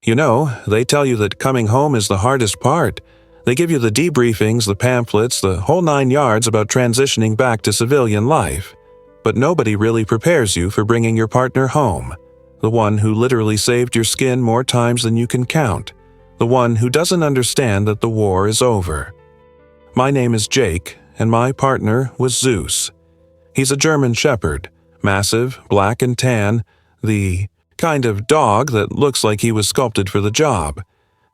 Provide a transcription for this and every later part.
You know, they tell you that coming home is the hardest part. They give you the debriefings, the pamphlets, the whole 9 yards about transitioning back to civilian life. But nobody really prepares you for bringing your partner home. The one who literally saved your skin more times than you can count. The one who doesn't understand that the war is over. My name is Jake, and my partner was Zeus. He's a German shepherd, massive, black and tan, the kind of dog that looks like he was sculpted for the job.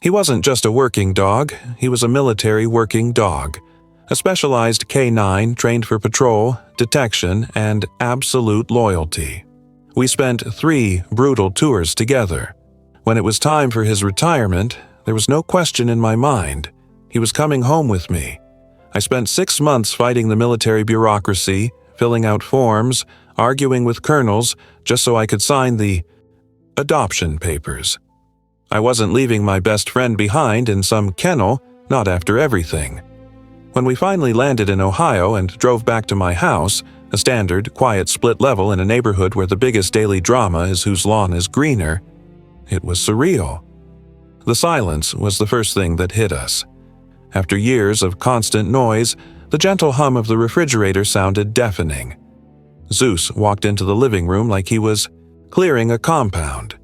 He wasn't just a working dog, he was a military working dog. A specialized K9 trained for patrol, detection, and absolute loyalty. We spent 3 brutal tours together. When it was time for his retirement, there was no question in my mind. He was coming home with me. I spent 6 months fighting the military bureaucracy, filling out forms, arguing with colonels, just so I could sign the adoption papers. I wasn't leaving my best friend behind in some kennel, not after everything. When we finally landed in Ohio and drove back to my house, a standard, quiet split level in a neighborhood where the biggest daily drama is whose lawn is greener, it was surreal. The silence was the first thing that hit us. After years of constant noise, the gentle hum of the refrigerator sounded deafening. Zeus walked into the living room like he was clearing a compound.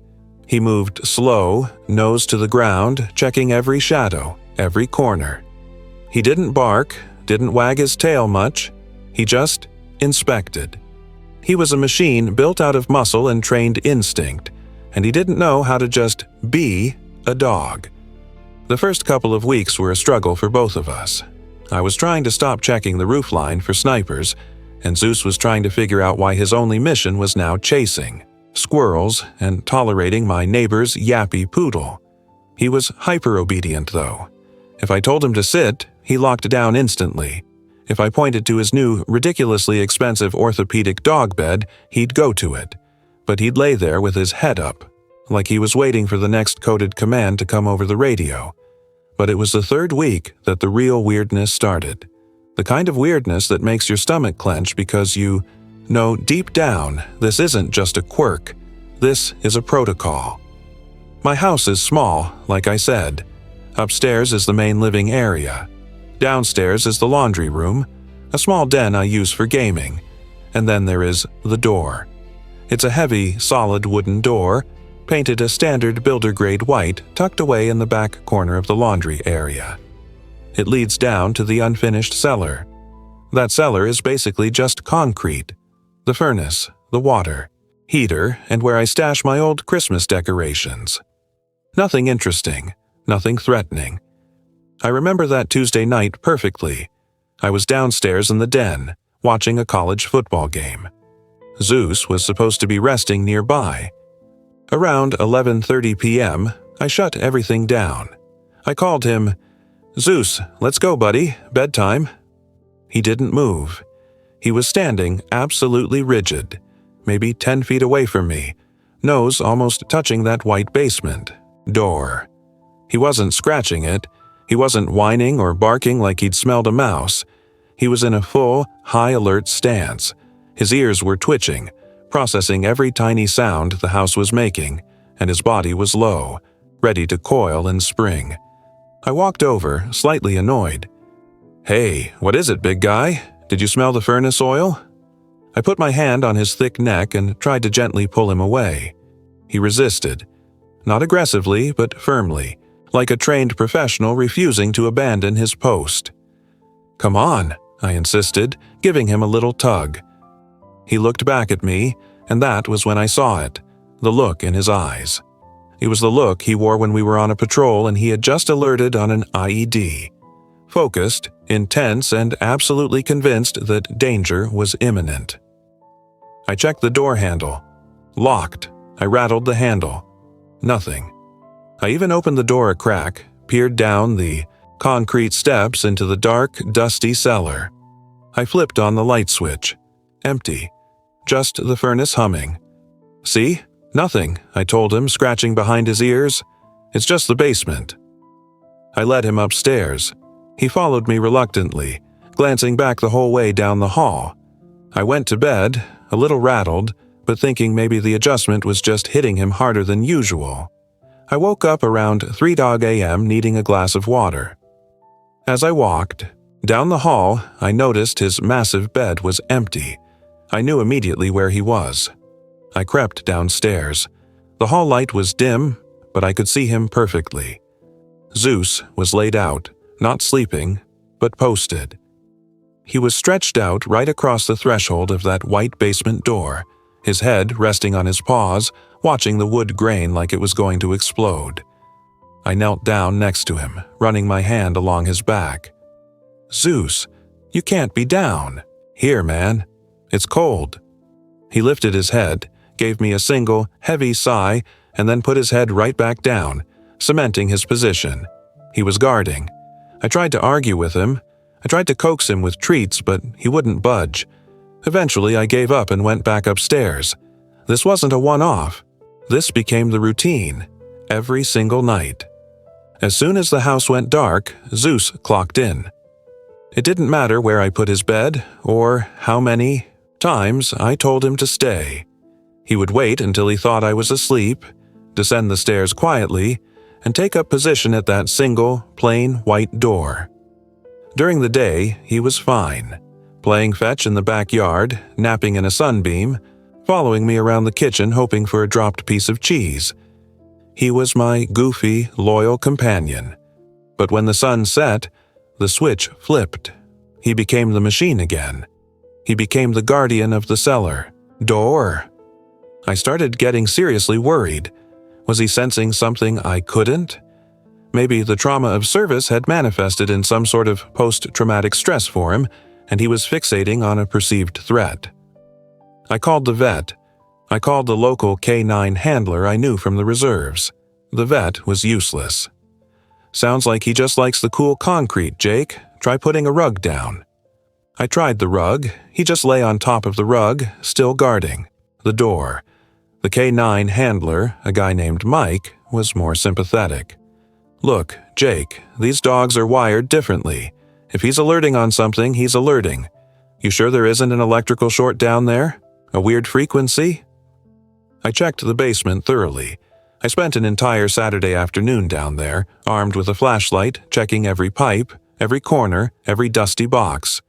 He moved slow, nose to the ground, checking every shadow, every corner. He didn't bark, didn't wag his tail much. He just inspected. He was a machine built out of muscle and trained instinct, and he didn't know how to just be a dog. The first couple of weeks were a struggle for both of us. I was trying to stop checking the roofline for snipers, and Zeus was trying to figure out why his only mission was now chasing squirrels and tolerating my neighbor's yappy poodle. He was hyper-obedient, though. If I told him to sit, he locked down instantly. If I pointed to his new, ridiculously expensive orthopedic dog bed, he'd go to it. But he'd lay there with his head up, like he was waiting for the next coded command to come over the radio. But it was the 3rd week that the real weirdness started. The kind of weirdness that makes your stomach clench because you know deep down this isn't just a quirk. This is a protocol. My house is small, like I said. Upstairs is the main living area. Downstairs is the laundry room, a small den I use for gaming. And then there is the door. It's a heavy, solid wooden door, painted a standard builder-grade white, tucked away in the back corner of the laundry area. It leads down to the unfinished cellar. That cellar is basically just concrete. The furnace, the water, heater, and where I stash my old Christmas decorations. Nothing interesting, nothing threatening. I remember that Tuesday night perfectly. I was downstairs in the den, watching a college football game. Zeus was supposed to be resting nearby. Around 11:30 p.m., I shut everything down. I called him, "Zeus, let's go, buddy, bedtime." He didn't move. He was standing absolutely rigid, maybe 10 feet away from me, nose almost touching that white basement door. He wasn't scratching it. He wasn't whining or barking like he'd smelled a mouse. He was in a full, high-alert stance. His ears were twitching, processing every tiny sound the house was making, and his body was low, ready to coil and spring. I walked over, slightly annoyed. "Hey, what is it, big guy? Did you smell the furnace oil?" I put my hand on his thick neck and tried to gently pull him away. He resisted. Not aggressively, but firmly, like a trained professional refusing to abandon his post. "Come on," I insisted, giving him a little tug. He looked back at me, and that was when I saw it, the look in his eyes. It was the look he wore when we were on a patrol and he had just alerted on an IED. Focused, intense, and absolutely convinced that danger was imminent. I checked the door handle. Locked. I rattled the handle. Nothing. I even opened the door a crack, peered down the concrete steps into the dark, dusty cellar. I flipped on the light switch. Empty. Just the furnace humming. "See? Nothing," I told him, scratching behind his ears. "It's just the basement." I led him upstairs. He followed me reluctantly, glancing back the whole way down the hall. I went to bed, a little rattled, but thinking maybe the adjustment was just hitting him harder than usual. I woke up around 3 a.m. needing a glass of water. As I walked down the hall, I noticed his massive bed was empty. I knew immediately where he was. I crept downstairs. The hall light was dim, but I could see him perfectly. Zeus was laid out, not sleeping, but posted. He was stretched out right across the threshold of that white basement door, his head resting on his paws, watching the wood grain like it was going to explode. I knelt down next to him, running my hand along his back. "Zeus, you can't be down. Here, man. It's cold." He lifted his head, gave me a single, heavy sigh, and then put his head right back down, cementing his position. He was guarding. I tried to argue with him. I tried to coax him with treats, but he wouldn't budge. Eventually, I gave up and went back upstairs. This wasn't a one-off. This became the routine, every single night. As soon as the house went dark, Zeus clocked in. It didn't matter where I put his bed, or how many times I told him to stay. He would wait until he thought I was asleep, descend the stairs quietly, and take up position at that single, plain white door. During the day, he was fine, playing fetch in the backyard, napping in a sunbeam, following me around the kitchen hoping for a dropped piece of cheese. He was my goofy, loyal companion. But when the sun set, the switch flipped. He became the machine again. He became the guardian of the cellar door. I started getting seriously worried. Was he sensing something I couldn't? Maybe the trauma of service had manifested in some sort of post-traumatic stress for him, and he was fixating on a perceived threat. I called the vet. I called the local K9 handler I knew from the reserves. The vet was useless. "Sounds like he just likes the cool concrete, Jake. Try putting a rug down." I tried the rug. He just lay on top of the rug, still guarding the door. The K9 handler, a guy named Mike, was more sympathetic. "Look, Jake, these dogs are wired differently. If he's alerting on something, he's alerting. You sure there isn't an electrical short down there? A weird frequency?" I checked the basement thoroughly. I spent an entire Saturday afternoon down there, armed with a flashlight, checking every pipe, every corner, every dusty box.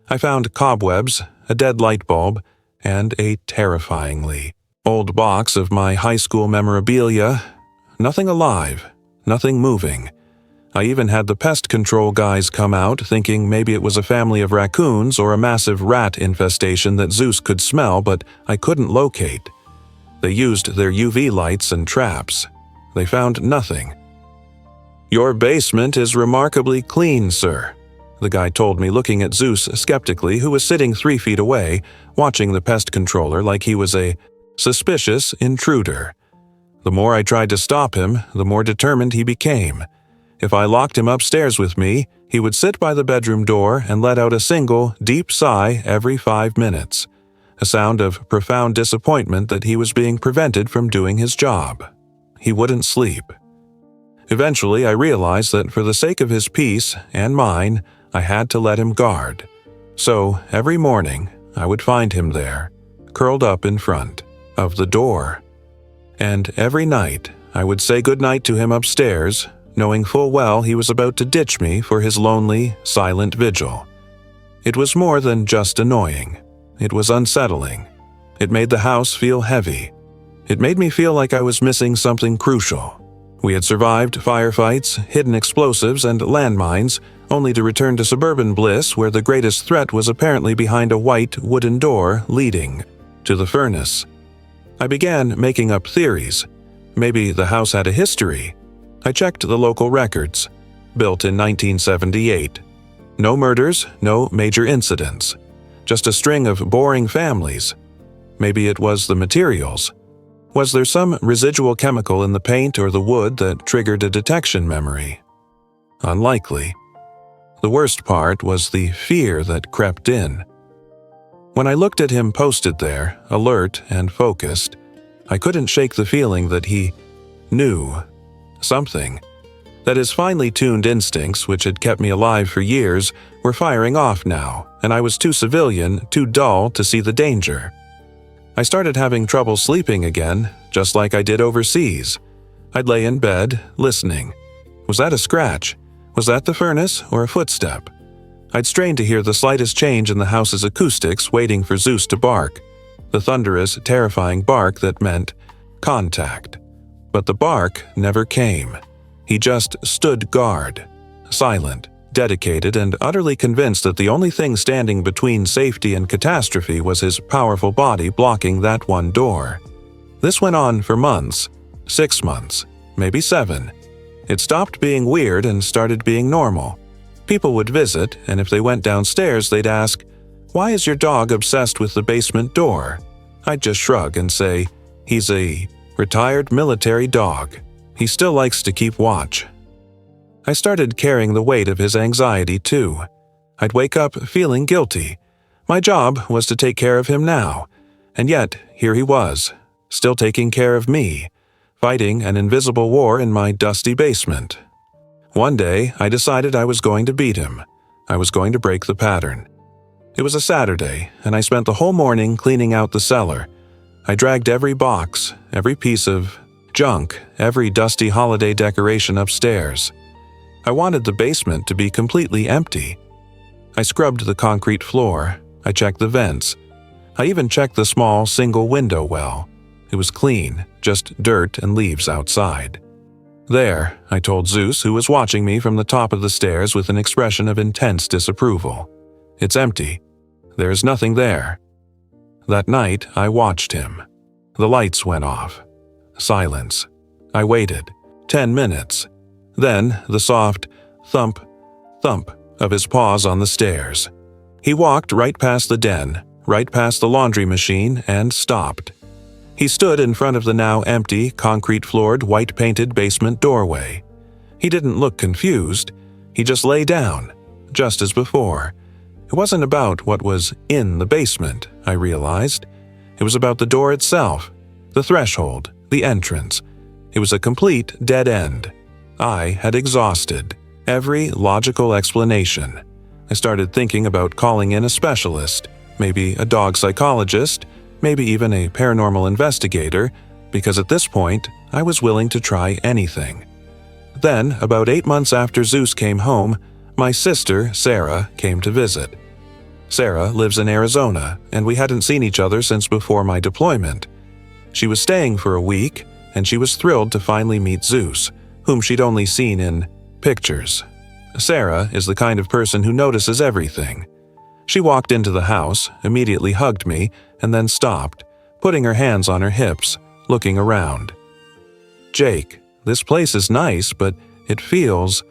I found cobwebs, a dead light bulb, and a terrifyingly old box of my high school memorabilia. Nothing alive, nothing moving. I even had the pest control guys come out, thinking maybe it was a family of raccoons or a massive rat infestation that Zeus could smell, but I couldn't locate. They used their UV lights and traps. They found nothing. "Your basement is remarkably clean, sir," the guy told me, looking at Zeus skeptically, who was sitting 3 feet away, watching the pest controller like he was a suspicious intruder. The more I tried to stop him, the more determined he became. If I locked him upstairs with me, he would sit by the bedroom door and let out a single, deep sigh every 5 minutes, a sound of profound disappointment that he was being prevented from doing his job. He wouldn't sleep. Eventually, I realized that for the sake of his peace and mine, I had to let him guard. So, every morning, I would find him there, curled up in front of the door. And every night, I would say goodnight to him upstairs, knowing full well he was about to ditch me for his lonely, silent vigil. It was more than just annoying. It was unsettling. It made the house feel heavy. It made me feel like I was missing something crucial. We had survived firefights, hidden explosives, and landmines, only to return to suburban bliss where the greatest threat was apparently behind a white, wooden door leading to the furnace. I began making up theories. Maybe the house had a history. I checked the local records. Built in 1978. No murders, no major incidents. Just a string of boring families. Maybe it was the materials. Was there some residual chemical in the paint or the wood that triggered a detection memory? Unlikely. The worst part was the fear that crept in. When I looked at him posted there, alert and focused, I couldn't shake the feeling that he knew something. That his finely tuned instincts, which had kept me alive for years, were firing off now, and I was too civilian, too dull to see the danger. I started having trouble sleeping again, just like I did overseas. I'd lay in bed, listening. Was that a scratch? Was that the furnace or a footstep? I'd strain to hear the slightest change in the house's acoustics, waiting for Zeus to bark. The thunderous, terrifying bark that meant contact. But the bark never came. He just stood guard, silent, dedicated, and utterly convinced that the only thing standing between safety and catastrophe was his powerful body blocking that one door. This went on for months, 6 months, maybe 7. It stopped being weird and started being normal. People would visit, and if they went downstairs, they'd ask, "Why is your dog obsessed with the basement door?" I'd just shrug and say, "He's a retired military dog. He still likes to keep watch." I started carrying the weight of his anxiety too. I'd wake up feeling guilty. My job was to take care of him now, and yet here he was, still taking care of me, fighting an invisible war in my dusty basement. One day, I decided I was going to beat him. I was going to break the pattern. It was a Saturday, and I spent the whole morning cleaning out the cellar. I dragged every box, every piece of junk, every dusty holiday decoration upstairs. I wanted the basement to be completely empty. I scrubbed the concrete floor. I checked the vents. I even checked the small single window well. It was clean, just dirt and leaves outside. "There," I told Zeus, who was watching me from the top of the stairs with an expression of intense disapproval. "It's empty. There's nothing there." That night, I watched him. The lights went off. Silence. I waited. 10 minutes. Then the soft thump, thump of his paws on the stairs. He walked right past the den, right past the laundry machine, and stopped. He stood in front of the now empty, concrete-floored, white-painted basement doorway. He didn't look confused. He just lay down, just as before. It wasn't about what was in the basement, I realized. It was about the door itself, the threshold, the entrance. It was a complete dead end. I had exhausted every logical explanation. I started thinking about calling in a specialist, maybe a dog psychologist, maybe even a paranormal investigator, because at this point, I was willing to try anything. Then, about 8 months after Zeus came home, my sister, Sarah, came to visit. Sarah lives in Arizona, and we hadn't seen each other since before my deployment. She was staying for a week, and she was thrilled to finally meet Zeus, whom she'd only seen in pictures. Sarah is the kind of person who notices everything. She walked into the house, immediately hugged me, and then stopped, putting her hands on her hips, looking around. "Jake, this place is nice, but it feels..."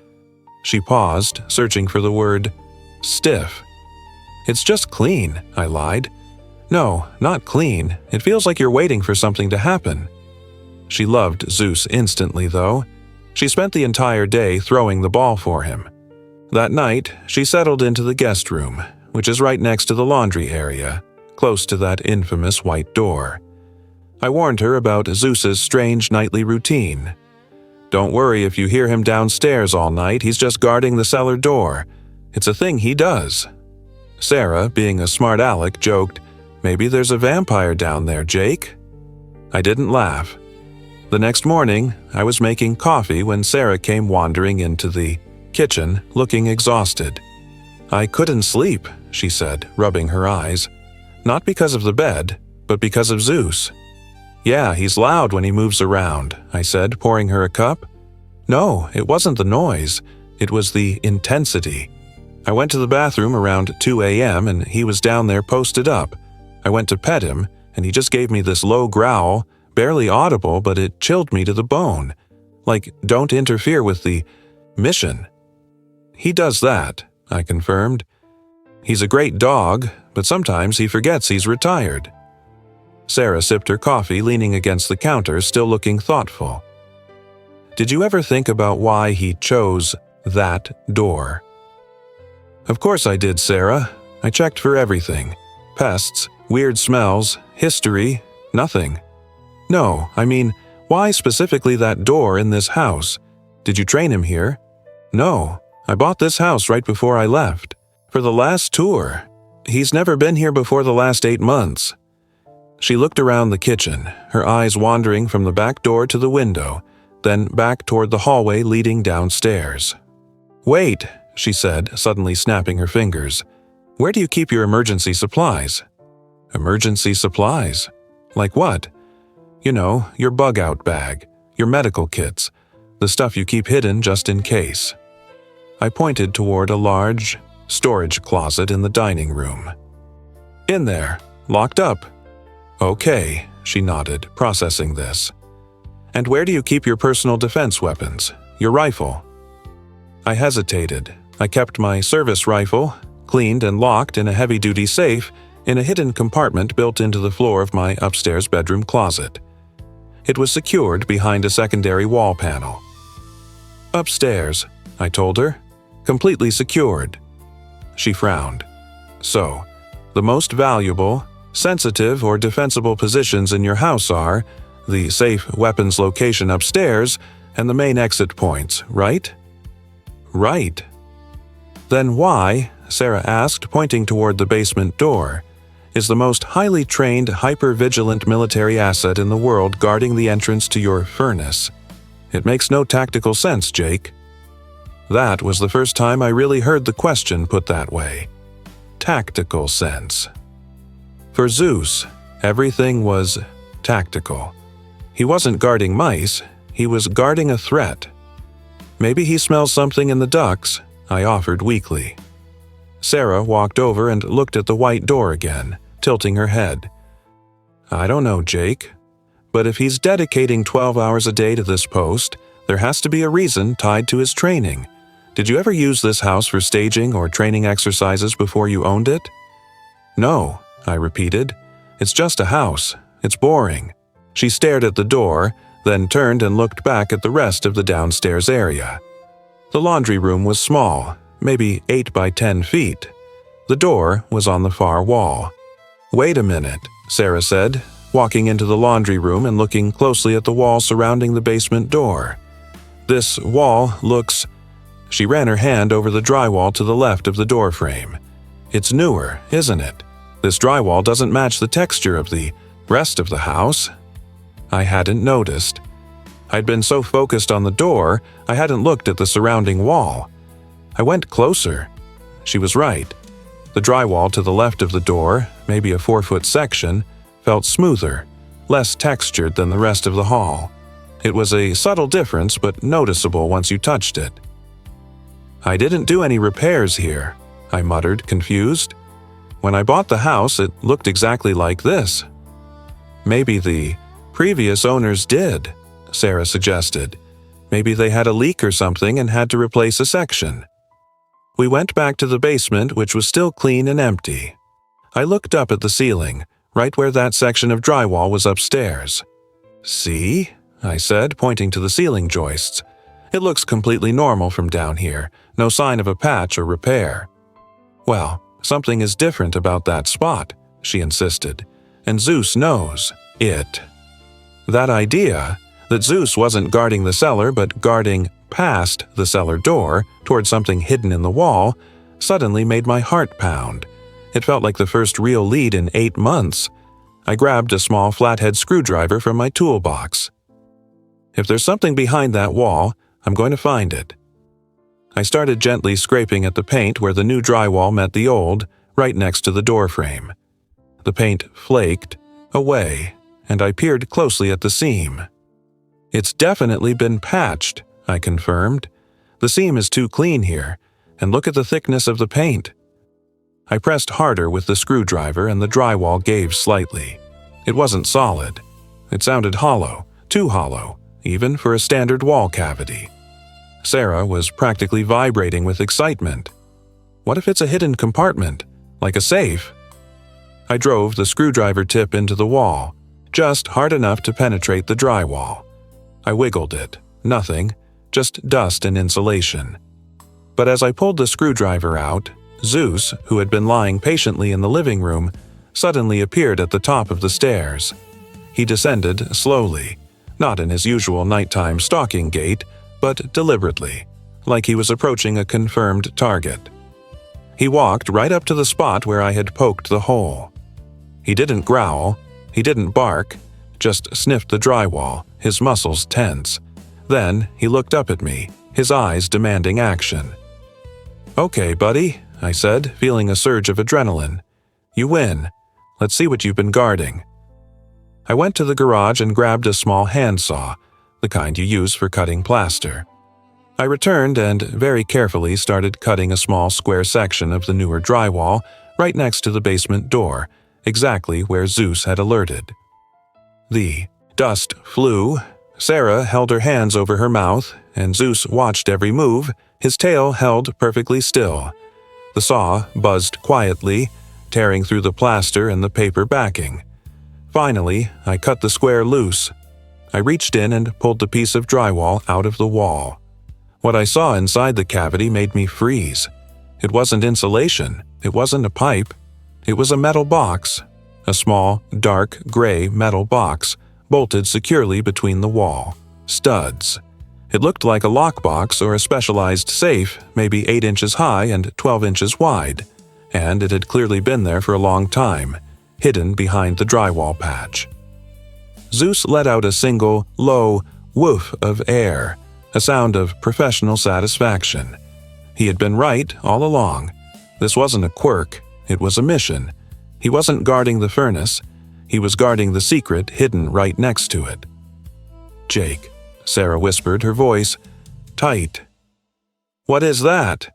She paused, searching for the word stiff. "It's just clean," I lied. "No, not clean. It feels like you're waiting for something to happen." She loved Zeus instantly, though. She spent the entire day throwing the ball for him. That night, she settled into the guest room, which is right next to the laundry area, close to that infamous white door. I warned her about Zeus's strange nightly routine. "Don't worry if you hear him downstairs all night, he's just guarding the cellar door. It's a thing he does." Sarah, being a smart aleck, joked, "Maybe there's a vampire down there, Jake." I didn't laugh. The next morning, I was making coffee when Sarah came wandering into the kitchen, looking exhausted. "I couldn't sleep," she said, rubbing her eyes. "Not because of the bed, but because of Zeus." "Yeah, he's loud when he moves around," I said, pouring her a cup. "No, it wasn't the noise. It was the intensity. I went to the bathroom around 2 a.m. and he was down there posted up. I went to pet him, and he just gave me this low growl, barely audible, but it chilled me to the bone. Like, don't interfere with the mission." "He does that," I confirmed. "He's a great dog, but sometimes he forgets he's retired." Sarah sipped her coffee, leaning against the counter, still looking thoughtful. "Did you ever think about why he chose that door?" "Of course I did, Sarah. I checked for everything. Pests, weird smells, history, nothing. No, I mean, why specifically that door in this house? Did you train him here?" "No. I bought this house right before I left. For the last tour. He's never been here before the last 8 months." She looked around the kitchen, her eyes wandering from the back door to the window, then back toward the hallway leading downstairs. "Wait," she said, suddenly snapping her fingers. "Where do you keep your emergency supplies?" "Emergency supplies? Like what?" "You know, your bug-out bag, your medical kits, the stuff you keep hidden just in case." I pointed toward a large storage closet in the dining room. "In there, locked up." "Okay," she nodded, processing this. "And where do you keep your personal defense weapons, your rifle?" I hesitated. I kept my service rifle, cleaned and locked in a heavy-duty safe, in a hidden compartment built into the floor of my upstairs bedroom closet. It was secured behind a secondary wall panel. "Upstairs," I told her, "completely secured." She frowned. "So, the most valuable, sensitive, or defensible positions in your house are the safe weapons location upstairs and the main exit points, right?" "Right." "Then why," Sarah asked, pointing toward the basement door, "is the most highly trained, hyper-vigilant military asset in the world guarding the entrance to your furnace? It makes no tactical sense, Jake." That was the first time I really heard the question put that way. Tactical sense. For Zeus, everything was tactical. He wasn't guarding mice, he was guarding a threat. "Maybe he smells something in the ducts," I offered weakly. Sarah walked over and looked at the white door again, tilting her head. "I don't know, Jake. But if he's dedicating 12 hours a day to this post, there has to be a reason tied to his training. Did you ever use this house for staging or training exercises before you owned it?" "No," I repeated. "It's just a house. It's boring." She stared at the door, then turned and looked back at the rest of the downstairs area. The laundry room was small, maybe 8 by 10 feet. The door was on the far wall. "Wait a minute," Sarah said, walking into the laundry room and looking closely at the wall surrounding the basement door. "This wall looks—" She ran her hand over the drywall to the left of the door frame. "It's newer, isn't it? This drywall doesn't match the texture of the rest of the house." I hadn't noticed. I'd been so focused on the door, I hadn't looked at the surrounding wall. I went closer. She was right. The drywall to the left of the door, maybe a 4-foot section, felt smoother, less textured than the rest of the hall. It was a subtle difference, but noticeable once you touched it. "I didn't do any repairs here," I muttered, confused. "When I bought the house, it looked exactly like this." "Maybe the previous owners did," Sarah suggested. "Maybe they had a leak or something and had to replace a section." We went back to the basement, which was still clean and empty. I looked up at the ceiling, right where that section of drywall was upstairs. "See?" I said, pointing to the ceiling joists. "It looks completely normal from down here, no sign of a patch or repair." "Well, something is different about that spot," she insisted, "and Zeus knows it." That idea, that Zeus wasn't guarding the cellar but guarding past the cellar door toward something hidden in the wall, suddenly made my heart pound. It felt like the first real lead in 8 months. I grabbed a small flathead screwdriver from my toolbox. If there's something behind that wall, I'm going to find it. I started gently scraping at the paint where the new drywall met the old, right next to the door frame. The paint flaked away, and I peered closely at the seam. "It's definitely been patched," I confirmed. "The seam is too clean here, and look at the thickness of the paint." I pressed harder with the screwdriver and the drywall gave slightly. It wasn't solid. It sounded hollow, too hollow, even for a standard wall cavity. Sarah was practically vibrating with excitement. What if it's a hidden compartment, like a safe? I drove the screwdriver tip into the wall, just hard enough to penetrate the drywall. I wiggled it. Nothing, just dust and insulation. But as I pulled the screwdriver out, Zeus, who had been lying patiently in the living room, suddenly appeared at the top of the stairs. He descended slowly, not in his usual nighttime stalking gait, but deliberately, like he was approaching a confirmed target. He walked right up to the spot where I had poked the hole. He didn't growl, he didn't bark, just sniffed the drywall, his muscles tense. Then he looked up at me, his eyes demanding action. "Okay, buddy," I said, feeling a surge of adrenaline. "You win. Let's see what you've been guarding." I went to the garage and grabbed a small handsaw, the kind you use for cutting plaster. I returned and very carefully started cutting a small square section of the newer drywall right next to the basement door, exactly where Zeus had alerted. The dust flew. Sarah held her hands over her mouth, and Zeus watched every move, his tail held perfectly still. The saw buzzed quietly, tearing through the plaster and the paper backing. Finally, I cut the square loose. I reached in and pulled the piece of drywall out of the wall. What I saw inside the cavity made me freeze. It wasn't insulation. It wasn't a pipe. It was a metal box. A small, dark gray metal box, bolted securely between the wall. Studs. It looked like a lockbox or a specialized safe, maybe 8 inches high and 12 inches wide, and it had clearly been there for a long time, hidden behind the drywall patch. Zeus let out a single, low woof of air, a sound of professional satisfaction. He had been right all along. This wasn't a quirk, it was a mission. He wasn't guarding the furnace, he was guarding the secret hidden right next to it. "Jake," Sarah whispered, her voice tight. "What is that?"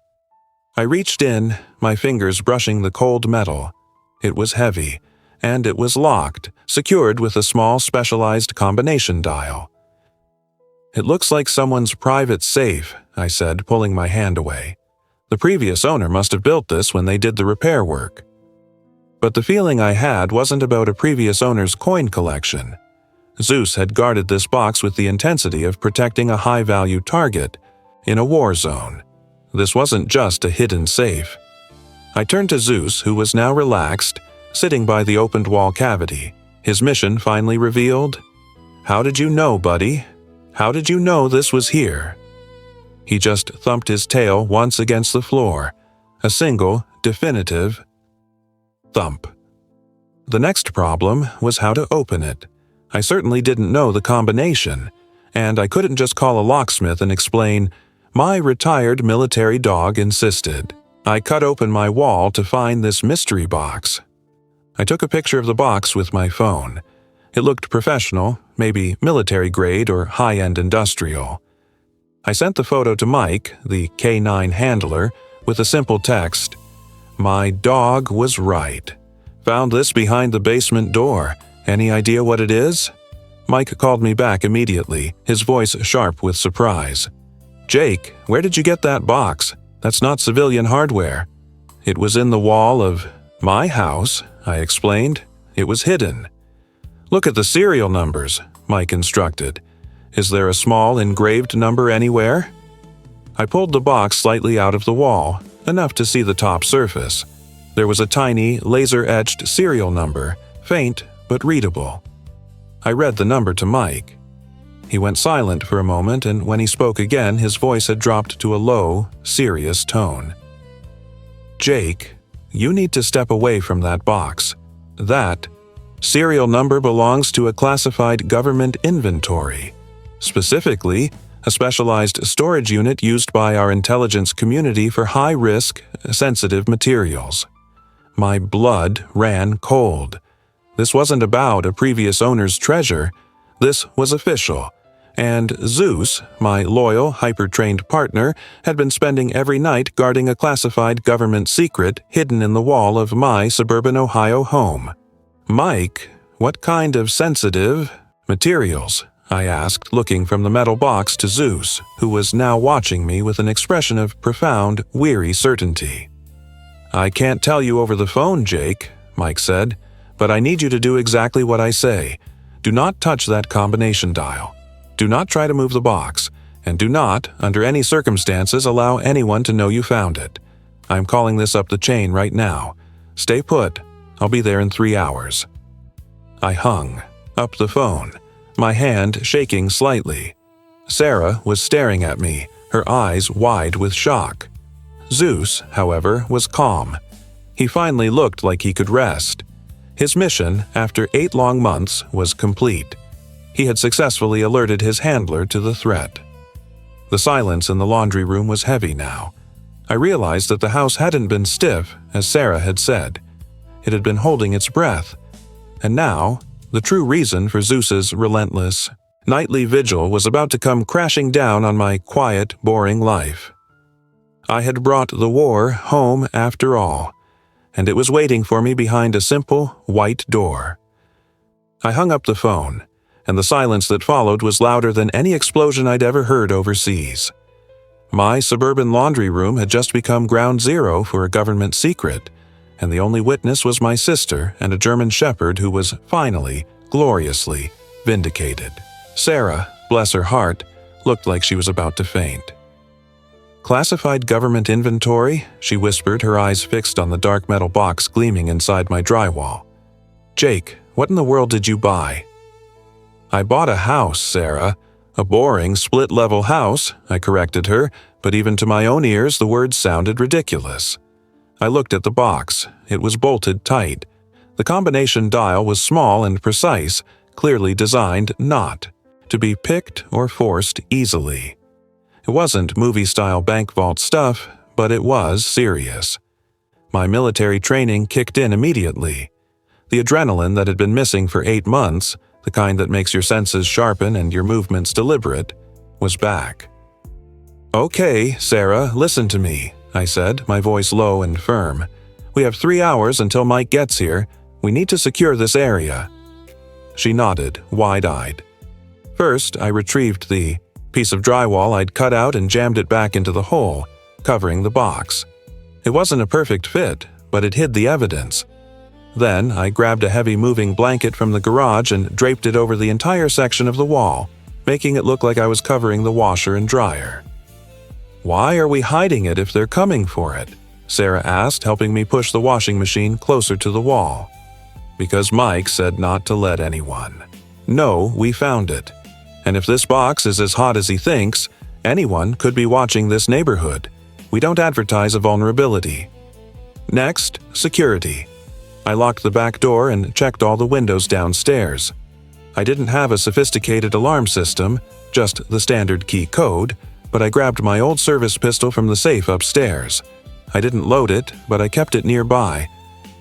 I reached in, my fingers brushing the cold metal. It was heavy, and it was locked, secured with a small specialized combination dial. "It looks like someone's private safe," I said, pulling my hand away. "The previous owner must have built this when they did the repair work." But the feeling I had wasn't about a previous owner's coin collection. Zeus had guarded this box with the intensity of protecting a high-value target in a war zone. This wasn't just a hidden safe. I turned to Zeus, who was now relaxed, sitting by the opened wall cavity, his mission finally revealed. "How did you know, buddy? How did you know this was here?" He just thumped his tail once against the floor, a single, definitive thump. The next problem was how to open it. I certainly didn't know the combination, and I couldn't just call a locksmith and explain, "My retired military dog insisted." I cut open my wall to find this mystery box. I took a picture of the box with my phone. It looked professional, maybe military grade or high-end industrial. I sent the photo to Mike, the K9 handler, with a simple text, "My dog was right. Found this behind the basement door. Any idea what it is?" Mike called me back immediately, his voice sharp with surprise. "Jake, where did you get that box? That's not civilian hardware." "It was in the wall of my house," I explained. "It was hidden." "Look at the serial numbers," Mike instructed. "Is there a small engraved number anywhere?" I pulled the box slightly out of the wall, enough to see the top surface. There was a tiny, laser-etched serial number, faint but readable. I read the number to Mike. He went silent for a moment, and when he spoke again, his voice had dropped to a low, serious tone. "Jake, you need to step away from that box. That serial number belongs to a classified government inventory. Specifically, a specialized storage unit used by our intelligence community for high-risk, sensitive materials." My blood ran cold. This wasn't about a previous owner's treasure. This was official. And Zeus, my loyal, hyper-trained partner, had been spending every night guarding a classified government secret hidden in the wall of my suburban Ohio home. "Mike, what kind of sensitive materials?" I asked, looking from the metal box to Zeus, who was now watching me with an expression of profound, weary certainty. "I can't tell you over the phone, Jake," Mike said, "but I need you to do exactly what I say. Do not touch that combination dial. Do not try to move the box, and do not, under any circumstances, allow anyone to know you found it. I'm calling this up the chain right now. Stay put. I'll be there in 3 hours." I hung up the phone, my hand shaking slightly. Sarah was staring at me, her eyes wide with shock. Zeus, however, was calm. He finally looked like he could rest. His mission, after 8 long months, was complete. He had successfully alerted his handler to the threat. The silence in the laundry room was heavy now. I realized that the house hadn't been stiff, as Sarah had said. It had been holding its breath. And now, the true reason for Zeus's relentless, nightly vigil was about to come crashing down on my quiet, boring life. I had brought the war home after all, and it was waiting for me behind a simple, white door. I hung up the phone, and the silence that followed was louder than any explosion I'd ever heard overseas. My suburban laundry room had just become ground zero for a government secret, and the only witness was my sister and a German shepherd who was finally, gloriously, vindicated. Sarah, bless her heart, looked like she was about to faint. "Classified government inventory?" she whispered, her eyes fixed on the dark metal box gleaming inside my drywall. "Jake, what in the world did you buy?" "I bought a house, Sarah. A boring, split-level house," I corrected her, but even to my own ears the words sounded ridiculous. I looked at the box. It was bolted tight. The combination dial was small and precise, clearly designed not to be picked or forced easily. It wasn't movie-style bank vault stuff, but it was serious. My military training kicked in immediately. The adrenaline that had been missing for 8 months, the kind that makes your senses sharpen and your movements deliberate, was back. "Okay, Sarah, listen to me," I said, my voice low and firm. "We have 3 hours until Mike gets here. We need to secure this area." She nodded, wide-eyed. First, I retrieved the piece of drywall I'd cut out and jammed it back into the hole, covering the box. It wasn't a perfect fit, but it hid the evidence. Then, I grabbed a heavy moving blanket from the garage and draped it over the entire section of the wall, making it look like I was covering the washer and dryer. "Why are we hiding it if they're coming for it?" Sarah asked, helping me push the washing machine closer to the wall. "Because Mike said not to let anyone. No, we found it. And if this box is as hot as he thinks, anyone could be watching this neighborhood. We don't advertise a vulnerability." Next, security. I locked the back door and checked all the windows downstairs. I didn't have a sophisticated alarm system, just the standard key code, but I grabbed my old service pistol from the safe upstairs. I didn't load it, but I kept it nearby.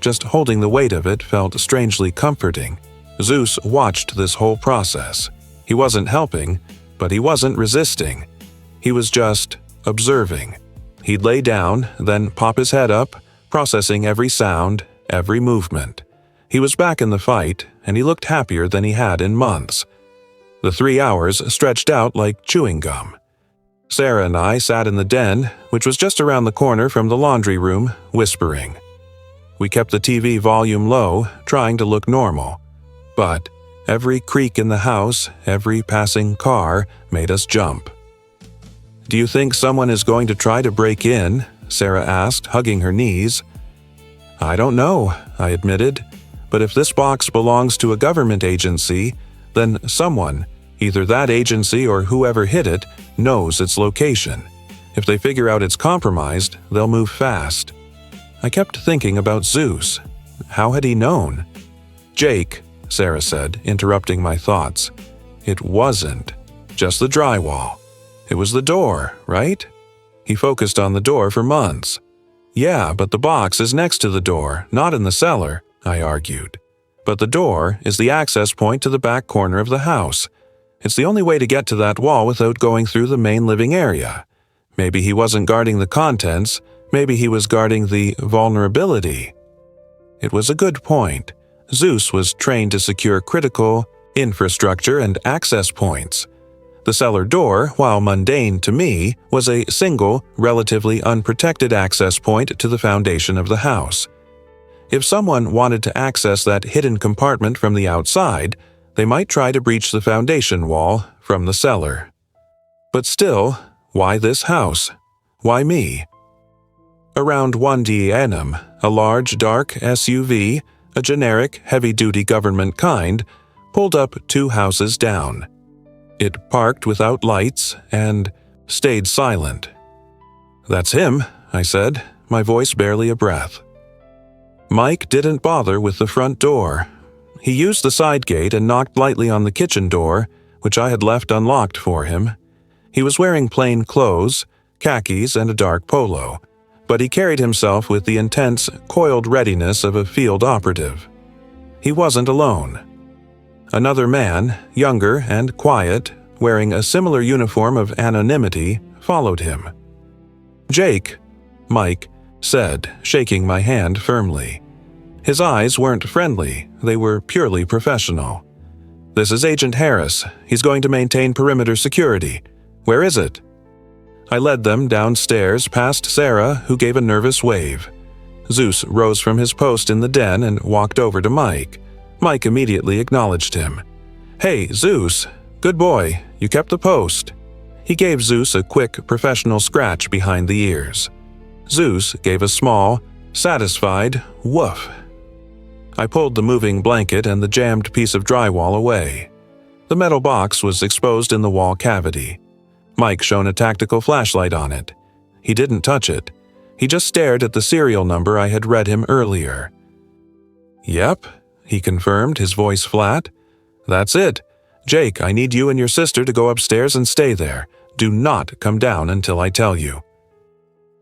Just holding the weight of it felt strangely comforting. Zeus watched this whole process. He wasn't helping, but he wasn't resisting. He was just observing. He'd lay down, then pop his head up, processing every sound, every movement. He was back in the fight, and he looked happier than he had in months. The 3 hours stretched out like chewing gum. Sarah and I sat in the den, which was just around the corner from the laundry room, whispering. We kept the TV volume low, trying to look normal. But every creak in the house, every passing car, made us jump. "Do you think someone is going to try to break in?" Sarah asked, hugging her knees. "I don't know," I admitted. "But if this box belongs to a government agency, then someone, either that agency or whoever hid it, knows its location. If they figure out it's compromised, they'll move fast." I kept thinking about Zeus. How had he known? "Jake," Sarah said, interrupting my thoughts. "It wasn't just the drywall. It was the door, right? He focused on the door for months." "Yeah, but the box is next to the door, not in the cellar," I argued. "But the door is the access point to the back corner of the house. It's the only way to get to that wall without going through the main living area. Maybe he wasn't guarding the contents, maybe he was guarding the vulnerability." It was a good point. Zeus was trained to secure critical infrastructure and access points. The cellar door, while mundane to me, was a single, relatively unprotected access point to the foundation of the house. If someone wanted to access that hidden compartment from the outside, they might try to breach the foundation wall from the cellar. But still, why this house? Why me? Around 1D Annam, a large, dark SUV, a generic, heavy-duty government kind, pulled up 2 houses down. It parked without lights and stayed silent. "That's him," I said, my voice barely a breath. Mike didn't bother with the front door. He used the side gate and knocked lightly on the kitchen door, which I had left unlocked for him. He was wearing plain clothes, khakis, and a dark polo, but he carried himself with the intense, coiled readiness of a field operative. He wasn't alone. Another man, younger and quiet, wearing a similar uniform of anonymity, followed him. "Jake," Mike said, shaking my hand firmly. His eyes weren't friendly, they were purely professional. "This is Agent Harris. He's going to maintain perimeter security. Where is it?" I led them downstairs past Sarah, who gave a nervous wave. Zeus rose from his post in the den and walked over to Mike. Mike immediately acknowledged him. "Hey, Zeus, good boy, you kept the post." He gave Zeus a quick, professional scratch behind the ears. Zeus gave a small, satisfied woof. I pulled the moving blanket and the jammed piece of drywall away. The metal box was exposed in the wall cavity. Mike shone a tactical flashlight on it. He didn't touch it. He just stared at the serial number I had read him earlier. "Yep," he confirmed, his voice flat. "That's it. Jake, I need you and your sister to go upstairs and stay there. Do not come down until I tell you."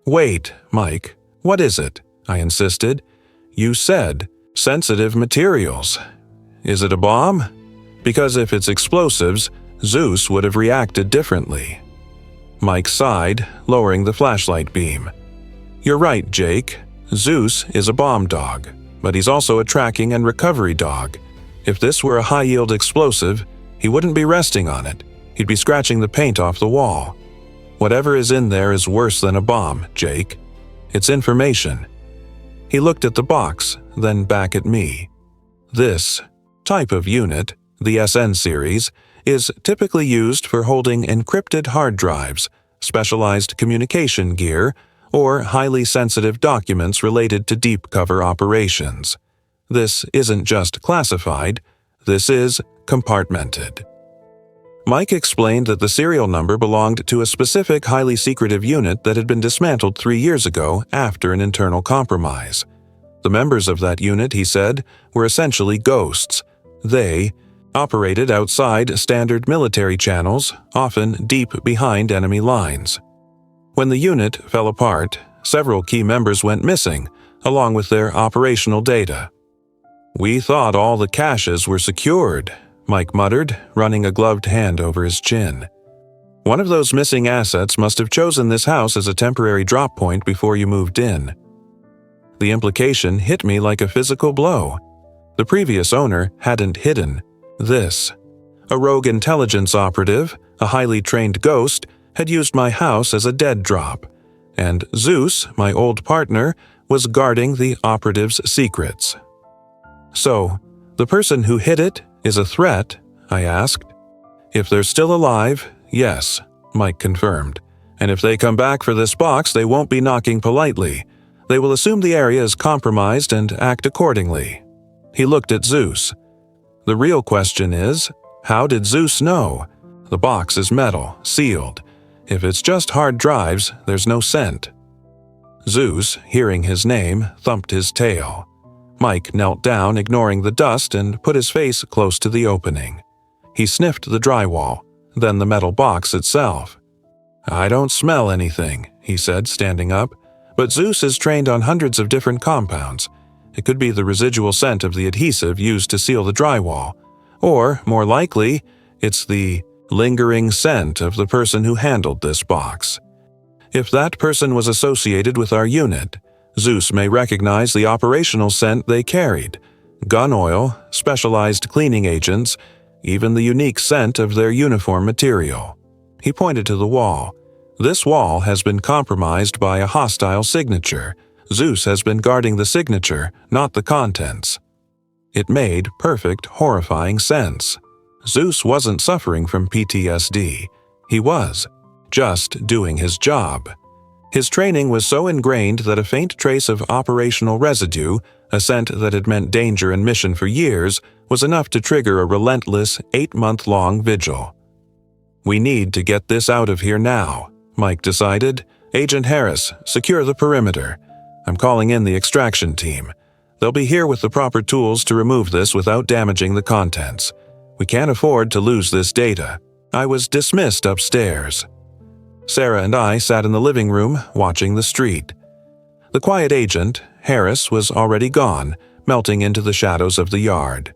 "Wait, Mike, what is it?" I insisted. "You said sensitive materials. Is it a bomb? Because if it's explosives, Zeus would have reacted differently." Mike sighed, lowering the flashlight beam. "You're right, Jake. Zeus is a bomb dog, but he's also a tracking and recovery dog. If this were a high-yield explosive, he wouldn't be resting on it. He'd be scratching the paint off the wall. Whatever is in there is worse than a bomb, Jake. It's information." He looked at the box, then back at me. "This type of unit, the SN series, is typically used for holding encrypted hard drives, specialized communication gear, or highly sensitive documents related to deep cover operations. This isn't just classified, this is compartmented." Mike explained that the serial number belonged to a specific highly secretive unit that had been dismantled 3 years ago after an internal compromise. The members of that unit, he said, were essentially ghosts. They operated outside standard military channels, often deep behind enemy lines. When the unit fell apart, several key members went missing, along with their operational data. "We thought all the caches were secured," Mike muttered, running a gloved hand over his chin. "One of those missing assets must have chosen this house as a temporary drop point before you moved in." The implication hit me like a physical blow. The previous owner hadn't hidden this. A rogue intelligence operative, a highly trained ghost, had used my house as a dead drop, and Zeus, my old partner, was guarding the operative's secrets. "So, the person who hid it is a threat?" I asked. "If they're still alive, yes," Mike confirmed. "And if they come back for this box, they won't be knocking politely. They will assume the area is compromised and act accordingly." He looked at Zeus. "The real question is, how did Zeus know? The box is metal, sealed. If it's just hard drives, there's no scent." Zeus, hearing his name, thumped his tail. Mike knelt down, ignoring the dust, and put his face close to the opening. He sniffed the drywall, then the metal box itself. "I don't smell anything," he said, standing up, "but Zeus is trained on hundreds of different compounds. It could be the residual scent of the adhesive used to seal the drywall, or, more likely, it's the lingering scent of the person who handled this box. If that person was associated with our unit, Zeus may recognize the operational scent they carried, gun oil, specialized cleaning agents, even the unique scent of their uniform material." He pointed to the wall. "This wall has been compromised by a hostile signature. Zeus has been guarding the signature, not the contents." It made perfect, horrifying sense. Zeus wasn't suffering from PTSD. He was just doing his job. His training was so ingrained that a faint trace of operational residue, a scent that had meant danger and mission for years, was enough to trigger a relentless 8-month-long vigil. "We need to get this out of here now," Mike decided. "Agent Harris, secure the perimeter. I'm calling in the extraction team. They'll be here with the proper tools to remove this without damaging the contents. We can't afford to lose this data. I was dismissed upstairs. Sarah and I sat in the living room watching the street. The quiet agent, Harris, was already gone, melting into the shadows of the yard.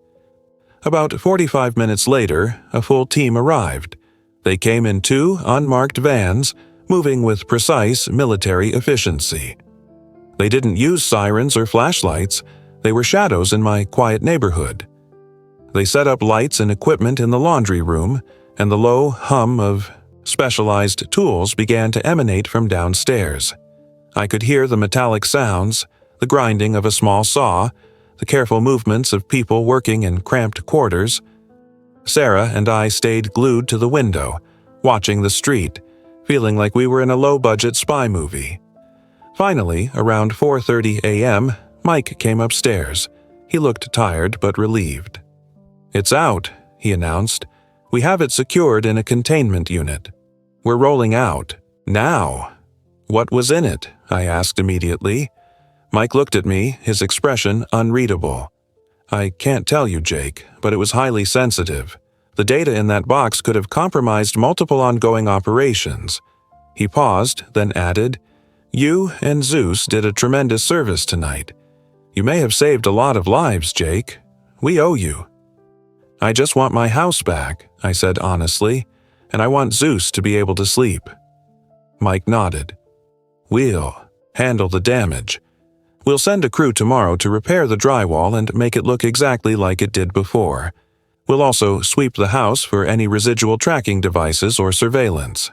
About 45 minutes later, a full team arrived. They came in 2 unmarked vans, moving with precise military efficiency. They didn't use sirens or flashlights. They were shadows in my quiet neighborhood. They set up lights and equipment in the laundry room, and the low hum of specialized tools began to emanate from downstairs. I could hear the metallic sounds, the grinding of a small saw, the careful movements of people working in cramped quarters. Sarah and I stayed glued to the window, watching the street, feeling like we were in a low-budget spy movie. Finally, around 4:30 a.m., Mike came upstairs. He looked tired but relieved. "It's out," he announced. "We have it secured in a containment unit. We're rolling out. Now." "What was in it?" I asked immediately. Mike looked at me, his expression unreadable. "I can't tell you, Jake, but it was highly sensitive. The data in that box could have compromised multiple ongoing operations." He paused, then added, "You and Zeus did a tremendous service tonight. You may have saved a lot of lives, Jake. We owe you." "I just want my house back," I said honestly, "and I want Zeus to be able to sleep." Mike nodded. "We'll handle the damage. We'll send a crew tomorrow to repair the drywall and make it look exactly like it did before. We'll also sweep the house for any residual tracking devices or surveillance."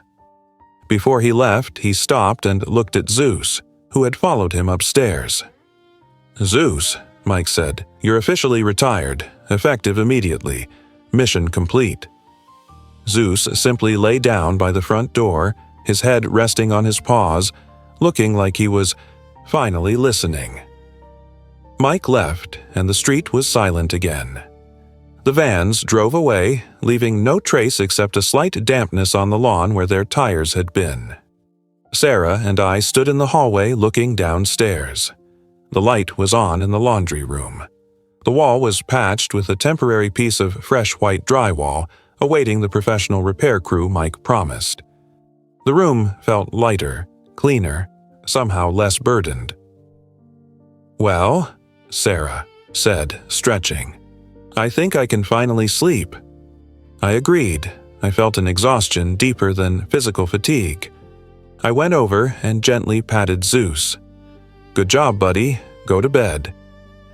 Before he left, he stopped and looked at Zeus, who had followed him upstairs. "Zeus," Mike said, "you're officially retired, effective immediately. Mission complete." Zeus simply lay down by the front door, his head resting on his paws, looking like he was finally listening. Mike left, and the street was silent again. The vans drove away, leaving no trace except a slight dampness on the lawn where their tires had been. Sarah and I stood in the hallway looking downstairs. The light was on in the laundry room. The wall was patched with a temporary piece of fresh white drywall, awaiting the professional repair crew Mike promised. The room felt lighter, cleaner, somehow less burdened. "Well," Sarah said, stretching, "I think I can finally sleep." I agreed. I felt an exhaustion deeper than physical fatigue. I went over and gently patted Zeus. "Good job, buddy. Go to bed."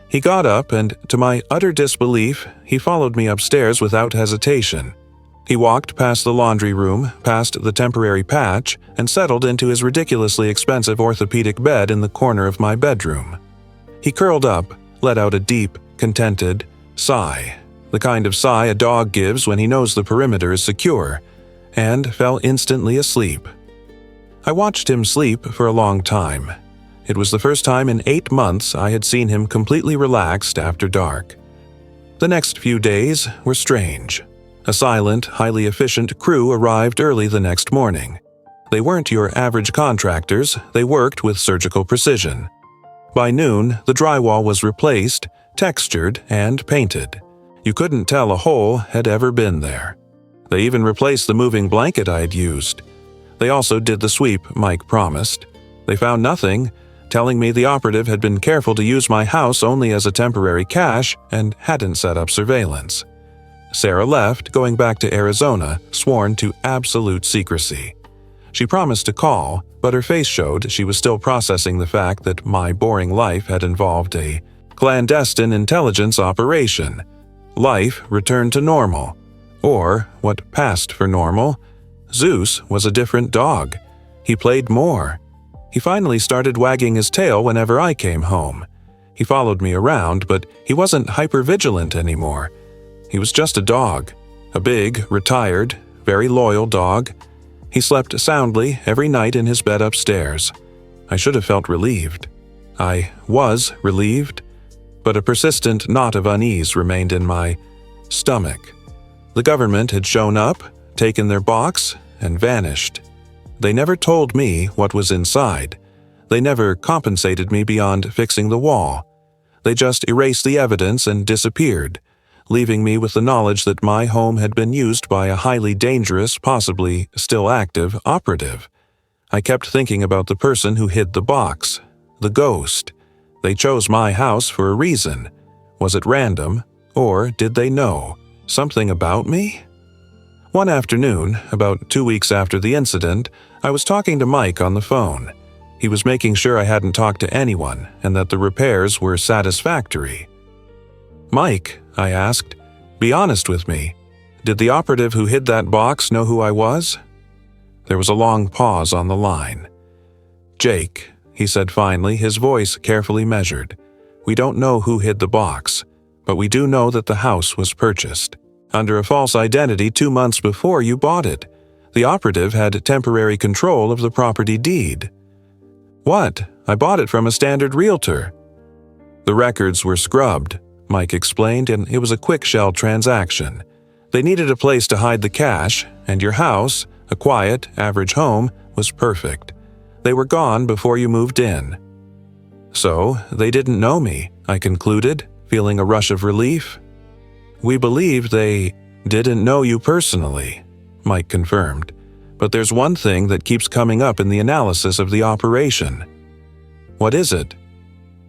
He got up and, to my utter disbelief, he followed me upstairs without hesitation. He walked past the laundry room, past the temporary patch, and settled into his ridiculously expensive orthopedic bed in the corner of my bedroom. He curled up, let out a deep, contented sigh, the kind of sigh a dog gives when he knows the perimeter is secure, and fell instantly asleep. I watched him sleep for a long time. It was the first time in 8 months I had seen him completely relaxed after dark. The next few days were strange. A silent, highly efficient crew arrived early the next morning. They weren't your average contractors, they worked with surgical precision. By noon, the drywall was replaced, textured, and painted. You couldn't tell a hole had ever been there. They even replaced the moving blanket I had used. They also did the sweep Mike promised. They found nothing, telling me the operative had been careful to use my house only as a temporary cache and hadn't set up surveillance. Sarah left, going back to Arizona, sworn to absolute secrecy. She promised to call, but her face showed she was still processing the fact that my boring life had involved a clandestine intelligence operation. Life returned to normal. Or, what passed for normal. Zeus was a different dog. He played more. He finally started wagging his tail whenever I came home. He followed me around, but he wasn't hypervigilant anymore. He was just a dog. A big, retired, very loyal dog. He slept soundly every night in his bed upstairs. I should have felt relieved. I was relieved, but a persistent knot of unease remained in my stomach. The government had shown up, taken their box, and vanished. They never told me what was inside. They never compensated me beyond fixing the wall. They just erased the evidence and disappeared, leaving me with the knowledge that my home had been used by a highly dangerous, possibly still active, operative. I kept thinking about the person who hid the box, the ghost. They chose my house for a reason. Was it random, or did they know something about me? One afternoon, about 2 weeks after the incident, I was talking to Mike on the phone. He was making sure I hadn't talked to anyone and that the repairs were satisfactory. "Mike," I asked, "be honest with me. Did the operative who hid that box know who I was?" There was a long pause on the line. "Jake," he said finally, his voice carefully measured, "we don't know who hid the box, but we do know that the house was purchased under a false identity 2 months before you bought it. The operative had temporary control of the property deed." "What? I bought it from a standard realtor." "The records were scrubbed," Mike explained, "and it was a quick shell transaction. They needed a place to hide the cash, and your house, a quiet, average home, was perfect. They were gone before you moved in." "So, they didn't know me," I concluded, feeling a rush of relief. "We believe they didn't know you personally," Mike confirmed. "But there's one thing that keeps coming up in the analysis of the operation." "What is it?"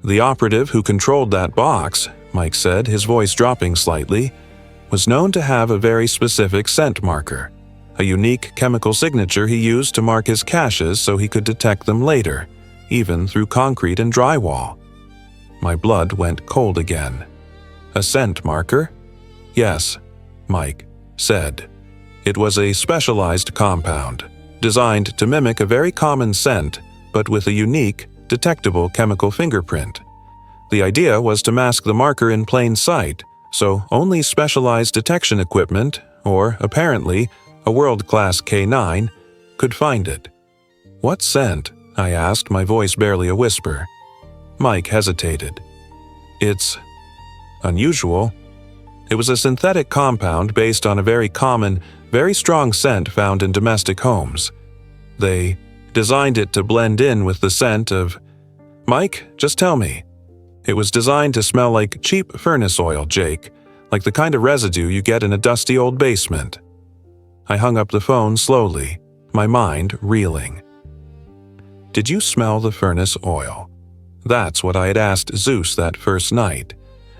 "The operative who controlled that box," Mike said, his voice dropping slightly, "was known to have a very specific scent marker, a unique chemical signature he used to mark his caches so he could detect them later, even through concrete and drywall." My blood went cold again. "A scent marker?" "Yes," Mike said. "It was a specialized compound, designed to mimic a very common scent, but with a unique, detectable chemical fingerprint. The idea was to mask the marker in plain sight, so only specialized detection equipment, or, apparently, a world-class K9, could find it." "What scent?" I asked, my voice barely a whisper. Mike hesitated. "It's unusual. It was a synthetic compound based on a very common, very strong scent found in domestic homes. They designed it to blend in with the scent of—" "Mike, just tell me." "It was designed to smell like cheap furnace oil, Jake, like the kind of residue you get in a dusty old basement." I hung up the phone slowly, my mind reeling. Did you smell the furnace oil? That's what I had asked Zeus that first night,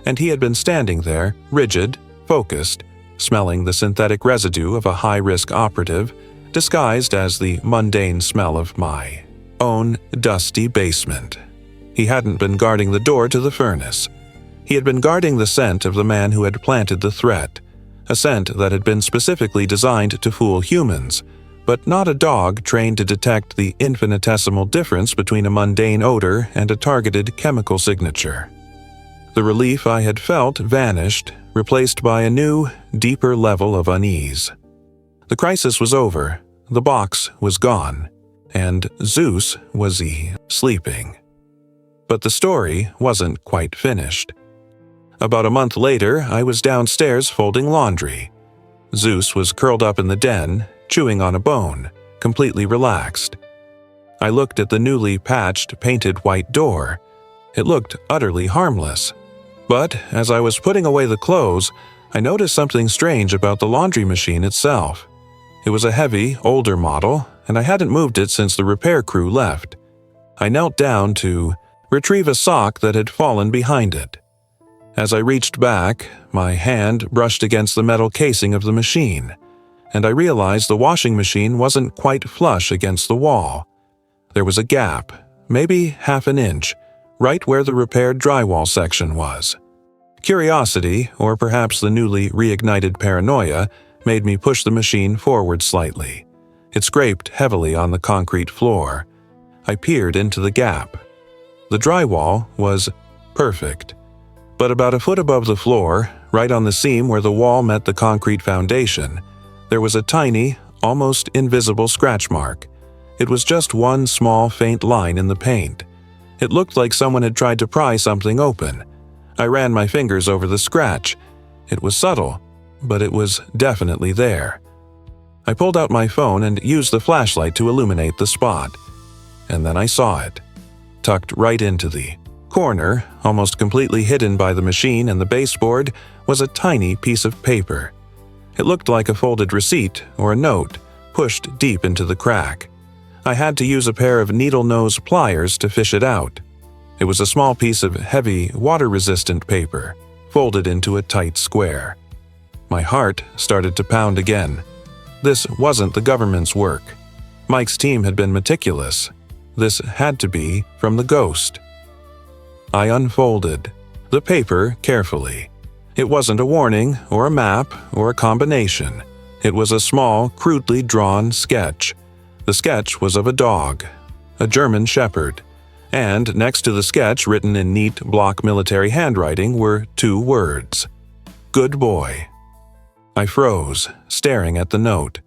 and he had been standing there, rigid, focused, smelling the synthetic residue of a high-risk operative, disguised as the mundane smell of my own dusty basement. He hadn't been guarding the door to the furnace. He had been guarding the scent of the man who had planted the threat, a scent that had been specifically designed to fool humans, but not a dog trained to detect the infinitesimal difference between a mundane odor and a targeted chemical signature. The relief I had felt vanished, replaced by a new, deeper level of unease. The crisis was over, the box was gone, and Zeus was sleeping. But the story wasn't quite finished. About a month later, I was downstairs folding laundry. Zeus was curled up in the den, chewing on a bone, completely relaxed. I looked at the newly patched, painted white door. It looked utterly harmless. But as I was putting away the clothes, I noticed something strange about the laundry machine itself. It was a heavy, older model, and I hadn't moved it since the repair crew left. I knelt down to retrieve a sock that had fallen behind it. As I reached back, my hand brushed against the metal casing of the machine, and I realized the washing machine wasn't quite flush against the wall. There was a gap, maybe half an inch, right where the repaired drywall section was. Curiosity, or perhaps the newly reignited paranoia, made me push the machine forward slightly. It scraped heavily on the concrete floor. I peered into the gap. The drywall was perfect. But about a foot above the floor, right on the seam where the wall met the concrete foundation, there was a tiny, almost invisible scratch mark. It was just one small, faint line in the paint. It looked like someone had tried to pry something open. I ran my fingers over the scratch. It was subtle, but it was definitely there. I pulled out my phone and used the flashlight to illuminate the spot. And then I saw it, tucked right into the corner, almost completely hidden by the machine and the baseboard, was a tiny piece of paper. It looked like a folded receipt or a note, pushed deep into the crack. I had to use a pair of needle-nose pliers to fish it out. It was a small piece of heavy, water-resistant paper, folded into a tight square. My heart started to pound again. This wasn't the government's work. Mike's team had been meticulous. This had to be from the ghost. I unfolded the paper carefully. It wasn't a warning, or a map, or a combination. It was a small, crudely drawn sketch. The sketch was of a dog, a German Shepherd, and next to the sketch, written in neat block military handwriting, were 2 words: "Good boy." I froze, staring at the note.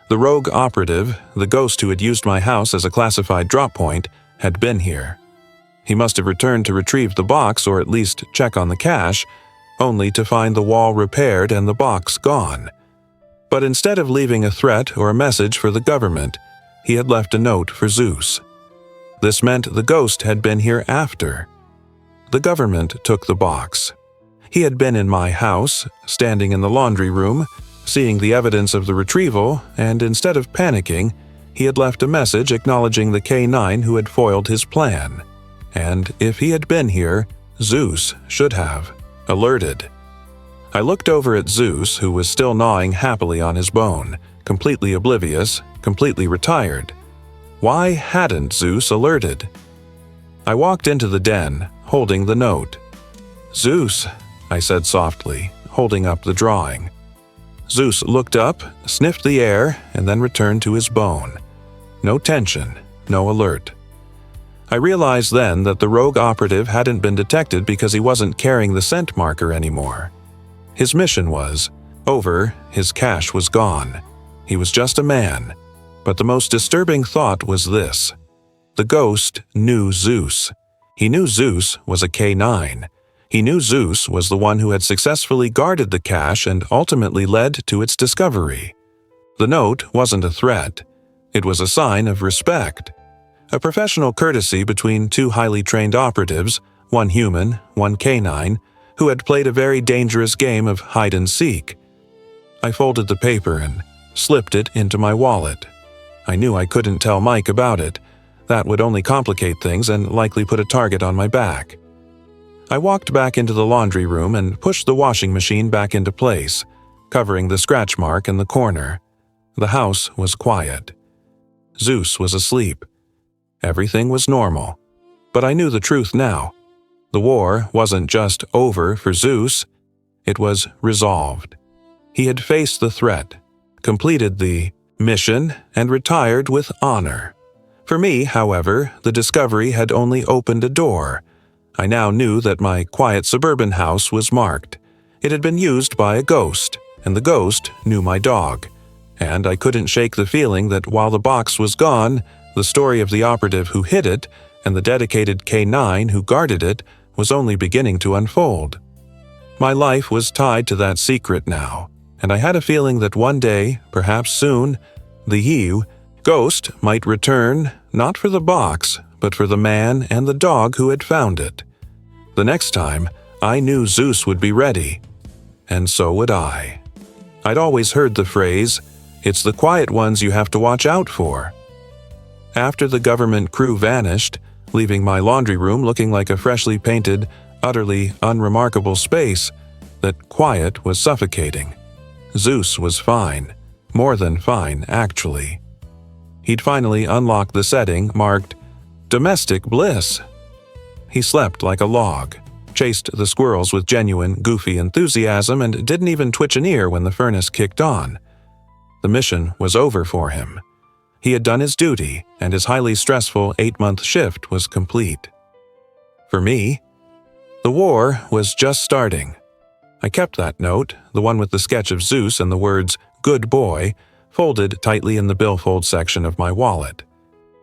The rogue operative, the ghost who had used my house as a classified drop point, had been here. He must have returned to retrieve the box or at least check on the cache, only to find the wall repaired and the box gone. But instead of leaving a threat or a message for the government, he had left a note for Zeus. This meant the ghost had been here after. The government took the box. He had been in my house, standing in the laundry room, seeing the evidence of the retrieval, and instead of panicking, he had left a message acknowledging the K9 who had foiled his plan. And if he had been here, Zeus should have alerted. I looked over at Zeus, who was still gnawing happily on his bone, completely oblivious, completely retired. Why hadn't Zeus alerted? I walked into the den, holding the note. "Zeus," I said softly, holding up the drawing. Zeus looked up, sniffed the air, and then returned to his bone. No tension, no alert. I realized then that the rogue operative hadn't been detected because he wasn't carrying the scent marker anymore. His mission was over, his cache was gone. He was just a man. But the most disturbing thought was this: the ghost knew Zeus. He knew Zeus was a K9. He knew Zeus was the one who had successfully guarded the cache and ultimately led to its discovery. The note wasn't a threat. It was a sign of respect. A professional courtesy between 2 highly trained operatives, one human, one K9, who had played a very dangerous game of hide-and-seek. I folded the paper and slipped it into my wallet. I knew I couldn't tell Mike about it. That would only complicate things and likely put a target on my back. I walked back into the laundry room and pushed the washing machine back into place, covering the scratch mark in the corner. The house was quiet. Zeus was asleep. Everything was normal. But I knew the truth now. The war wasn't just over for Zeus. It was resolved. He had faced the threat, completed the mission, and retired with honor. For me, however, the discovery had only opened a door. I now knew that my quiet suburban house was marked. It had been used by a ghost, and the ghost knew my dog. And I couldn't shake the feeling that while the box was gone, the story of the operative who hid it and the dedicated K9 who guarded it was only beginning to unfold. My life was tied to that secret now, and I had a feeling that one day, perhaps soon, the ghost might return, not for the box, but for the man and the dog who had found it. The next time, I knew Zeus would be ready. And so would I. I'd always heard the phrase, "It's the quiet ones you have to watch out for." After the government crew vanished, leaving my laundry room looking like a freshly painted, utterly unremarkable space, that quiet was suffocating. Zeus was fine. More than fine, actually. He'd finally unlocked the setting marked Domestic Bliss. He slept like a log, chased the squirrels with genuine, goofy enthusiasm, and didn't even twitch an ear when the furnace kicked on. The mission was over for him. He had done his duty, and his highly stressful 8-month shift was complete. For me, the war was just starting. I kept that note, the one with the sketch of Zeus and the words, "Good boy," folded tightly in the billfold section of my wallet.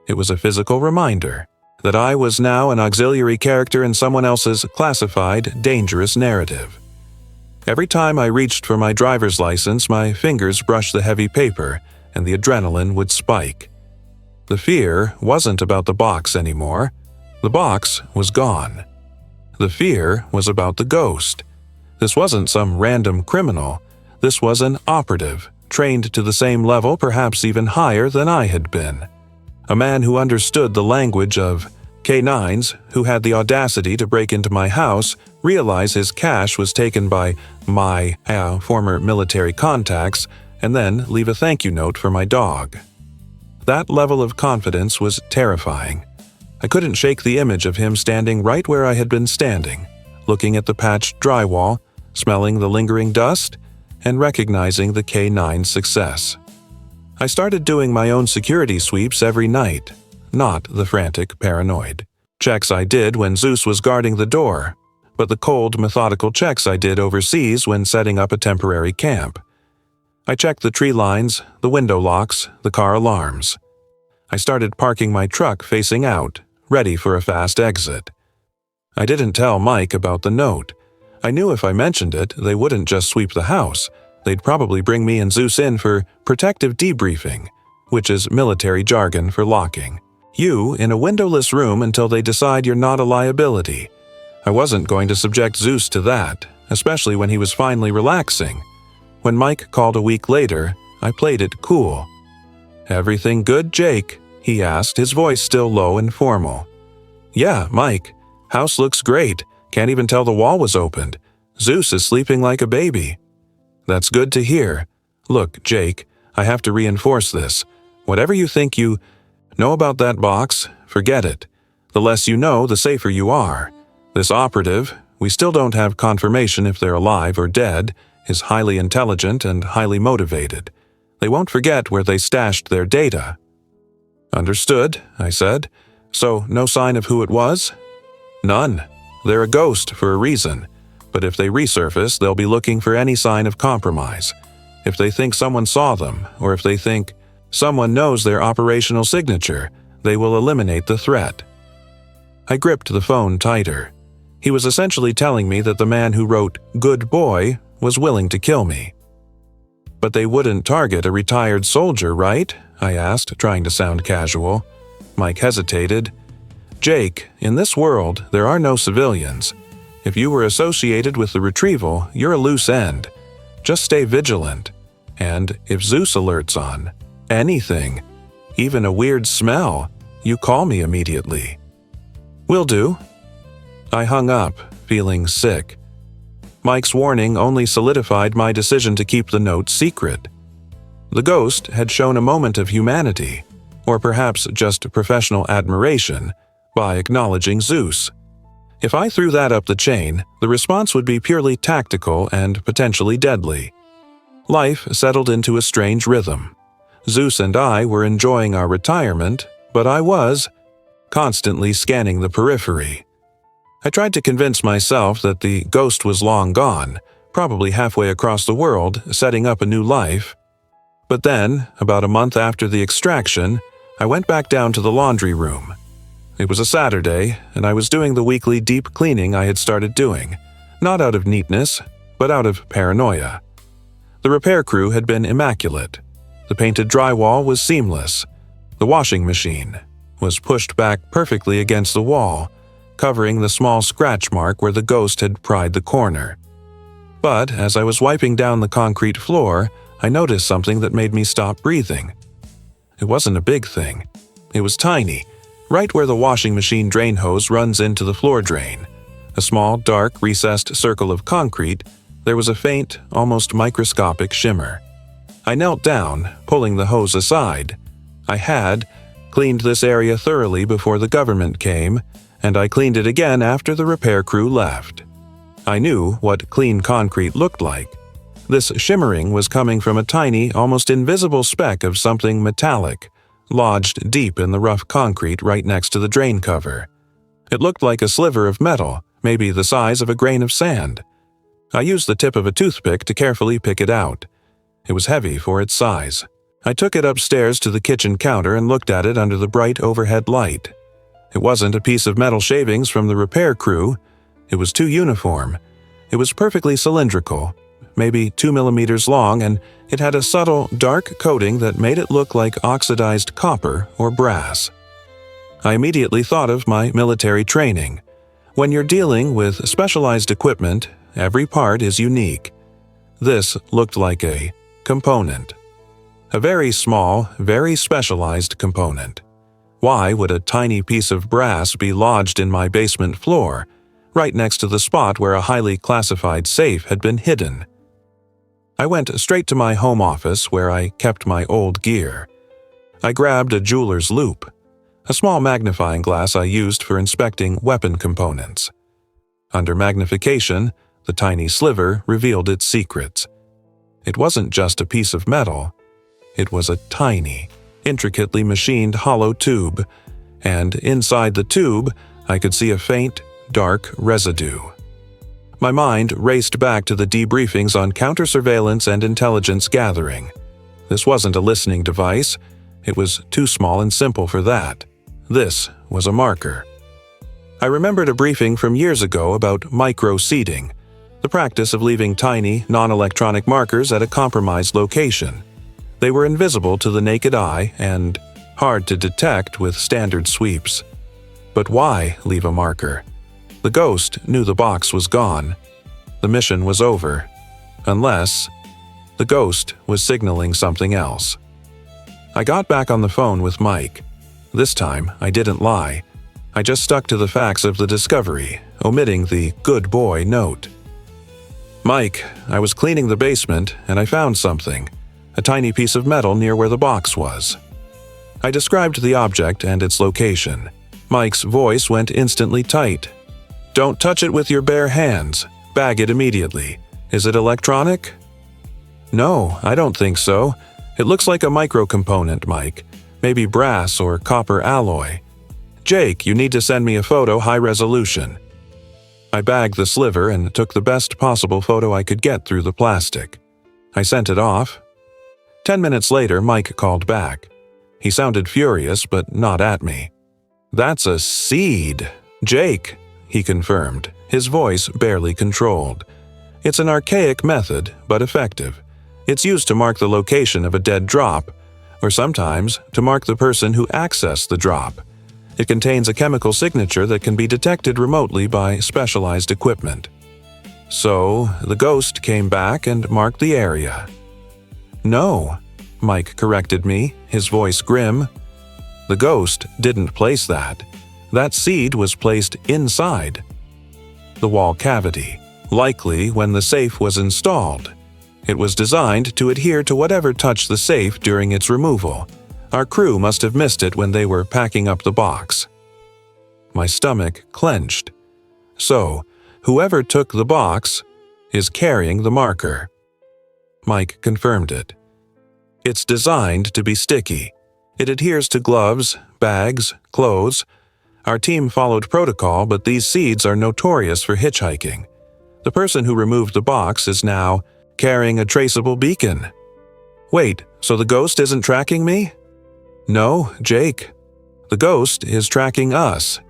It was a physical reminder that I was now an auxiliary character in someone else's classified, dangerous narrative. Every time I reached for my driver's license, my fingers brushed the heavy paper, and the adrenaline would spike. The fear wasn't about the box anymore. The box was gone. The fear was about the ghost. This wasn't some random criminal. This was an operative, trained to the same level, perhaps even higher than I had been. A man who understood the language of K9s, who had the audacity to break into my house, realize his cash was taken by my former military contacts, and then leave a thank you note for my dog. That level of confidence was terrifying. I couldn't shake the image of him standing right where I had been standing, looking at the patched drywall, smelling the lingering dust, and recognizing the K9's success. I started doing my own security sweeps every night, not the frantic paranoid checks I did when Zeus was guarding the door, but the cold, methodical checks I did overseas when setting up a temporary camp. I checked the tree lines, the window locks, the car alarms. I started parking my truck facing out, ready for a fast exit. I didn't tell Mike about the note. I knew if I mentioned it, they wouldn't just sweep the house. They'd probably bring me and Zeus in for protective debriefing, which is military jargon for locking you in a windowless room until they decide you're not a liability. I wasn't going to subject Zeus to that, especially when he was finally relaxing. When Mike called a week later, I played it cool. "Everything good, Jake?" he asked, his voice still low and formal. "Yeah, Mike. House looks great. Can't even tell the wall was opened. Zeus is sleeping like a baby." "That's good to hear. Look, Jake, I have to reinforce this. Whatever you think you know about that box, forget it. The less you know, the safer you are. This operative, we still don't have confirmation if they're alive or dead, is highly intelligent and highly motivated. They won't forget where they stashed their data." "Understood," I said. "So no sign of who it was?" "None. They're a ghost for a reason. But if they resurface, they'll be looking for any sign of compromise. If they think someone saw them, or if they think someone knows their operational signature, they will eliminate the threat." I gripped the phone tighter. He was essentially telling me that the man who wrote "good boy" was willing to kill me. "But they wouldn't target a retired soldier, right?" I asked, trying to sound casual. Mike hesitated. "Jake, in this world, there are no civilians. If you were associated with the retrieval, you're a loose end. Just stay vigilant. And if Zeus alerts on anything, even a weird smell, you call me immediately." "Will do." I hung up, feeling sick. Mike's warning only solidified my decision to keep the note secret. The ghost had shown a moment of humanity, or perhaps just professional admiration, by acknowledging Zeus. If I threw that up the chain, the response would be purely tactical and potentially deadly. Life settled into a strange rhythm. Zeus and I were enjoying our retirement, but I was constantly scanning the periphery. I tried to convince myself that the ghost was long gone, probably halfway across the world, setting up a new life. But then, about a month after the extraction, I went back down to the laundry room. It was a Saturday, and I was doing the weekly deep cleaning I had started doing, not out of neatness, but out of paranoia. The repair crew had been immaculate. The painted drywall was seamless. The washing machine was pushed back perfectly against the wall, covering the small scratch mark where the ghost had pried the corner. But as I was wiping down the concrete floor, I noticed something that made me stop breathing. It wasn't a big thing. It was tiny, right where the washing machine drain hose runs into the floor drain. A small, dark, recessed circle of concrete, there was a faint, almost microscopic shimmer. I knelt down, pulling the hose aside. I had cleaned this area thoroughly before the government came, and I cleaned it again after the repair crew left. I knew what clean concrete looked like. This shimmering was coming from a tiny, almost invisible speck of something metallic, lodged deep in the rough concrete right next to the drain cover. It looked like a sliver of metal, maybe the size of a grain of sand. I used the tip of a toothpick to carefully pick it out. It was heavy for its size. I took it upstairs to the kitchen counter and looked at it under the bright overhead light. It wasn't a piece of metal shavings from the repair crew. It was too uniform. It was perfectly cylindrical, maybe 2 millimeters long, and it had a subtle, dark coating that made it look like oxidized copper or brass. I immediately thought of my military training. When you're dealing with specialized equipment, every part is unique. This looked like a component. A very small, very specialized component. Why would a tiny piece of brass be lodged in my basement floor, right next to the spot where a highly classified safe had been hidden? I went straight to my home office where I kept my old gear. I grabbed a jeweler's loupe, a small magnifying glass I used for inspecting weapon components. Under magnification, the tiny sliver revealed its secrets. It wasn't just a piece of metal. It was a tiny, intricately machined hollow tube, and inside the tube, I could see a faint, dark residue. My mind raced back to the debriefings on counter-surveillance and intelligence gathering. This wasn't a listening device. It was too small and simple for that. This was a marker. I remembered a briefing from years ago about micro-seeding, the practice of leaving tiny, non-electronic markers at a compromised location. They were invisible to the naked eye and hard to detect with standard sweeps. But why leave a marker? The ghost knew the box was gone. The mission was over. Unless the ghost was signaling something else. I got back on the phone with Mike. This time, I didn't lie. I just stuck to the facts of the discovery, omitting the good boy note. Mike, I was cleaning the basement and I found something. A tiny piece of metal near where the box was. I described the object and its location. Mike's voice went instantly tight. Don't touch it with your bare hands. Bag it immediately. Is it electronic? No, I don't think so. It looks like a microcomponent, Mike. Maybe brass or copper alloy. Jake, you need to send me a photo high resolution. I bagged the sliver and took the best possible photo I could get through the plastic. I sent it off. 10 minutes later, Mike called back. He sounded furious, but not at me. That's a seed, Jake, he confirmed, his voice barely controlled. It's an archaic method, but effective. It's used to mark the location of a dead drop, or sometimes to mark the person who accessed the drop. It contains a chemical signature that can be detected remotely by specialized equipment. So, the ghost came back and marked the area. No, Mike corrected me, his voice grim. The ghost didn't place that. That seed was placed inside the wall cavity, likely when the safe was installed. It was designed to adhere to whatever touched the safe during its removal. Our crew must have missed it when they were packing up the box. My stomach clenched. So, whoever took the box is carrying the marker. Mike confirmed it. It's designed to be sticky. It adheres to gloves, bags, clothes. Our team followed protocol, but these seeds are notorious for hitchhiking. The person who removed the box is now carrying a traceable beacon. Wait, so the ghost isn't tracking me? No, Jake. The ghost is tracking us.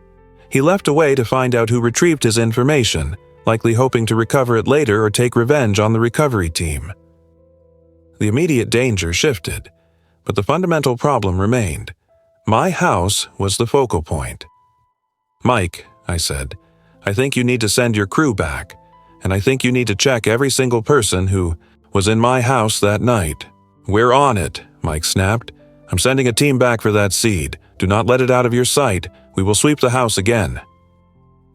He left a way to find out who retrieved his information, likely hoping to recover it later or take revenge on the recovery team. The immediate danger shifted, but the fundamental problem remained. My house was the focal point. Mike, I said, I think you need to send your crew back, and I think you need to check every single person who was in my house that night. We're on it, Mike snapped. I'm sending a team back for that seed. Do not let it out of your sight. We will sweep the house again.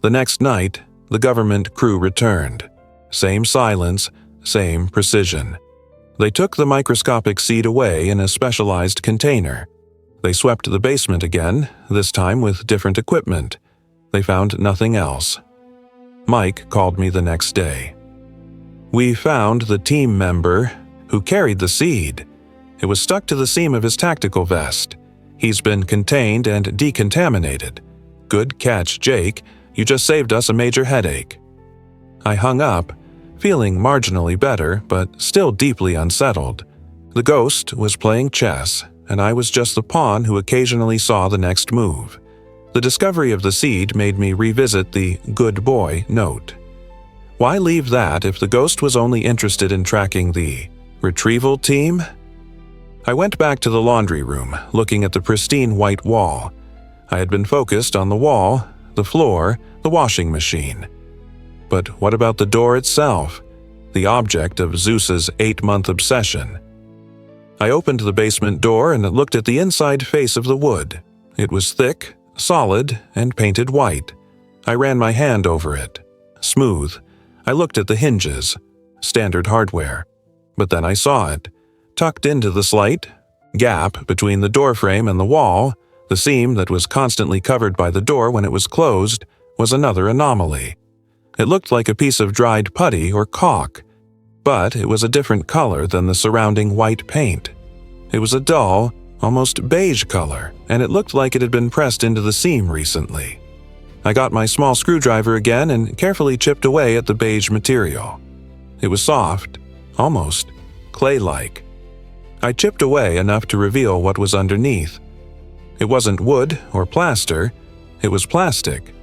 The next night, the government crew returned. Same silence, same precision. They took the microscopic seed away in a specialized container. They swept the basement again, this time with different equipment. They found nothing else. Mike called me the next day. We found the team member who carried the seed. It was stuck to the seam of his tactical vest. He's been contained and decontaminated. Good catch, Jake. You just saved us a major headache. I hung up, feeling marginally better, but still deeply unsettled. The ghost was playing chess, and I was just the pawn who occasionally saw the next move. The discovery of the seed made me revisit the good boy note. Why leave that if the ghost was only interested in tracking the retrieval team? I went back to the laundry room, looking at the pristine white wall. I had been focused on the wall, the floor, the washing machine. But what about the door itself, the object of Zeus's 8-month obsession? I opened the basement door and looked at the inside face of the wood. It was thick, solid, and painted white. I ran my hand over it. Smooth. I looked at the hinges. Standard hardware. But then I saw it. Tucked into the slight gap between the doorframe and the wall, the seam that was constantly covered by the door when it was closed, was another anomaly. It looked like a piece of dried putty or caulk, but it was a different color than the surrounding white paint. It was a dull, almost beige color, and it looked like it had been pressed into the seam recently. I got my small screwdriver again and carefully chipped away at the beige material. It was soft, almost clay-like. I chipped away enough to reveal what was underneath. It wasn't wood or plaster, it was plastic.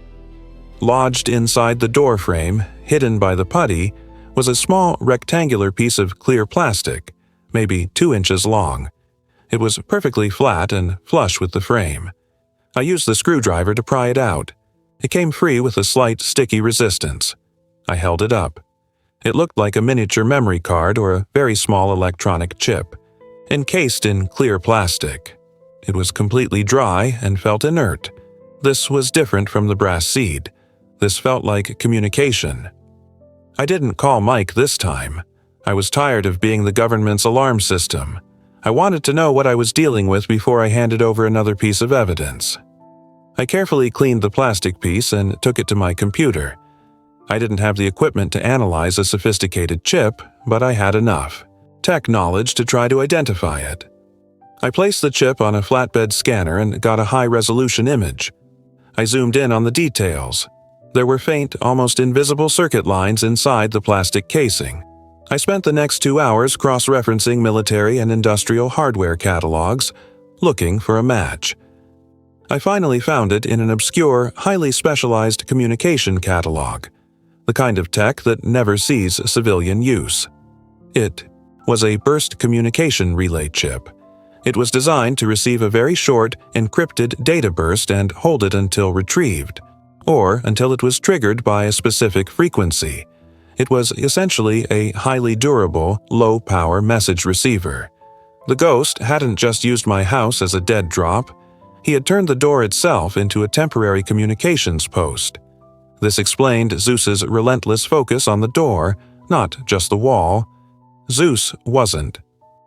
Lodged inside the door frame, hidden by the putty, was a small rectangular piece of clear plastic, maybe 2 inches long. It was perfectly flat and flush with the frame. I used the screwdriver to pry it out. It came free with a slight sticky resistance. I held it up. It looked like a miniature memory card or a very small electronic chip, encased in clear plastic. It was completely dry and felt inert. This was different from the brass seed. This felt like communication. I didn't call Mike this time. I was tired of being the government's alarm system. I wanted to know what I was dealing with before I handed over another piece of evidence. I carefully cleaned the plastic piece and took it to my computer. I didn't have the equipment to analyze a sophisticated chip, but I had enough tech knowledge to try to identify it. I placed the chip on a flatbed scanner and got a high-resolution image. I zoomed in on the details. There were faint, almost invisible circuit lines inside the plastic casing. I spent the next 2 hours cross-referencing military and industrial hardware catalogs, looking for a match. I finally found it in an obscure, highly specialized communication catalog, the kind of tech that never sees civilian use. It was a burst communication relay chip. It was designed to receive a very short, encrypted data burst and hold it until retrieved, or until it was triggered by a specific frequency. It was essentially a highly durable, low-power message receiver. The ghost hadn't just used my house as a dead drop. He had turned the door itself into a temporary communications post. This explained Zeus's relentless focus on the door, not just the wall. Zeus wasn't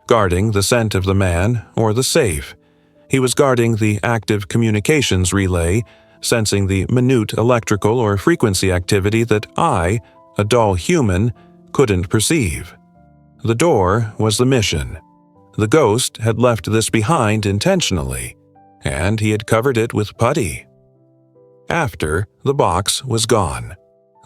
guarding the scent of the man or the safe. He was guarding the active communications relay, sensing the minute electrical or frequency activity that I, a dull human, couldn't perceive. The door was the mission. The ghost had left this behind intentionally, and he had covered it with putty. After the box was gone,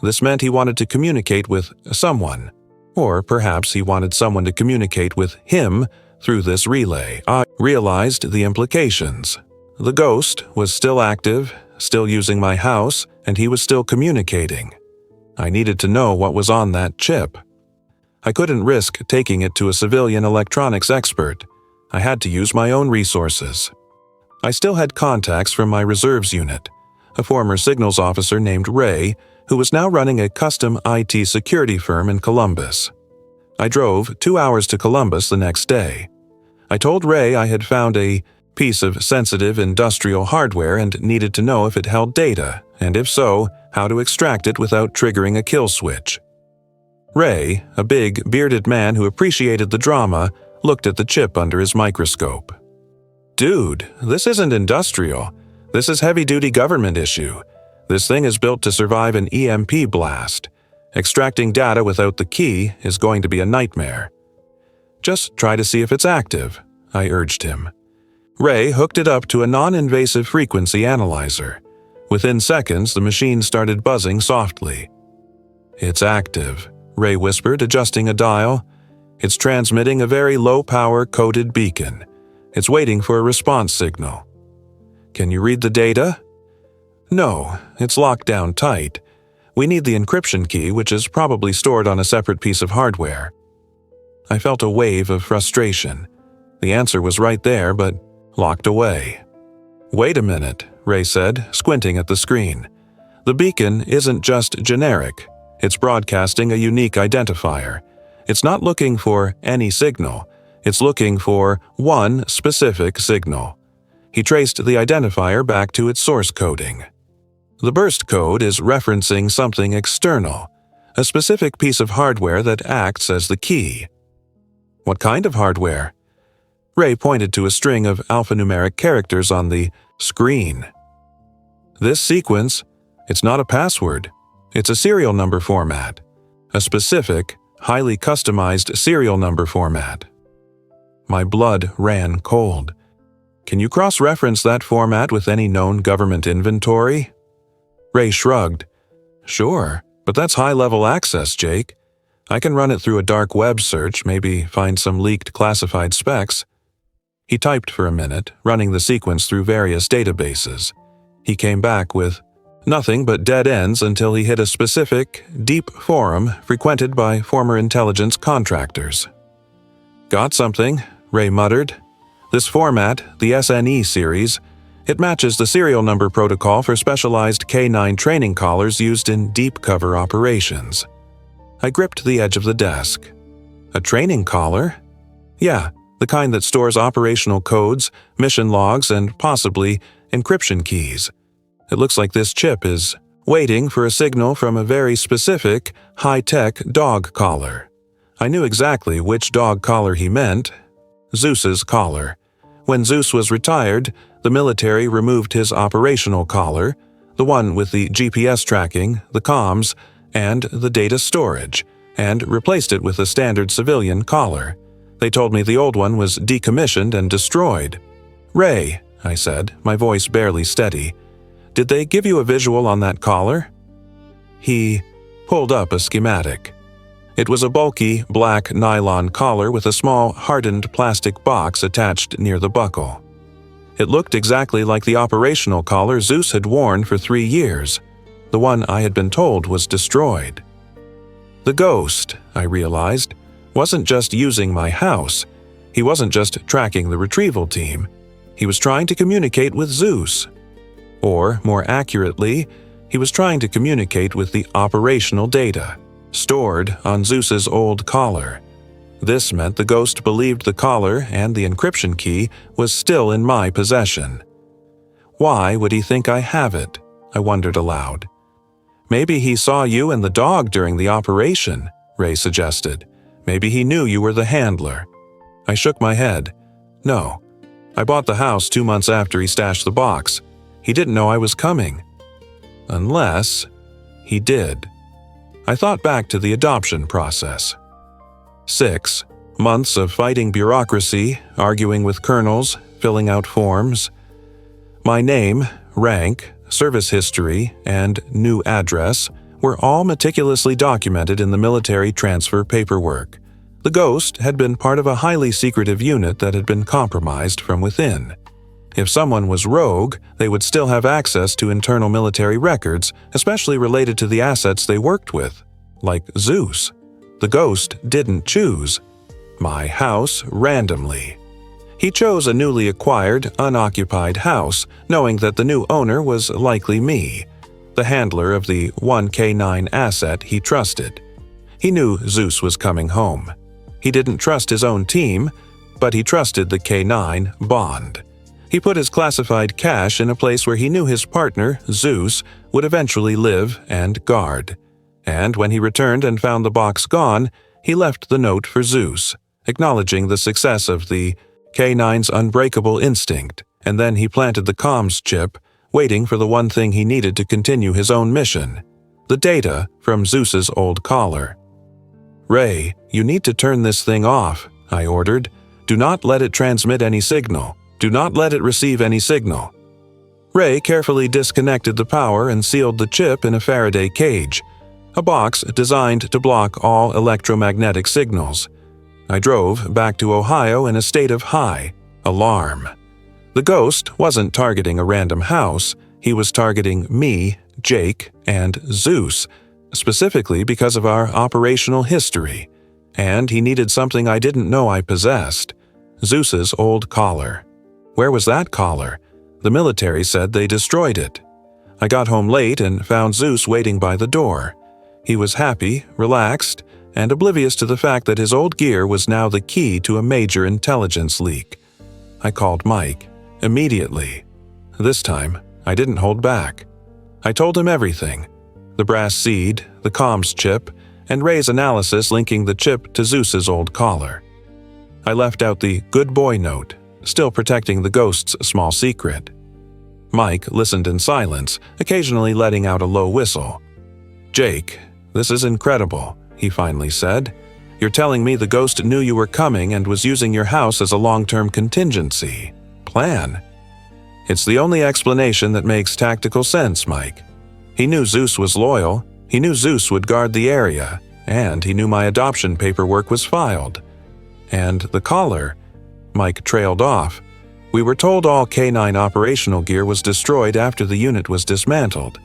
this meant he wanted to communicate with someone. Or perhaps he wanted someone to communicate with him through this relay. I realized the implications. The ghost was still active, still using my house, and he was still communicating. I needed to know what was on that chip. I couldn't risk taking it to a civilian electronics expert. I had to use my own resources. I still had contacts from my reserves unit, a former signals officer named Ray, who was now running a custom IT security firm in Columbus. I drove 2 hours to Columbus the next day. I told Ray I had found a piece of sensitive industrial hardware and needed to know if it held data, and if so, how to extract it without triggering a kill switch. Ray, a big, bearded man who appreciated the drama, looked at the chip under his microscope. "Dude, this isn't industrial. This is heavy-duty government issue. This thing is built to survive an EMP blast. Extracting data without the key is going to be a nightmare." "Just try to see if it's active," I urged him. Ray hooked it up to a non-invasive frequency analyzer. Within seconds, the machine started buzzing softly. "It's active," Ray whispered, adjusting a dial. "It's transmitting a very low-power coded beacon. It's waiting for a response signal." "Can you read the data?" "No, it's locked down tight. We need the encryption key, which is probably stored on a separate piece of hardware." I felt a wave of frustration. The answer was right there, but locked away. "Wait a minute," Ray said, squinting at the screen. The beacon isn't just generic. It's broadcasting a unique identifier. It's not looking for any signal. It's looking for one specific signal. He traced the identifier back to its source coding. The burst code is referencing something external, a specific piece of hardware that acts as the key. What kind of hardware? Ray pointed to a string of alphanumeric characters on the screen. This sequence, it's not a password. It's a serial number format, a specific, highly customized serial number format. My blood ran cold. Can you cross-reference that format with any known government inventory? Ray shrugged. Sure, but that's high-level access, Jake. I can run it through a dark web search, maybe find some leaked classified specs. He typed for a minute, running the sequence through various databases. He came back with nothing but dead ends until he hit a specific, deep forum frequented by former intelligence contractors. Got something, Ray muttered. This format, the SNE series, it matches the serial number protocol for specialized K9 training collars used in deep cover operations. I gripped the edge of the desk. A training collar? Yeah, the kind that stores operational codes, mission logs, and possibly encryption keys. It looks like this chip is waiting for a signal from a very specific, high-tech dog collar. I knew exactly which dog collar he meant. Zeus's collar. When Zeus was retired, the military removed his operational collar, the one with the GPS tracking, the comms, and the data storage, and replaced it with a standard civilian collar. They told me the old one was decommissioned and destroyed. Ray, I said, my voice barely steady, did they give you a visual on that collar? He pulled up a schematic. It was a bulky, black nylon collar with a small, hardened plastic box attached near the buckle. It looked exactly like the operational collar Zeus had worn for 3 years. The one I had been told was destroyed. The ghost, I realized, wasn't just using my house. He wasn't just tracking the retrieval team. He was trying to communicate with Zeus. Or, more accurately, he was trying to communicate with the operational data, stored on Zeus's old collar. This meant the ghost believed the collar and the encryption key was still in my possession. Why would he think I have it? I wondered aloud. Maybe he saw you and the dog during the operation, Ray suggested. Maybe he knew you were the handler. I shook my head. No. I bought the house 2 months after he stashed the box. He didn't know I was coming. Unless he did. I thought back to the adoption process. 6 months of fighting bureaucracy, arguing with colonels, filling out forms. My name, rank, service history, and new address were all meticulously documented in the military transfer paperwork. The ghost had been part of a highly secretive unit that had been compromised from within. If someone was rogue, they would still have access to internal military records, especially related to the assets they worked with, like Zeus. The ghost didn't choose my house randomly. He chose a newly acquired, unoccupied house, knowing that the new owner was likely me, the handler of the 1K9 asset he trusted. He knew Zeus was coming home. He didn't trust his own team, but he trusted the K9 bond. He put his classified cash in a place where he knew his partner, Zeus, would eventually live and guard. And when he returned and found the box gone, he left the note for Zeus, acknowledging the success of the K9's unbreakable instinct, and then he planted the comms chip, waiting for the one thing he needed to continue his own mission, the data from Zeus's old collar. Ray, you need to turn this thing off, I ordered. Do not let it transmit any signal. Do not let it receive any signal. Ray carefully disconnected the power and sealed the chip in a Faraday cage, a box designed to block all electromagnetic signals. I drove back to Ohio in a state of high alarm. The ghost wasn't targeting a random house. He was targeting me, Jake, and Zeus, specifically because of our operational history. And he needed something I didn't know I possessed, Zeus's old collar. Where was that collar? The military said they destroyed it. I got home late and found Zeus waiting by the door. He was happy, relaxed, and oblivious to the fact that his old gear was now the key to a major intelligence leak. I called Mike, immediately. This time, I didn't hold back. I told him everything: the brass seed, the comms chip, and Ray's analysis linking the chip to Zeus's old collar. I left out the good boy note, still protecting the ghost's small secret. Mike listened in silence, occasionally letting out a low whistle. "Jake, this is incredible," he finally said. "You're telling me the ghost knew you were coming and was using your house as a long-term contingency plan?" "It's the only explanation that makes tactical sense, Mike. He knew Zeus was loyal, he knew Zeus would guard the area, and he knew my adoption paperwork was filed. And the collar," Mike trailed off. "We were told all K9 operational gear was destroyed after the unit was dismantled.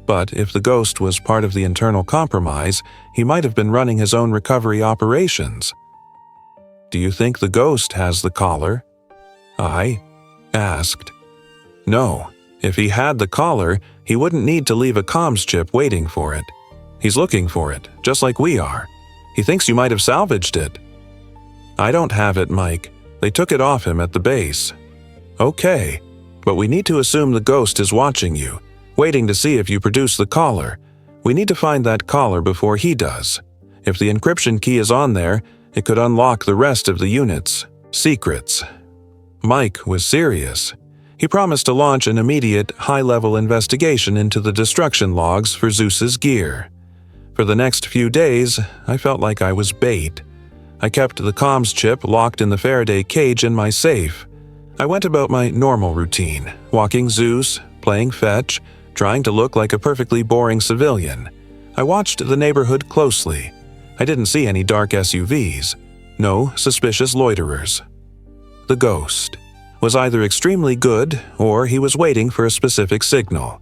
But if the ghost was part of the internal compromise, he might have been running his own recovery operations." "Do you think the ghost has the collar?" I asked. "No. If he had the collar, he wouldn't need to leave a comms chip waiting for it. He's looking for it, just like we are. He thinks you might have salvaged it." "I don't have it, Mike. They took it off him at the base." "Okay, but we need to assume the ghost is watching you, waiting to see if you produce the collar. We need to find that collar before he does. If the encryption key is on there, it could unlock the rest of the unit's secrets." Mike was serious. He promised to launch an immediate, high-level investigation into the destruction logs for Zeus's gear. For the next few days, I felt like I was bait. I kept the comms chip locked in the Faraday cage in my safe. I went about my normal routine, walking Zeus, playing fetch, trying to look like a perfectly boring civilian. I watched the neighborhood closely. I didn't see any dark SUVs. No suspicious loiterers. The ghost was either extremely good or he was waiting for a specific signal.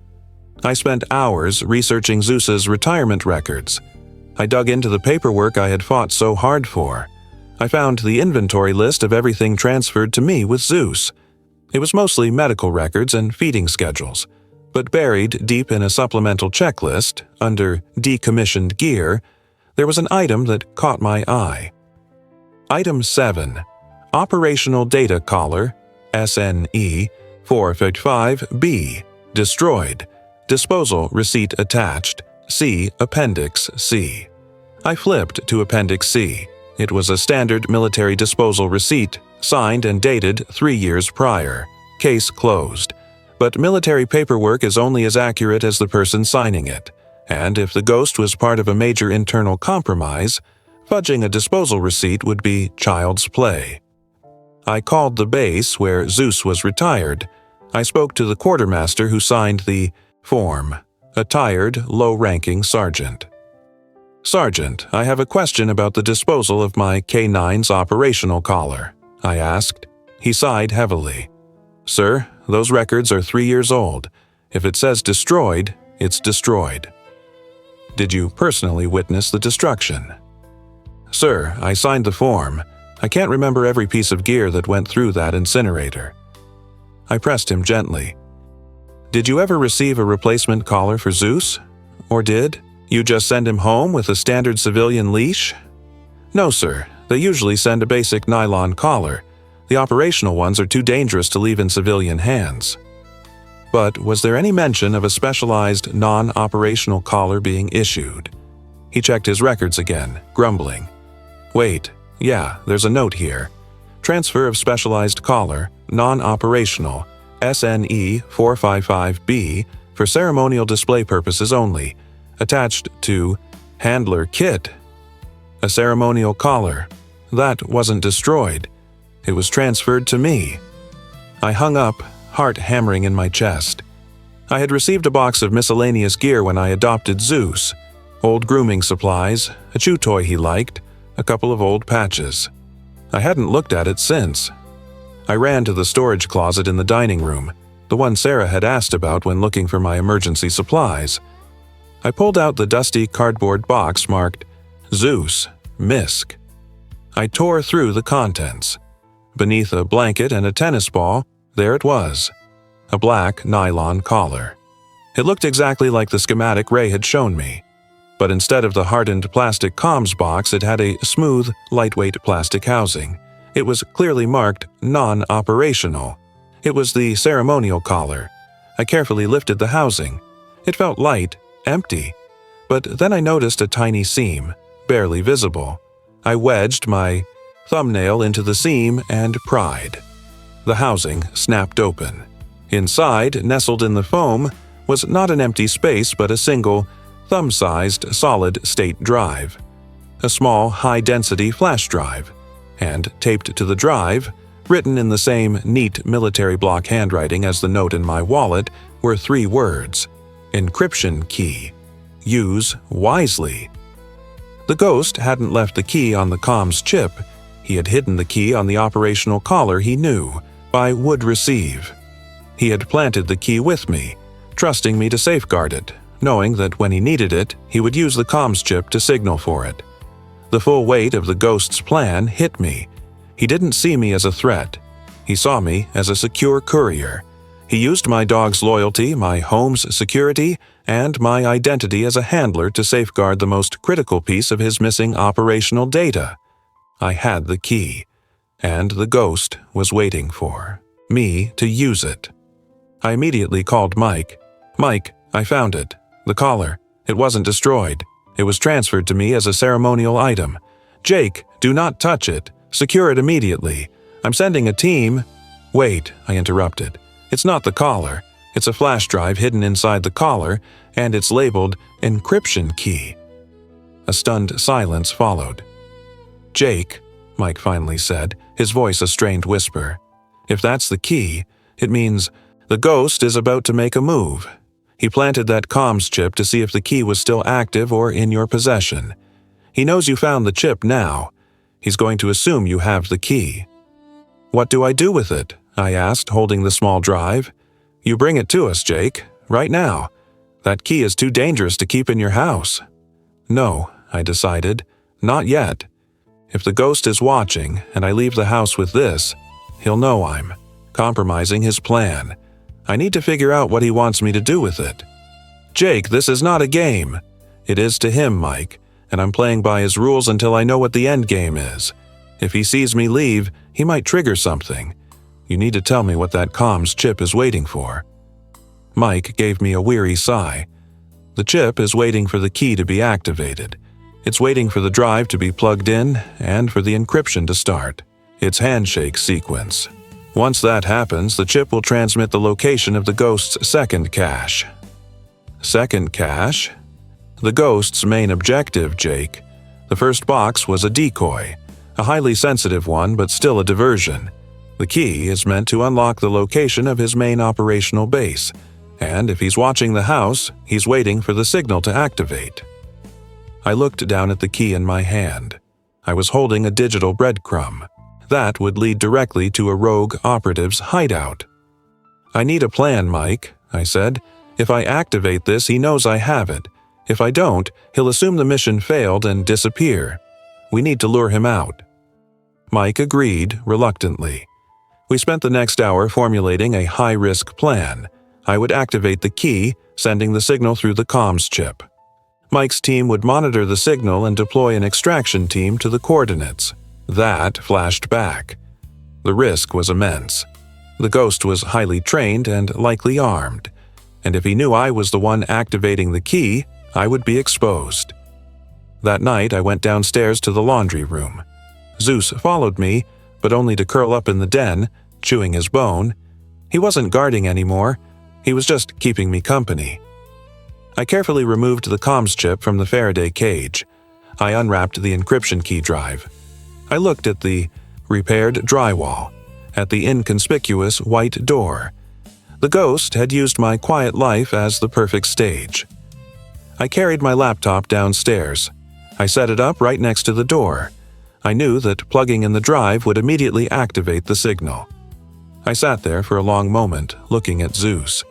I spent hours researching Zeus's retirement records. I dug into the paperwork I had fought so hard for. I found the inventory list of everything transferred to me with Zeus. It was mostly medical records and feeding schedules, but buried deep in a supplemental checklist, under decommissioned gear, there was an item that caught my eye. Item 7. Operational Data Collar, SNE 455B, destroyed. Disposal receipt attached. See Appendix C. I flipped to Appendix C. It was a standard military disposal receipt, signed and dated 3 years prior. Case closed. But military paperwork is only as accurate as the person signing it, and if the ghost was part of a major internal compromise, fudging a disposal receipt would be child's play. I called the base where Zeus was retired. I spoke to the quartermaster who signed the form, a tired, low-ranking sergeant. "Sergeant, I have a question about the disposal of my K9's operational collar," I asked. He sighed heavily. "Sir, those records are 3 years old. If it says destroyed, it's destroyed." "Did you personally witness the destruction?" "Sir, I signed the form. I can't remember every piece of gear that went through that incinerator." I pressed him gently. "Did you ever receive a replacement collar for Zeus? Or did you just send him home with a standard civilian leash?" "No, sir. They usually send a basic nylon collar. The operational ones are too dangerous to leave in civilian hands." "But was there any mention of a specialized non-operational collar being issued?" He checked his records again, grumbling. "Wait, yeah, there's a note here. Transfer of specialized collar, non-operational, SNE 455B, for ceremonial display purposes only, attached to handler kit. A ceremonial collar. That wasn't destroyed. It was transferred to me." I hung up, heart hammering in my chest. I had received a box of miscellaneous gear when I adopted Zeus. Old grooming supplies, a chew toy he liked, a couple of old patches. I hadn't looked at it since. I ran to the storage closet in the dining room, the one Sarah had asked about when looking for my emergency supplies. I pulled out the dusty cardboard box marked Zeus, Misk. I tore through the contents. Beneath a blanket and a tennis ball, there it was, a black nylon collar. It looked exactly like the schematic Ray had shown me. But instead of the hardened plastic comms box, it had a smooth, lightweight plastic housing. It was clearly marked non-operational. It was the ceremonial collar. I carefully lifted the housing. It felt light, empty. But then I noticed a tiny seam, barely visible. I wedged my thumbnail into the seam and pried. The housing snapped open. Inside, nestled in the foam, was not an empty space but a single, thumb-sized solid-state drive. A small, high-density flash drive. And taped to the drive, written in the same neat military block handwriting as the note in my wallet, were 3 words: encryption key. Use wisely. The ghost hadn't left the key on the comms chip. He had hidden the key on the operational collar he knew, by would receive. He had planted the key with me, trusting me to safeguard it, knowing that when he needed it, he would use the comms chip to signal for it. The full weight of the ghost's plan hit me. He didn't see me as a threat. He saw me as a secure courier. He used my dog's loyalty, my home's security, and my identity as a handler to safeguard the most critical piece of his missing operational data. I had the key, and the ghost was waiting for me to use it. I immediately called Mike. "Mike, I found it. The collar. It wasn't destroyed. It was transferred to me as a ceremonial item. Jake, do not touch it. Secure it immediately. I'm sending a team." "Wait," I interrupted. "It's not the collar. It's a flash drive hidden inside the collar, and it's labeled encryption key." A stunned silence followed. "Jake," Mike finally said, his voice a strained whisper, "if that's the key, it means the ghost is about to make a move. He planted that comms chip to see if the key was still active or in your possession. He knows you found the chip now. He's going to assume you have the key." "What do I do with it?" I asked, holding the small drive. "You bring it to us, Jake, right now. That key is too dangerous to keep in your house." "No," I decided, "not yet. If the ghost is watching and I leave the house with this, he'll know I'm compromising his plan. I need to figure out what he wants me to do with it." "Jake, this is not a game." "It is to him, Mike, and I'm playing by his rules until I know what the end game is. If he sees me leave, he might trigger something. You need to tell me what that comms chip is waiting for." Mike gave me a weary sigh. "The chip is waiting for the key to be activated. It's waiting for the drive to be plugged in and for the encryption to start. It's handshake sequence. Once that happens, the chip will transmit the location of the ghost's second cache." "Second cache?" "The ghost's main objective, Jake. The first box was a decoy, a highly sensitive one but still a diversion. The key is meant to unlock the location of his main operational base, and if he's watching the house, he's waiting for the signal to activate." I looked down at the key in my hand. I was holding a digital breadcrumb. That would lead directly to a rogue operative's hideout. "I need a plan, Mike," I said. "If I activate this, he knows I have it. If I don't, he'll assume the mission failed and disappear. We need to lure him out." Mike agreed, reluctantly. We spent the next hour formulating a high-risk plan. I would activate the key, sending the signal through the comms chip. Mike's team would monitor the signal and deploy an extraction team to the coordinates. That flashed back. The risk was immense. The ghost was highly trained and likely armed, and if he knew I was the one activating the key, I would be exposed. That night I went downstairs to the laundry room. Zeus followed me, but only to curl up in the den, chewing his bone. He wasn't guarding anymore. He was just keeping me company. I carefully removed the comms chip from the Faraday cage. I unwrapped the encryption key drive. I looked at the repaired drywall, at the inconspicuous white door. The ghost had used my quiet life as the perfect stage. I carried my laptop downstairs. I set it up right next to the door. I knew that plugging in the drive would immediately activate the signal. I sat there for a long moment, looking at Zeus.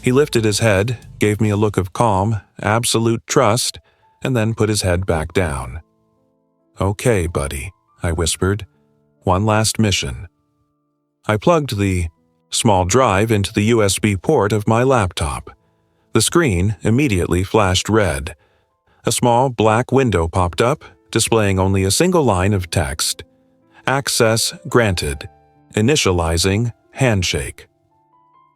He lifted his head, gave me a look of calm, absolute trust, and then put his head back down. "Okay, buddy," I whispered. "One last mission." I plugged the small drive into the USB port of my laptop. The screen immediately flashed red. A small black window popped up, displaying only a single line of text. Access granted. Initializing handshake.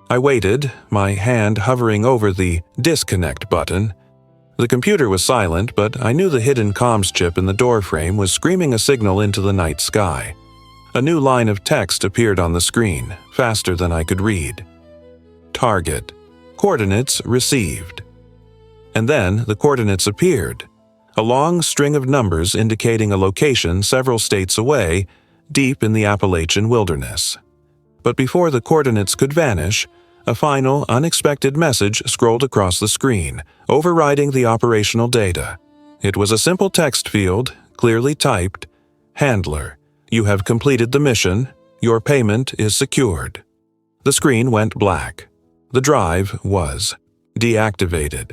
I waited, my hand hovering over the disconnect button. The computer was silent, but I knew the hidden comms chip in the doorframe was screaming a signal into the night sky. A new line of text appeared on the screen, faster than I could read. Target. Coordinates received. And then the coordinates appeared. A long string of numbers indicating a location several states away, deep in the Appalachian wilderness. But before the coordinates could vanish, a final, unexpected message scrolled across the screen, overriding the operational data. It was a simple text field, clearly typed, "Handler, you have completed the mission. Your payment is secured." The screen went black. The drive was deactivated.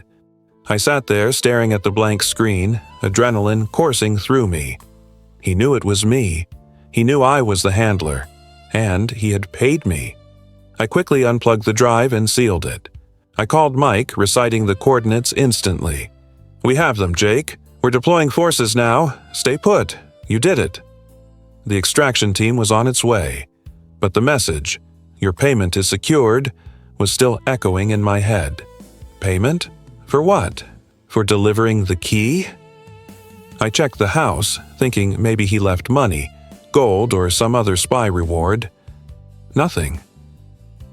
I sat there staring at the blank screen, adrenaline coursing through me. He knew it was me. He knew I was the handler, and he had paid me. I quickly unplugged the drive and sealed it. I called Mike, reciting the coordinates instantly. "We have them, Jake. We're deploying forces now. Stay put. You did it." The extraction team was on its way, but the message, "Your payment is secured," was still echoing in my head. Payment? For what? For delivering the key? I checked the house, thinking maybe he left money, gold or some other spy reward. Nothing.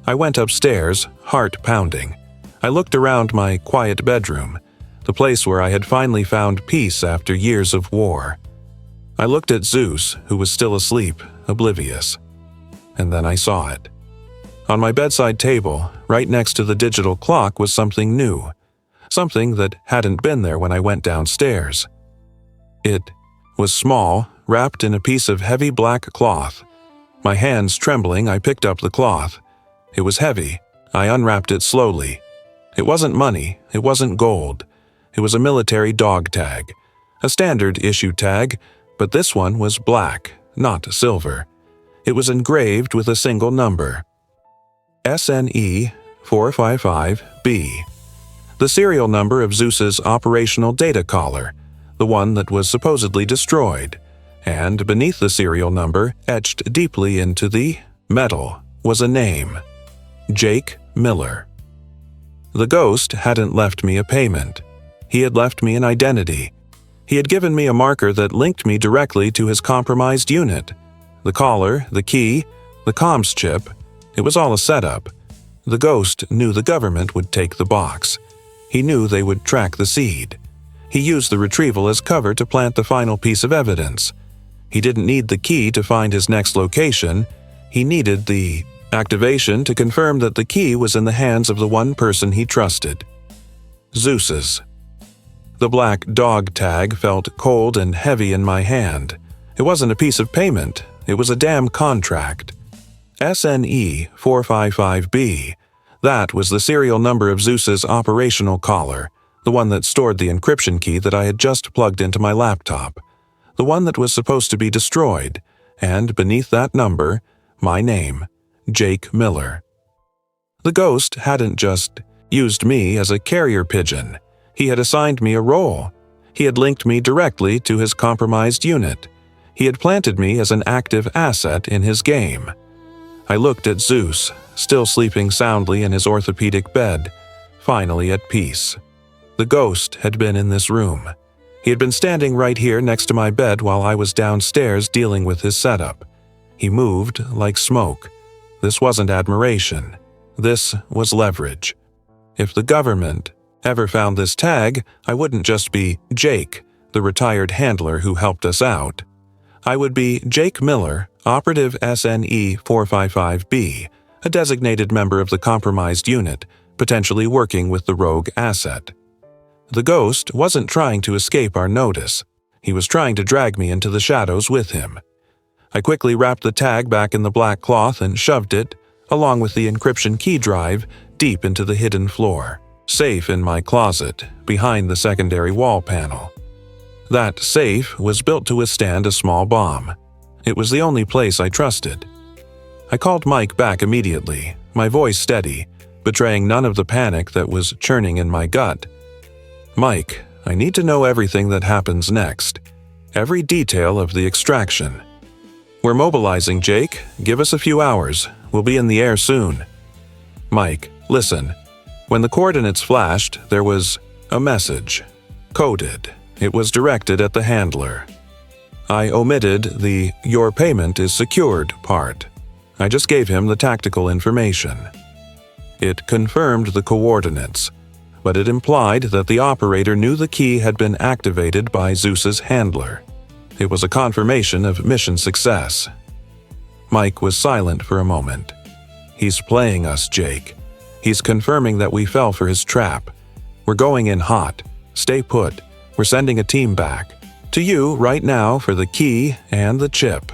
I went upstairs, heart pounding. I looked around my quiet bedroom, the place where I had finally found peace after years of war. I looked at Zeus, who was still asleep, oblivious. And then I saw it. On my bedside table, right next to the digital clock, was something new. Something that hadn't been there when I went downstairs. It was small, wrapped in a piece of heavy black cloth. My hands trembling, I picked up the cloth. It was heavy. I unwrapped it slowly. It wasn't money. It wasn't gold. It was a military dog tag. A standard issue tag, but this one was black, not silver. It was engraved with a single number. SNE 455B. The serial number of Zeus's operational data collar, the one that was supposedly destroyed. And beneath the serial number, etched deeply into the metal, was a name. Jake Miller. The ghost hadn't left me a payment. He had left me an identity. He had given me a marker that linked me directly to his compromised unit. The collar, the key, the comms chip, it was all a setup. The ghost knew the government would take the box. He knew they would track the seed. He used the retrieval as cover to plant the final piece of evidence. He didn't need the key to find his next location. He needed the activation to confirm that the key was in the hands of the one person he trusted. Zeus's. The black dog tag felt cold and heavy in my hand. It wasn't a piece of payment. It was a damn contract. SNE 455B. That was the serial number of Zeus's operational collar, the one that stored the encryption key that I had just plugged into my laptop, the one that was supposed to be destroyed, and beneath that number, my name, Jake Miller. The ghost hadn't just used me as a carrier pigeon. He had assigned me a role. He had linked me directly to his compromised unit. He had planted me as an active asset in his game. I looked at Zeus, still sleeping soundly in his orthopedic bed, finally at peace. The ghost had been in this room. He had been standing right here next to my bed while I was downstairs dealing with his setup. He moved like smoke. This wasn't admiration. This was leverage. If the government ever found this tag, I wouldn't just be Jake, the retired handler who helped us out. I would be Jake Miller, Operative SNE 455B, a designated member of the compromised unit, potentially working with the rogue asset. The ghost wasn't trying to escape our notice. He was trying to drag me into the shadows with him. I quickly wrapped the tag back in the black cloth and shoved it, along with the encryption key drive, deep into the hidden floor, safe in my closet, behind the secondary wall panel. That safe was built to withstand a small bomb. It was the only place I trusted. I called Mike back immediately, my voice steady, betraying none of the panic that was churning in my gut. "Mike, I need to know everything that happens next. Every detail of the extraction." "We're mobilizing, Jake. Give us a few hours. We'll be in the air soon." "Mike, listen. When the coordinates flashed, there was a message. Coded. It was directed at the handler. I omitted the 'your payment is secured' part. I just gave him the tactical information. It confirmed the coordinates, but it implied that the operator knew the key had been activated by Zeus's handler. It was a confirmation of mission success." Mike was silent for a moment. "He's playing us, Jake. He's confirming that we fell for his trap. We're going in hot. Stay put. We're sending a team back. To you right now for the key and the chip."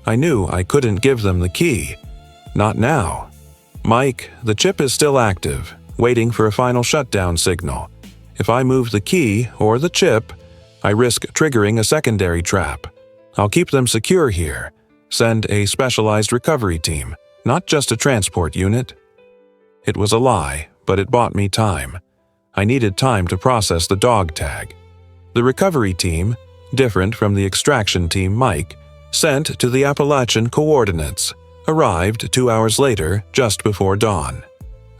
I knew I couldn't give them the key. Not now. "Mike, the chip is still active, waiting for a final shutdown signal. If I move the key or the chip, I risk triggering a secondary trap. I'll keep them secure here. Send a specialized recovery team, not just a transport unit." It was a lie, but it bought me time. I needed time to process the dog tag. The recovery team, different from the extraction team Mike, sent to the Appalachian coordinates, arrived 2 hours later, just before dawn.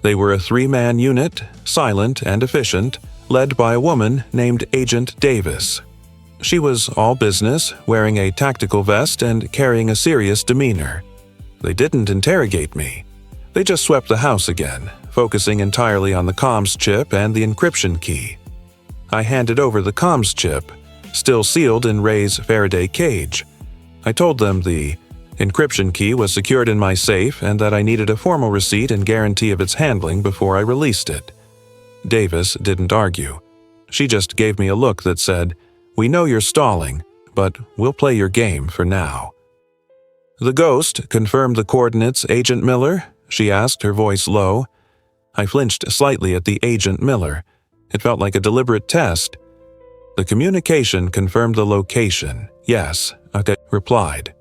They were a 3-man unit, silent and efficient, led by a woman named Agent Davis. She was all business, wearing a tactical vest and carrying a serious demeanor. They didn't interrogate me. They just swept the house again, focusing entirely on the comms chip and the encryption key. I handed over the comms chip, still sealed in Ray's Faraday cage. I told them the encryption key was secured in my safe and that I needed a formal receipt and guarantee of its handling before I released it. Davis didn't argue. She just gave me a look that said, "We know you're stalling, but we'll play your game for now." "The ghost confirmed the coordinates, Agent Miller?" she asked, her voice low. I flinched slightly at the Agent Miller. It felt like a deliberate test. "The communication confirmed the location. Yes," I replied.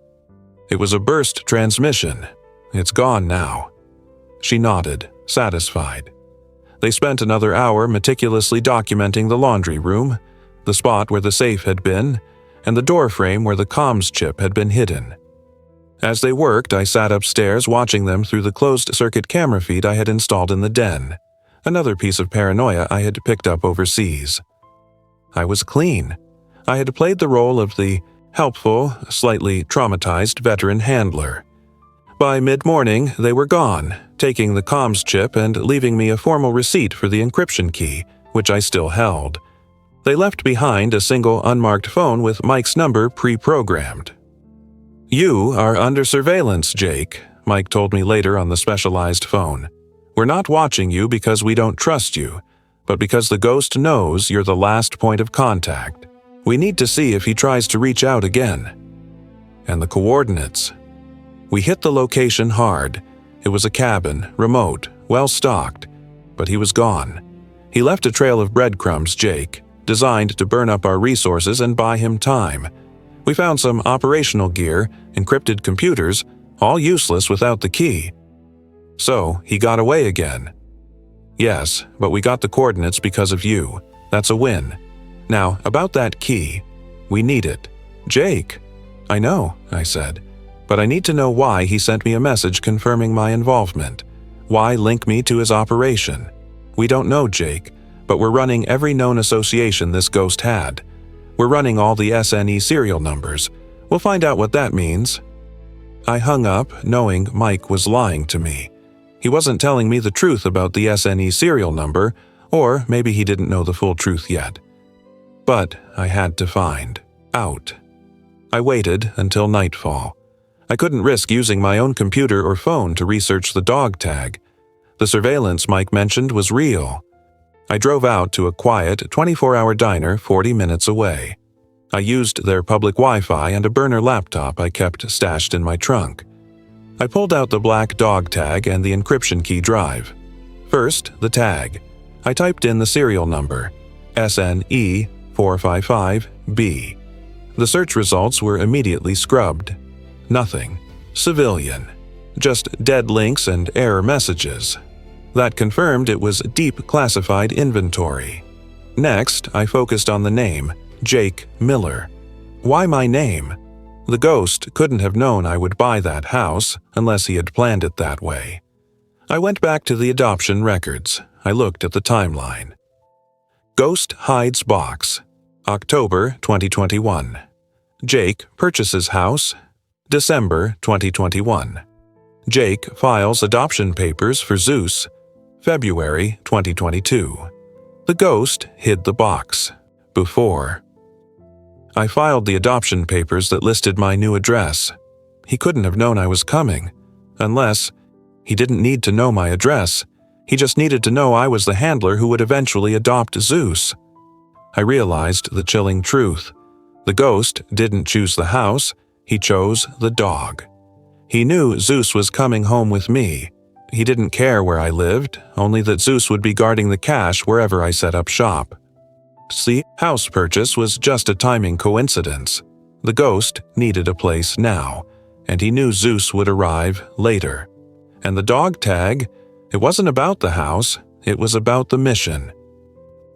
"It was a burst transmission. It's gone now." She nodded, satisfied. They spent another hour meticulously documenting the laundry room, the spot where the safe had been, and the doorframe where the comms chip had been hidden. As they worked, I sat upstairs watching them through the closed-circuit camera feed I had installed in the den, another piece of paranoia I had picked up overseas. I was clean. I had played the role of the helpful, slightly traumatized veteran handler. By mid-morning, they were gone, taking the comms chip and leaving me a formal receipt for the encryption key, which I still held. They left behind a single unmarked phone with Mike's number pre-programmed. "You are under surveillance, Jake," Mike told me later on the specialized phone. "We're not watching you because we don't trust you, but because the ghost knows you're the last point of contact. We need to see if he tries to reach out again." And the coordinates. We hit the location hard. It was a cabin, remote, well-stocked, but he was gone. He left a trail of breadcrumbs, Jake, designed to burn up our resources and buy him time. We found some operational gear, encrypted computers, all useless without the key. So, he got away again. Yes, but we got the coordinates because of you. That's a win. Now, about that key. We need it. Jake. I know, I said. But I need to know why he sent me a message confirming my involvement. Why link me to his operation? We don't know, Jake, but we're running every known association this ghost had. We're running all the SNE serial numbers. We'll find out what that means. I hung up, knowing Mike was lying to me. He wasn't telling me the truth about the SNE serial number, or maybe he didn't know the full truth yet. But I had to find out. I waited until nightfall. I couldn't risk using my own computer or phone to research the dog tag. The surveillance Mike mentioned was real. I drove out to a quiet 24-hour diner 40 minutes away. I used their public Wi-Fi and a burner laptop I kept stashed in my trunk. I pulled out the black dog tag and the encryption key drive. First, the tag. I typed in the serial number, SNE455B. The search results were immediately scrubbed. Nothing. Civilian. Just dead links and error messages. That confirmed it was deep classified inventory. Next, I focused on the name, Jake Miller. Why my name? The ghost couldn't have known I would buy that house unless he had planned it that way. I went back to the adoption records. I looked at the timeline. Ghost hides box, October 2021. Jake purchases house, December 2021. Jake files adoption papers for Zeus, February 2022. The ghost hid the box, before. I filed the adoption papers that listed my new address. He couldn't have known I was coming, unless he didn't need to know my address. He just needed to know I was the handler who would eventually adopt Zeus. I realized the chilling truth. The ghost didn't choose the house, he chose the dog. He knew Zeus was coming home with me. He didn't care where I lived, only that Zeus would be guarding the cash wherever I set up shop. The house purchase was just a timing coincidence. The ghost needed a place now, and he knew Zeus would arrive later. And the dog tag, it wasn't about the house, it was about the mission.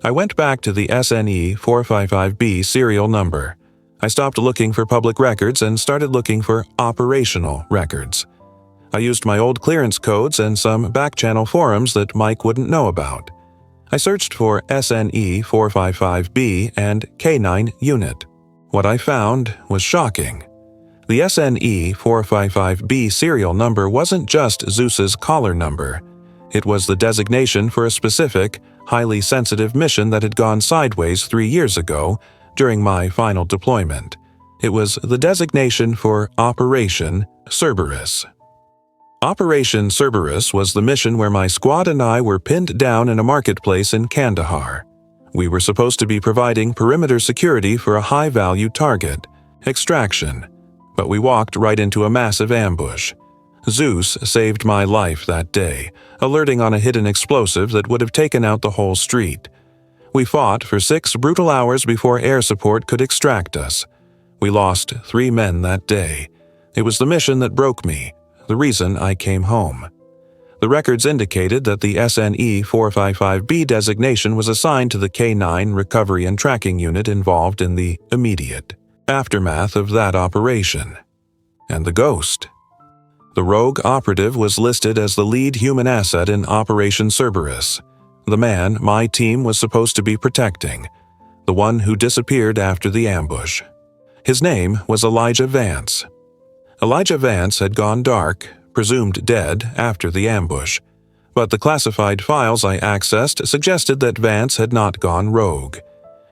I went back to the SNE 455B serial number. I stopped looking for public records and started looking for operational records. I used my old clearance codes and some back-channel forums that Mike wouldn't know about. I searched for SNE 455B and K9 unit. What I found was shocking. The SNE 455B serial number wasn't just Zeus's caller number. It was the designation for a specific, highly sensitive mission that had gone sideways 3 years ago during my final deployment. It was the designation for Operation Cerberus. Operation Cerberus was the mission where my squad and I were pinned down in a marketplace in Kandahar. We were supposed to be providing perimeter security for a high-value target, extraction, but we walked right into a massive ambush. Zeus saved my life that day, alerting on a hidden explosive that would have taken out the whole street. We fought for 6 brutal hours before air support could extract us. We lost 3 men that day. It was the mission that broke me, the reason I came home. The records indicated that the SNE 455B designation was assigned to the K9 recovery and tracking unit involved in the immediate aftermath of that operation. And the ghost. The rogue operative was listed as the lead human asset in Operation Cerberus, the man my team was supposed to be protecting, the one who disappeared after the ambush. His name was Elijah Vance. Elijah Vance had gone dark, presumed dead after the ambush, but the classified files I accessed suggested that Vance had not gone rogue.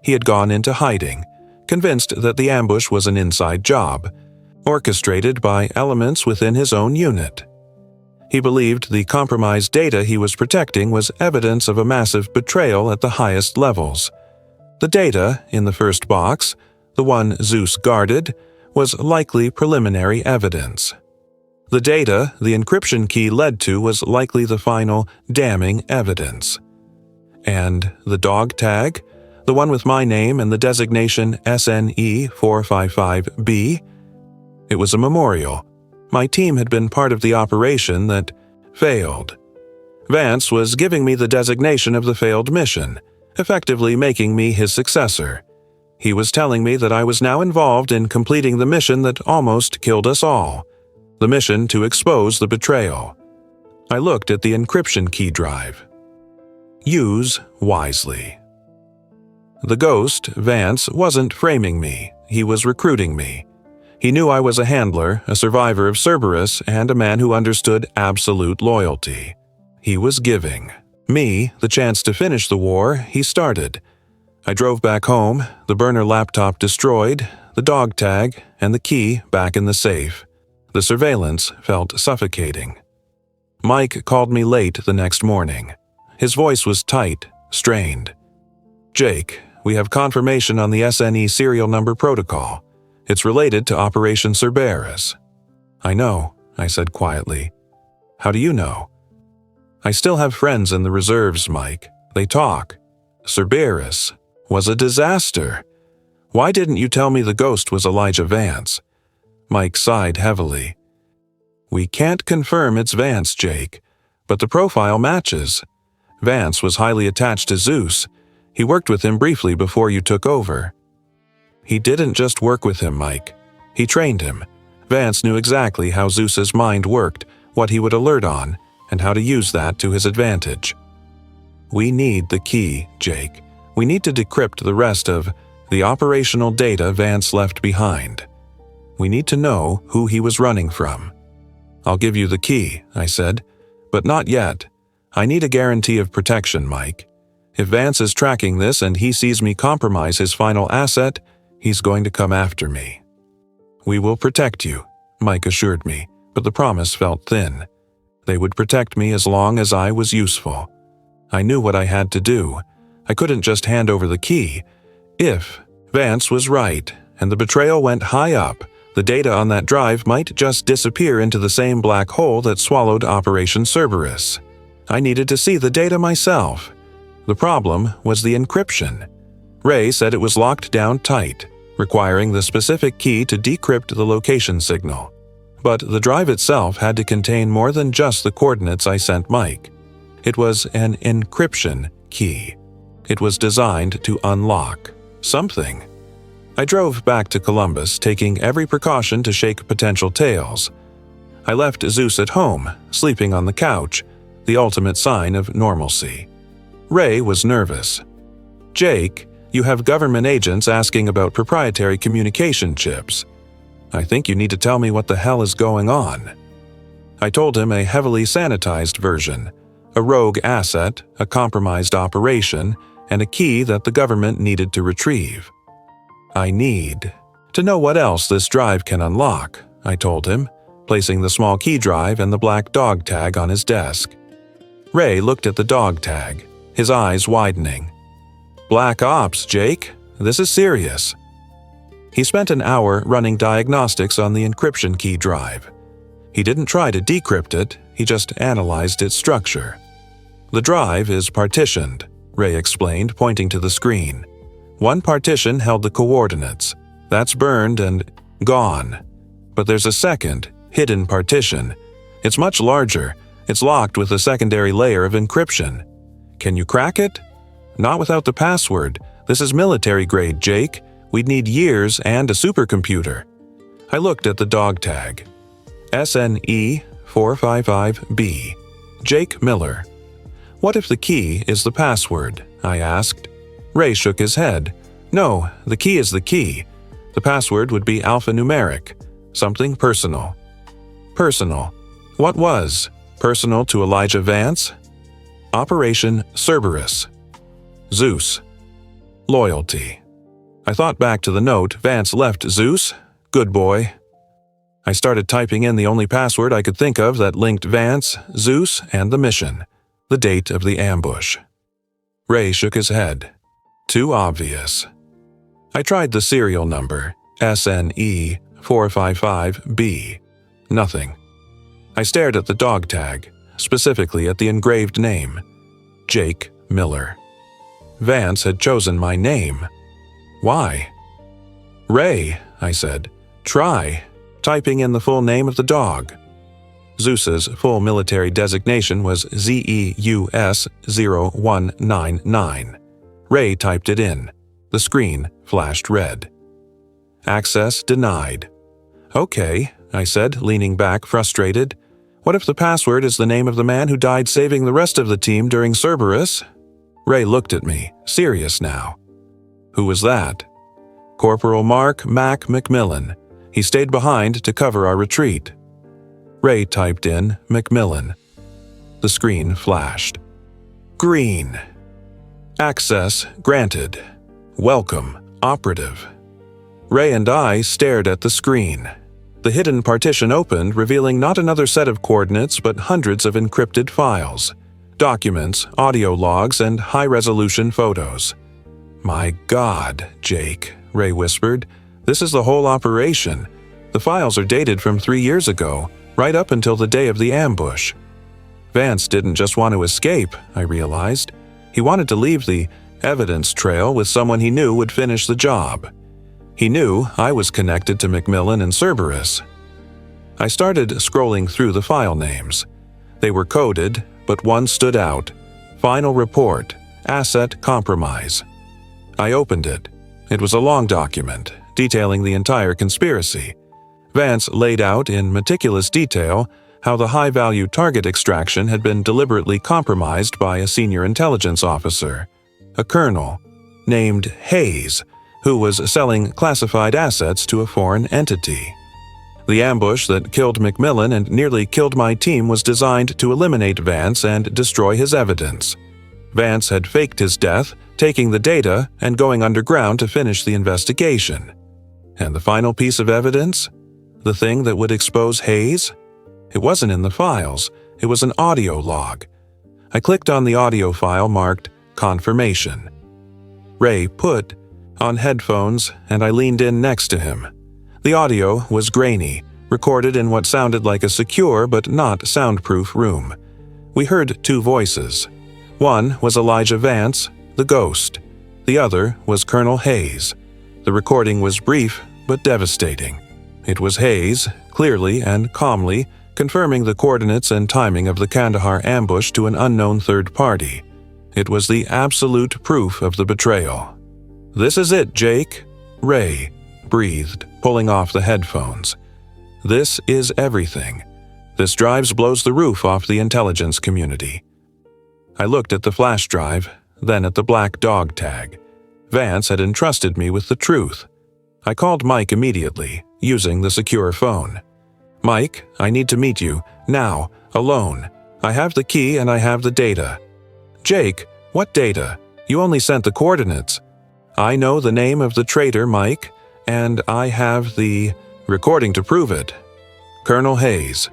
He had gone into hiding, convinced that the ambush was an inside job, orchestrated by elements within his own unit. He believed the compromised data he was protecting was evidence of a massive betrayal at the highest levels. The data in the first box, the one Zeus guarded, was likely preliminary evidence. The data the encryption key led to was likely the final, damning evidence. And the dog tag, the one with my name and the designation SNE 455B, it was a memorial. My team had been part of the operation that failed. Vance was giving me the designation of the failed mission, effectively making me his successor. He was telling me that I was now involved in completing the mission that almost killed us all, the mission to expose the betrayal. I looked at the encryption key drive. Use wisely. The ghost, Vance, wasn't framing me, he was recruiting me. He knew I was a handler, a survivor of Cerberus, and a man who understood absolute loyalty. He was giving me the chance to finish the war he started. I drove back home, the burner laptop destroyed, the dog tag, and the key back in the safe. The surveillance felt suffocating. Mike called me late the next morning. His voice was tight, strained. "Jake, we have confirmation on the SNE serial number protocol. It's related to Operation Cerberus." "I know," I said quietly. "How do you know?" "I still have friends in the reserves, Mike. They talk. Cerberus was a disaster. Why didn't you tell me the ghost was Elijah Vance?" Mike sighed heavily. "We can't confirm it's Vance, Jake. But the profile matches. Vance was highly attached to Zeus. He worked with him briefly before you took over. He didn't just work with him, Mike. He trained him. Vance knew exactly how Zeus's mind worked, what he would alert on, and how to use that to his advantage. We need the key, Jake. We need to decrypt the rest of the operational data Vance left behind. We need to know who he was running from. I'll give you the key, I said, but not yet. I need a guarantee of protection, Mike. If Vance is tracking this and he sees me compromise his final asset, he's going to come after me. We will protect you, Mike assured me, but the promise felt thin. They would protect me as long as I was useful. I knew what I had to do. I couldn't just hand over the key. If Vance was right, and the betrayal went high up, the data on that drive might just disappear into the same black hole that swallowed Operation Cerberus. I needed to see the data myself. The problem was the encryption. Ray said it was locked down tight, requiring the specific key to decrypt the location signal. But the drive itself had to contain more than just the coordinates I sent Mike. It was an encryption key. It was designed to unlock something. I drove back to Columbus, taking every precaution to shake potential tails. I left Zeus at home, sleeping on the couch, the ultimate sign of normalcy. Ray was nervous. Jake, you have government agents asking about proprietary communication chips. I think you need to tell me what the hell is going on. I told him a heavily sanitized version, a rogue asset, a compromised operation, and a key that the government needed to retrieve. I need to know what else this drive can unlock, I told him, placing the small key drive and the black dog tag on his desk. Ray looked at the dog tag, his eyes widening. Black Ops, Jake. This is serious. He spent an hour running diagnostics on the encryption key drive. He didn't try to decrypt it, he just analyzed its structure. The drive is partitioned, Ray explained, pointing to the screen. One partition held the coordinates. That's burned and gone. But there's a second, hidden partition. It's much larger. It's locked with a secondary layer of encryption. Can you crack it? Not without the password. This is military grade, Jake. We'd need years and a supercomputer. I looked at the dog tag. SNE 455B. Jake Miller. What if the key is the password? I asked. Ray shook his head. No, the key is the key. The password would be alphanumeric, something personal. Personal. What was? Personal to Elijah Vance? Operation Cerberus. Zeus. Loyalty. I thought back to the note Vance left Zeus. Good boy. I started typing in the only password I could think of that linked Vance, Zeus, and the mission. The date of the ambush. Ray shook his head. Too obvious. I tried the serial number, SNE 455B. Nothing. I stared at the dog tag, specifically at the engraved name, Jake Miller. Vance had chosen my name. Why? Ray, I said, try typing in the full name of the dog. Zeus's full military designation was ZEUS 0199. Ray typed it in. The screen flashed red. Access denied. Okay, I said, leaning back, frustrated. What if the password is the name of the man who died saving the rest of the team during Cerberus? Ray looked at me, serious now. Who was that? Corporal Mark Mac McMillan. He stayed behind to cover our retreat. Ray typed in McMillan. The screen flashed. Green. Access granted. Welcome, operative. Ray and I stared at the screen. The hidden partition opened, revealing not another set of coordinates but hundreds of encrypted files, documents, audio logs, and high-resolution photos. My God, Jake, Ray whispered. This is the whole operation. The files are dated from 3 years ago, right up until the day of the ambush. Vance didn't just want to escape, I realized. He wanted to leave the evidence trail with someone he knew would finish the job. He knew I was connected to McMillan and Cerberus. I started scrolling through the file names. They were coded, but one stood out. Final report, asset compromise. I opened it. It was a long document, detailing the entire conspiracy. Vance laid out in meticulous detail how the high-value target extraction had been deliberately compromised by a senior intelligence officer, a colonel, named Hayes, who was selling classified assets to a foreign entity. The ambush that killed McMillan and nearly killed my team was designed to eliminate Vance and destroy his evidence. Vance had faked his death, taking the data and going underground to finish the investigation. And the final piece of evidence? The thing that would expose Hayes? It wasn't in the files. It was an audio log. I clicked on the audio file marked Confirmation. Ray put on headphones, and I leaned in next to him. The audio was grainy, recorded in what sounded like a secure but not soundproof room. We heard two voices. One was Elijah Vance, the ghost. The other was Colonel Hayes. The recording was brief but devastating. It was Hayes, clearly and calmly, confirming the coordinates and timing of the Kandahar ambush to an unknown third party. It was the absolute proof of the betrayal. "This is it, Jake," Ray breathed, pulling off the headphones. "This is everything. This drive blows the roof off the intelligence community." I looked at the flash drive, then at the black dog tag. Vance had entrusted me with the truth. I called Mike immediately, using the secure phone. "Mike, I need to meet you, now, alone. I have the key and I have the data." "Jake, what data? You only sent the coordinates." "I know the name of the traitor, Mike, and I have the recording to prove it." "Colonel Hayes."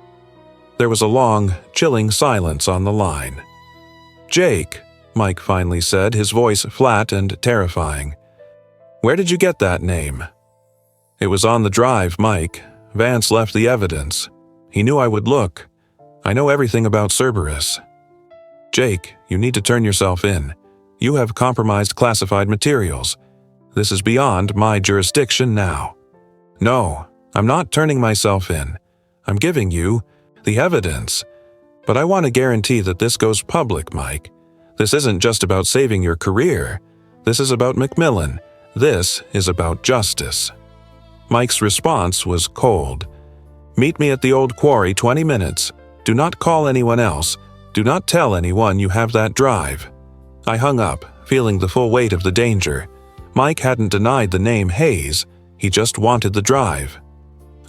There was a long, chilling silence on the line. "Jake," Mike finally said, his voice flat and terrifying. "Where did you get that name?" "It was on the drive, Mike. Vance left the evidence. He knew I would look. I know everything about Cerberus." "Jake, you need to turn yourself in. You have compromised classified materials. This is beyond my jurisdiction now." "No, I'm not turning myself in. I'm giving you the evidence. But I want to guarantee that this goes public, Mike. This isn't just about saving your career. This is about McMillan. This is about justice." Mike's response was cold. "Meet me at the old quarry 20 minutes. Do not call anyone else. Do not tell anyone you have that drive." I hung up, feeling the full weight of the danger. Mike hadn't denied the name Hayes. He just wanted the drive.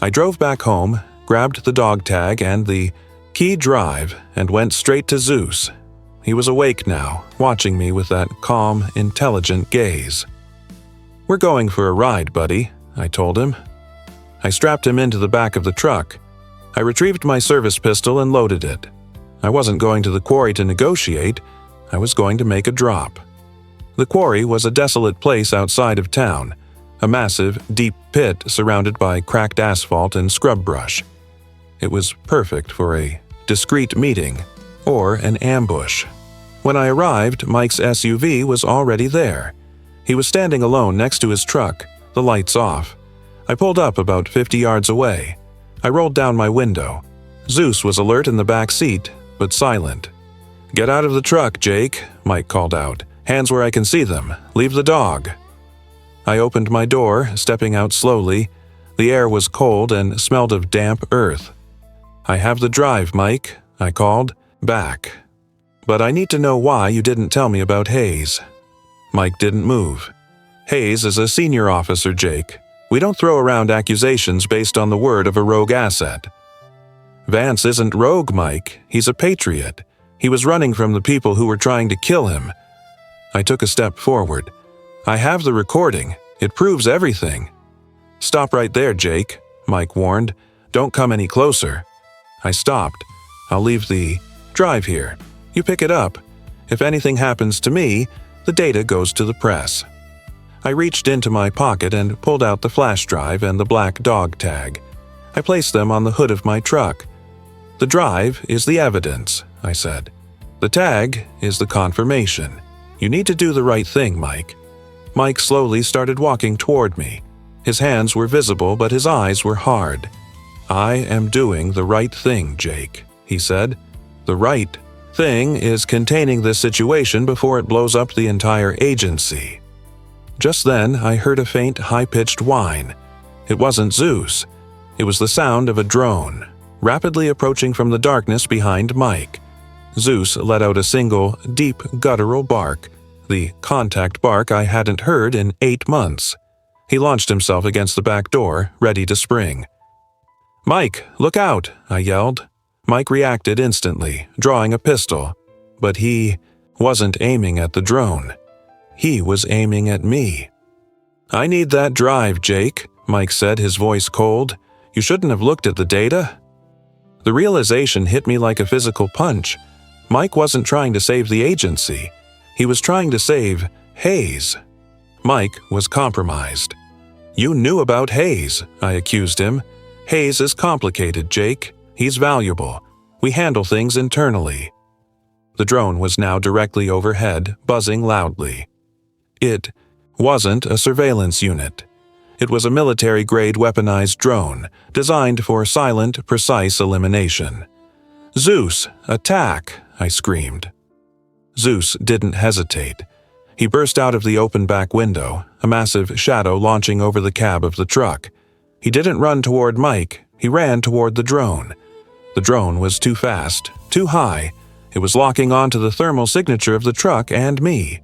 I drove back home, grabbed the dog tag and the key drive, and went straight to Zeus. He was awake now, watching me with that calm, intelligent gaze. "We're going for a ride, buddy," I told him. I strapped him into the back of the truck. I retrieved my service pistol and loaded it. I wasn't going to the quarry to negotiate. I was going to make a drop. The quarry was a desolate place outside of town, a massive, deep pit surrounded by cracked asphalt and scrub brush. It was perfect for a discreet meeting or an ambush. When I arrived, Mike's SUV was already there. He was standing alone next to his truck, the lights off. I pulled up about 50 yards away. I rolled down my window. Zeus was alert in the back seat, but silent. "Get out of the truck, Jake," Mike called out. "Hands where I can see them. Leave the dog." I opened my door, stepping out slowly. The air was cold and smelled of damp earth. "I have the drive, Mike," I called, back. "But I need to know why you didn't tell me about Hayes." Mike didn't move. "Hayes is a senior officer, Jake. We don't throw around accusations based on the word of a rogue asset." "Vance isn't rogue, Mike. He's a patriot. He was running from the people who were trying to kill him." I took a step forward. "I have the recording. It proves everything." "Stop right there, Jake," Mike warned. "Don't come any closer." I stopped. "I'll leave the drive here. You pick it up. If anything happens to me, the data goes to the press." I reached into my pocket and pulled out the flash drive and the black dog tag. I placed them on the hood of my truck. "The drive is the evidence," I said. "The tag is the confirmation. You need to do the right thing, Mike." Mike slowly started walking toward me. His hands were visible, but his eyes were hard. "I am doing the right thing, Jake," he said. The right thing is containing this situation before it blows up the entire agency. Just then, I heard a faint, high-pitched whine. It wasn't Zeus. It was the sound of a drone, rapidly approaching from the darkness behind Mike. Zeus let out a single, deep, guttural bark, the contact bark I hadn't heard in 8 months. He launched himself against the back door, ready to spring. "Mike, look out!" I yelled. Mike reacted instantly, drawing a pistol. But he wasn't aiming at the drone. He was aiming at me. "I need that drive, Jake," Mike said, his voice cold. "You shouldn't have looked at the data." The realization hit me like a physical punch. Mike wasn't trying to save the agency. He was trying to save Hayes. Mike was compromised. "You knew about Hayes," I accused him. "Hayes is complicated, Jake. He's valuable. We handle things internally." The drone was now directly overhead, buzzing loudly. It wasn't a surveillance unit. It was a military-grade weaponized drone, designed for silent, precise elimination. "Zeus, attack!" I screamed. Zeus didn't hesitate. He burst out of the open back window, a massive shadow launching over the cab of the truck. He didn't run toward Mike, he ran toward the drone. The drone was too fast, too high. It was locking onto the thermal signature of the truck and me.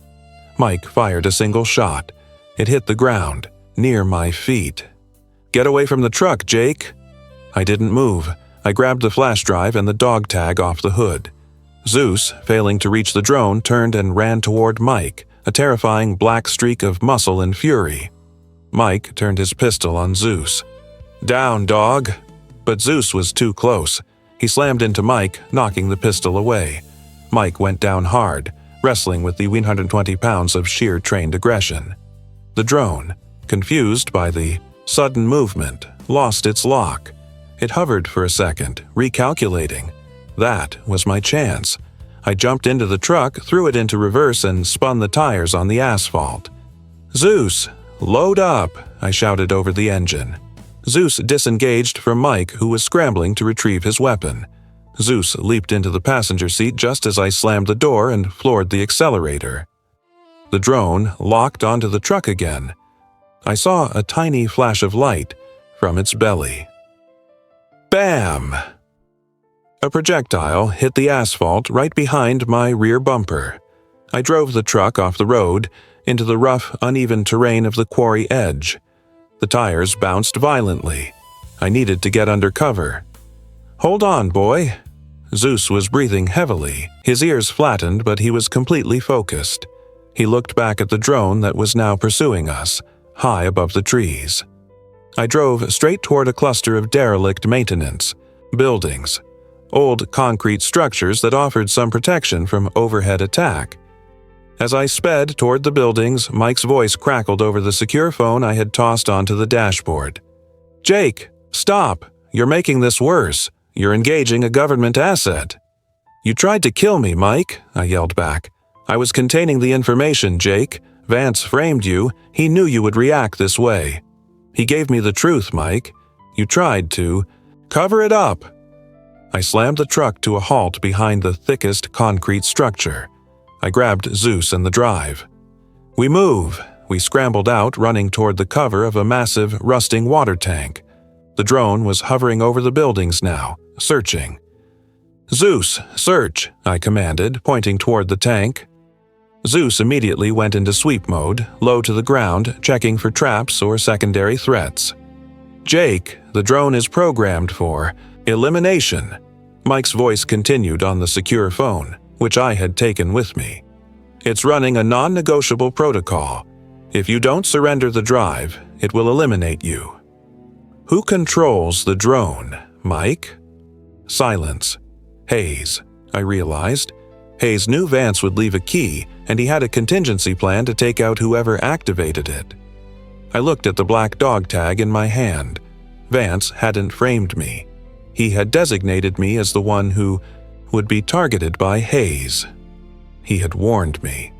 Mike fired a single shot. It hit the ground, near my feet. "Get away from the truck, Jake!" I didn't move. I grabbed the flash drive and the dog tag off the hood. Zeus, failing to reach the drone, turned and ran toward Mike, a terrifying black streak of muscle and fury. Mike turned his pistol on Zeus. "Down, dog!" But Zeus was too close. He slammed into Mike, knocking the pistol away. Mike went down hard, wrestling with the 120 pounds of sheer trained aggression. The drone, confused by the sudden movement, lost its lock. It hovered for a second, recalculating. That was my chance. I jumped into the truck, threw it into reverse, and spun the tires on the asphalt. "Zeus, load up!" I shouted over the engine. Zeus disengaged from Mike, who was scrambling to retrieve his weapon. Zeus leaped into the passenger seat just as I slammed the door and floored the accelerator. The drone locked onto the truck again. I saw a tiny flash of light from its belly. Bam! A projectile hit the asphalt right behind my rear bumper. I drove the truck off the road into the rough, uneven terrain of the quarry edge. The tires bounced violently. I needed to get under cover. "Hold on, boy." Zeus was breathing heavily, his ears flattened, but he was completely focused. He looked back at the drone that was now pursuing us, high above the trees. I drove straight toward a cluster of derelict maintenance buildings, old concrete structures that offered some protection from overhead attack. As I sped toward the buildings, Mike's voice crackled over the secure phone I had tossed onto the dashboard. "Jake, stop! You're making this worse. You're engaging a government asset." "You tried to kill me, Mike," I yelled back. "I was containing the information, Jake. Vance framed you. He knew you would react this way. He gave me the truth, Mike. You tried to. Cover it up." I slammed the truck to a halt behind the thickest concrete structure. I grabbed Zeus and the drive. "We move." We scrambled out, running toward the cover of a massive, rusting water tank. The drone was hovering over the buildings now, searching. "Zeus, search," I commanded, pointing toward the tank. Zeus immediately went into sweep mode, low to the ground, checking for traps or secondary threats. "Jake, the drone is programmed for elimination." Mike's voice continued on the secure phone, which I had taken with me. "It's running a non-negotiable protocol. If you don't surrender the drive, it will eliminate you." "Who controls the drone, Mike?" Silence. Hayes, I realized. Hayes knew Vance would leave a key, and he had a contingency plan to take out whoever activated it. I looked at the black dog tag in my hand. Vance hadn't framed me. He had designated me as the one who would be targeted by Hayes. He had warned me.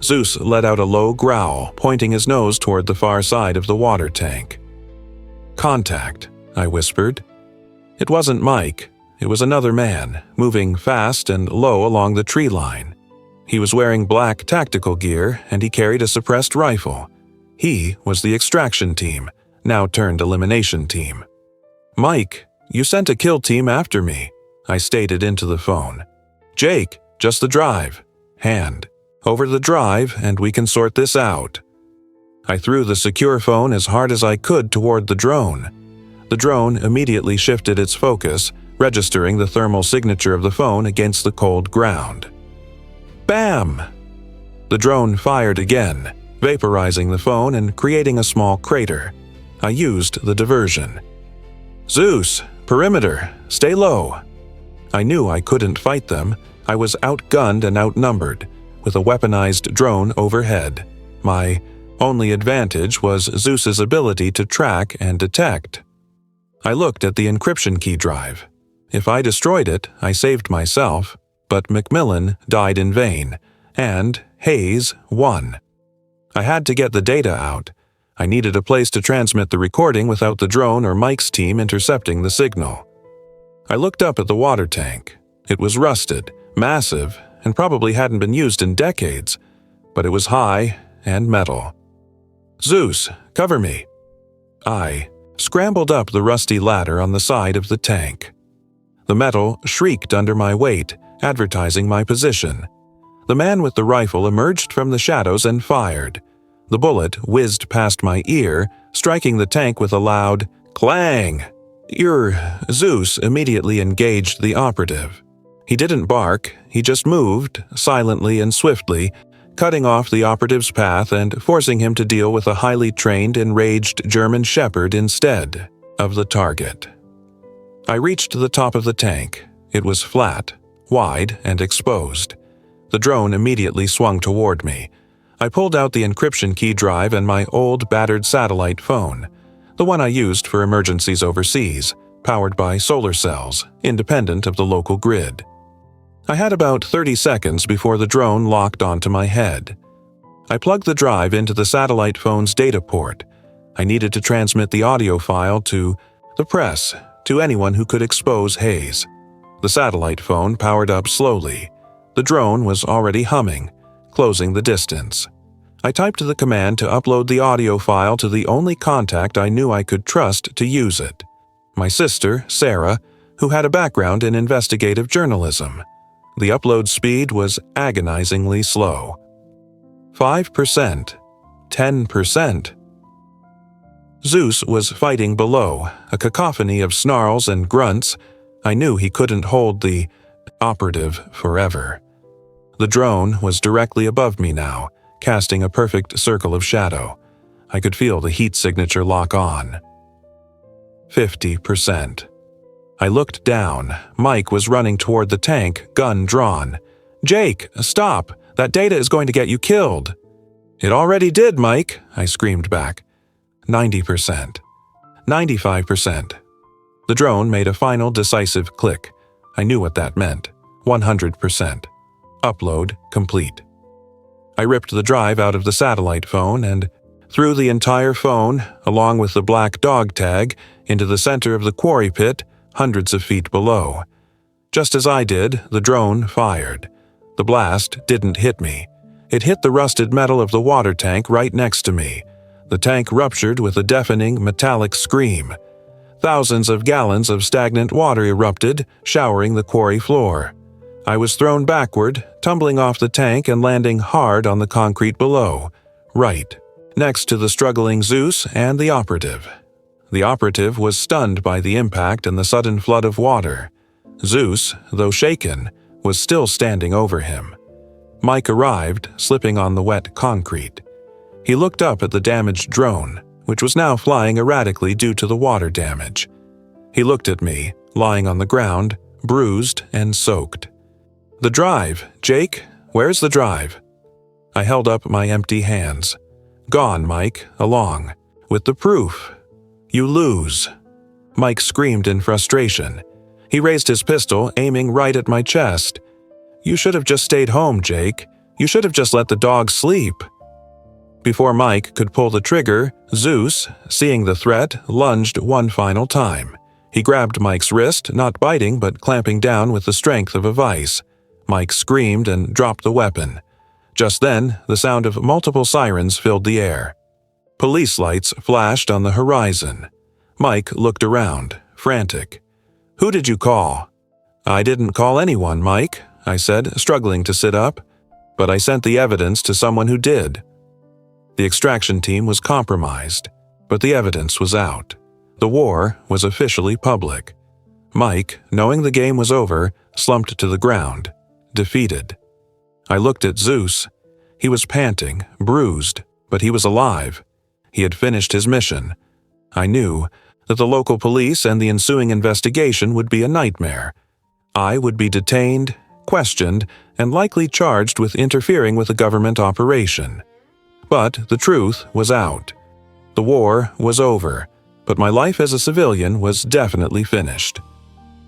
Zeus let out a low growl, pointing his nose toward the far side of the water tank. "Contact," I whispered. It wasn't Mike. It was another man, moving fast and low along the tree line. He was wearing black tactical gear, and he carried a suppressed rifle. He was the extraction team, now turned elimination team. "Mike, you sent a kill team after me," I stated into the phone. "Jake, just the drive. Hand. Over the drive, and we can sort this out." I threw the secure phone as hard as I could toward the drone. The drone immediately shifted its focus, registering the thermal signature of the phone against the cold ground. Bam! The drone fired again, vaporizing the phone and creating a small crater. I used the diversion. "Zeus, perimeter, stay low." I knew I couldn't fight them. I was outgunned and outnumbered, with a weaponized drone overhead. My only advantage was Zeus's ability to track and detect. I looked at the encryption key drive. If I destroyed it, I saved myself, but McMillan died in vain, and Hayes won. I had to get the data out. I needed a place to transmit the recording without the drone or Mike's team intercepting the signal. I looked up at the water tank. It was rusted, massive, and probably hadn't been used in decades, but it was high and metal. "Zeus, cover me." I scrambled up the rusty ladder on the side of the tank. The metal shrieked under my weight, advertising my position. The man with the rifle emerged from the shadows and fired. The bullet whizzed past my ear, striking the tank with a loud clang. Zeus immediately engaged the operative. He didn't bark, he just moved, silently and swiftly, cutting off the operative's path and forcing him to deal with a highly trained, enraged German shepherd instead of the target. I reached the top of the tank. It was flat, wide, and exposed. The drone immediately swung toward me. I pulled out the encryption key drive and my old battered satellite phone, the one I used for emergencies overseas, powered by solar cells, independent of the local grid. I had about 30 seconds before the drone locked onto my head. I plugged the drive into the satellite phone's data port. I needed to transmit the audio file to the press, to anyone who could expose Hayes. The satellite phone powered up slowly. The drone was already humming, closing the distance. I typed the command to upload the audio file to the only contact I knew I could trust to use it. My sister, Sarah, who had a background in investigative journalism. The upload speed was agonizingly slow. 5%, 10%. Zeus was fighting below, a cacophony of snarls and grunts. I knew he couldn't hold the operative forever. The drone was directly above me now, casting a perfect circle of shadow. I could feel the heat signature lock on. 50%. I looked down. Mike was running toward the tank, gun drawn. "Jake, stop! That data is going to get you killed!" "It already did, Mike," I screamed back. 90%. 95%. The drone made a final decisive click. I knew what that meant. 100%. Upload complete. I ripped the drive out of the satellite phone and threw the entire phone, along with the black dog tag, into the center of the quarry pit, hundreds of feet below. Just as I did, the drone fired. The blast didn't hit me. It hit the rusted metal of the water tank right next to me. The tank ruptured with a deafening metallic scream. Thousands of gallons of stagnant water erupted, showering the quarry floor. I was thrown backward, tumbling off the tank and landing hard on the concrete below, right next to the struggling Zeus and the operative. The operative was stunned by the impact and the sudden flood of water. Zeus, though shaken, was still standing over him. Mike arrived, slipping on the wet concrete. He looked up at the damaged drone, which was now flying erratically due to the water damage. He looked at me, lying on the ground, bruised and soaked. "The drive, Jake, where's the drive?" I held up my empty hands. "Gone, Mike, along. With the proof. You lose." Mike screamed in frustration. He raised his pistol, aiming right at my chest. "You should have just stayed home, Jake. You should have just let the dog sleep." Before Mike could pull the trigger, Zeus, seeing the threat, lunged one final time. He grabbed Mike's wrist, not biting but clamping down with the strength of a vice. Mike screamed and dropped the weapon. Just then, the sound of multiple sirens filled the air. Police lights flashed on the horizon. Mike looked around, frantic. "Who did you call?" "I didn't call anyone, Mike," I said, struggling to sit up. "But I sent the evidence to someone who did." The extraction team was compromised, but the evidence was out. The war was officially public. Mike, knowing the game was over, slumped to the ground, defeated. I looked at Zeus. He was panting, bruised, but he was alive. He had finished his mission. I knew that the local police and the ensuing investigation would be a nightmare. I would be detained, questioned, and likely charged with interfering with a government operation. But the truth was out. The war was over, but my life as a civilian was definitely finished.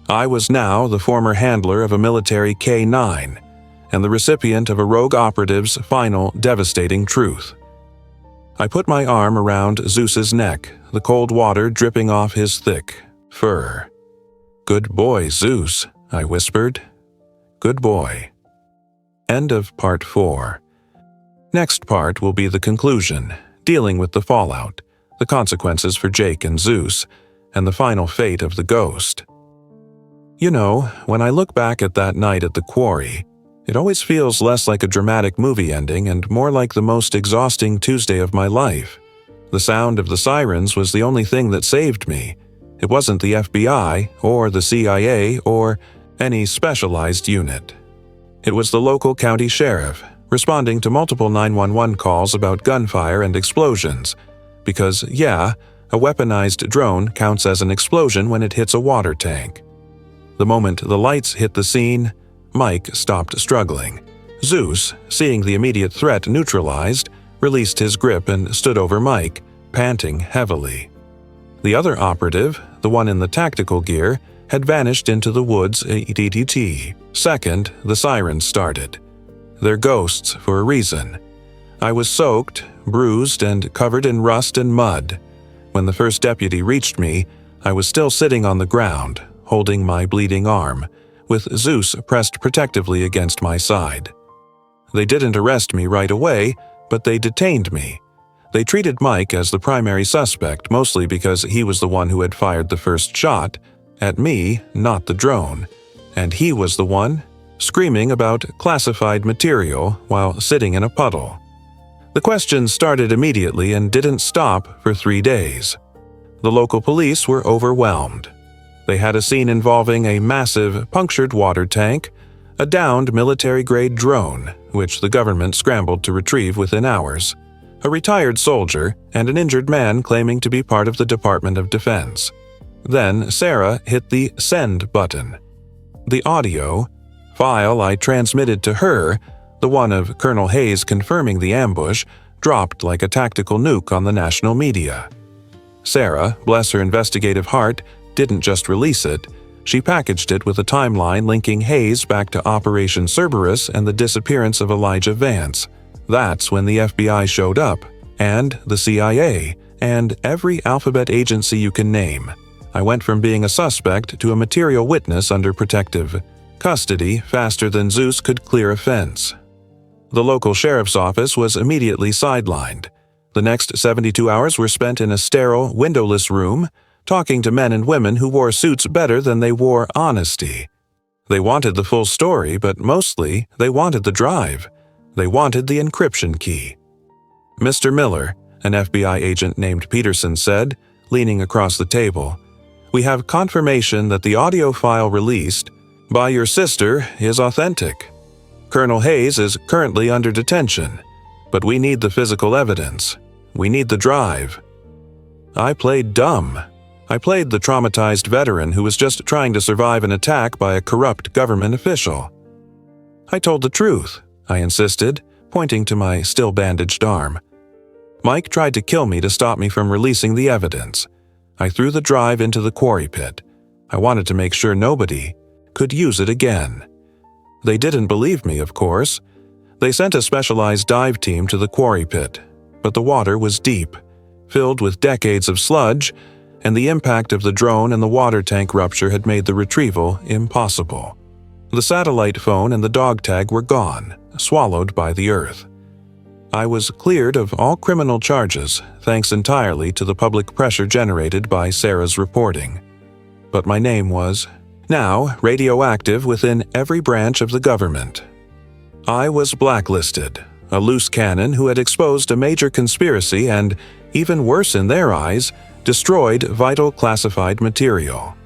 I was now the former handler of a military K-9 and the recipient of a rogue operative's final devastating truth. I put my arm around Zeus's neck, the cold water dripping off his thick fur. "Good boy, Zeus," I whispered. "Good boy." End of Part 4. Next part will be the conclusion, dealing with the fallout, the consequences for Jake and Zeus, and the final fate of the ghost. You know, when I look back at that night at the quarry, it always feels less like a dramatic movie ending and more like the most exhausting Tuesday of my life. The sound of the sirens was the only thing that saved me. It wasn't the FBI or the CIA or any specialized unit. It was the local county sheriff, responding to multiple 911 calls about gunfire and explosions. Because, yeah, a weaponized drone counts as an explosion when it hits a water tank. The moment the lights hit the scene, Mike stopped struggling. Zeus, seeing the immediate threat neutralized, released his grip and stood over Mike, panting heavily. The other operative, the one in the tactical gear, had vanished into the woods ETT. Second, the sirens started. They're ghosts for a reason. I was soaked, bruised, and covered in rust and mud. When the first deputy reached me, I was still sitting on the ground, holding my bleeding arm, with Zeus pressed protectively against my side. They didn't arrest me right away, but they detained me. They treated Mike as the primary suspect, mostly because he was the one who had fired the first shot, at me, not the drone, and he was the one screaming about classified material while sitting in a puddle. The questions started immediately and didn't stop for 3 days. The local police were overwhelmed. They had a scene involving a massive punctured water tank, a downed military-grade drone, which the government scrambled to retrieve within hours, a retired soldier, and an injured man claiming to be part of the Department of Defense. Then Sarah hit the send button. The audio file I transmitted to her, the one of Colonel Hayes confirming the ambush, dropped like a tactical nuke on the national media. Sarah, bless her investigative heart, didn't just release it. She packaged it with a timeline linking Hayes back to Operation Cerberus and the disappearance of Elijah Vance. That's when the FBI showed up, and the CIA, and every alphabet agency you can name. I went from being a suspect to a material witness under protective custody faster than Zeus could clear a fence. The local sheriff's office was immediately sidelined. The next 72 hours were spent in a sterile, windowless room, talking to men and women who wore suits better than they wore honesty. They wanted the full story, but mostly they wanted the drive. They wanted the encryption key. "Mr. Miller," an FBI agent named Peterson said, leaning across the table, "we have confirmation that the audio file released by your sister is authentic. Colonel Hayes is currently under detention, but we need the physical evidence. We need the drive." I played dumb. I played the traumatized veteran who was just trying to survive an attack by a corrupt government official. I told the truth, I insisted, pointing to my still bandaged arm. Mike tried to kill me to stop me from releasing the evidence. I threw the drive into the quarry pit. I wanted to make sure nobody could use it again. They didn't believe me, of course. They sent a specialized dive team to the quarry pit, but the water was deep, filled with decades of sludge, and the impact of the drone and the water tank rupture had made the retrieval impossible. The satellite phone and the dog tag were gone, swallowed by the earth. I was cleared of all criminal charges, thanks entirely to the public pressure generated by Sarah's reporting. But my name was now radioactive within every branch of the government. I was blacklisted, a loose cannon who had exposed a major conspiracy and, even worse in their eyes, destroyed vital classified material.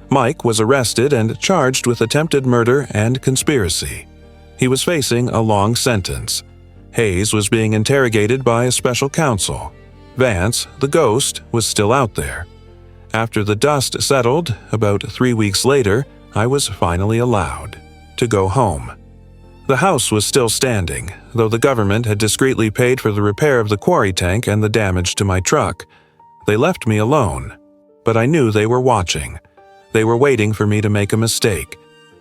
Mike was arrested and charged with attempted murder and conspiracy. He was facing a long sentence. Hayes was being interrogated by a special counsel. Vance, the ghost, was still out there. After the dust settled, about 3 weeks later, I was finally allowed to go home. The house was still standing, though the government had discreetly paid for the repair of the quarry tank and the damage to my truck. They left me alone, but I knew they were watching. They were waiting for me to make a mistake,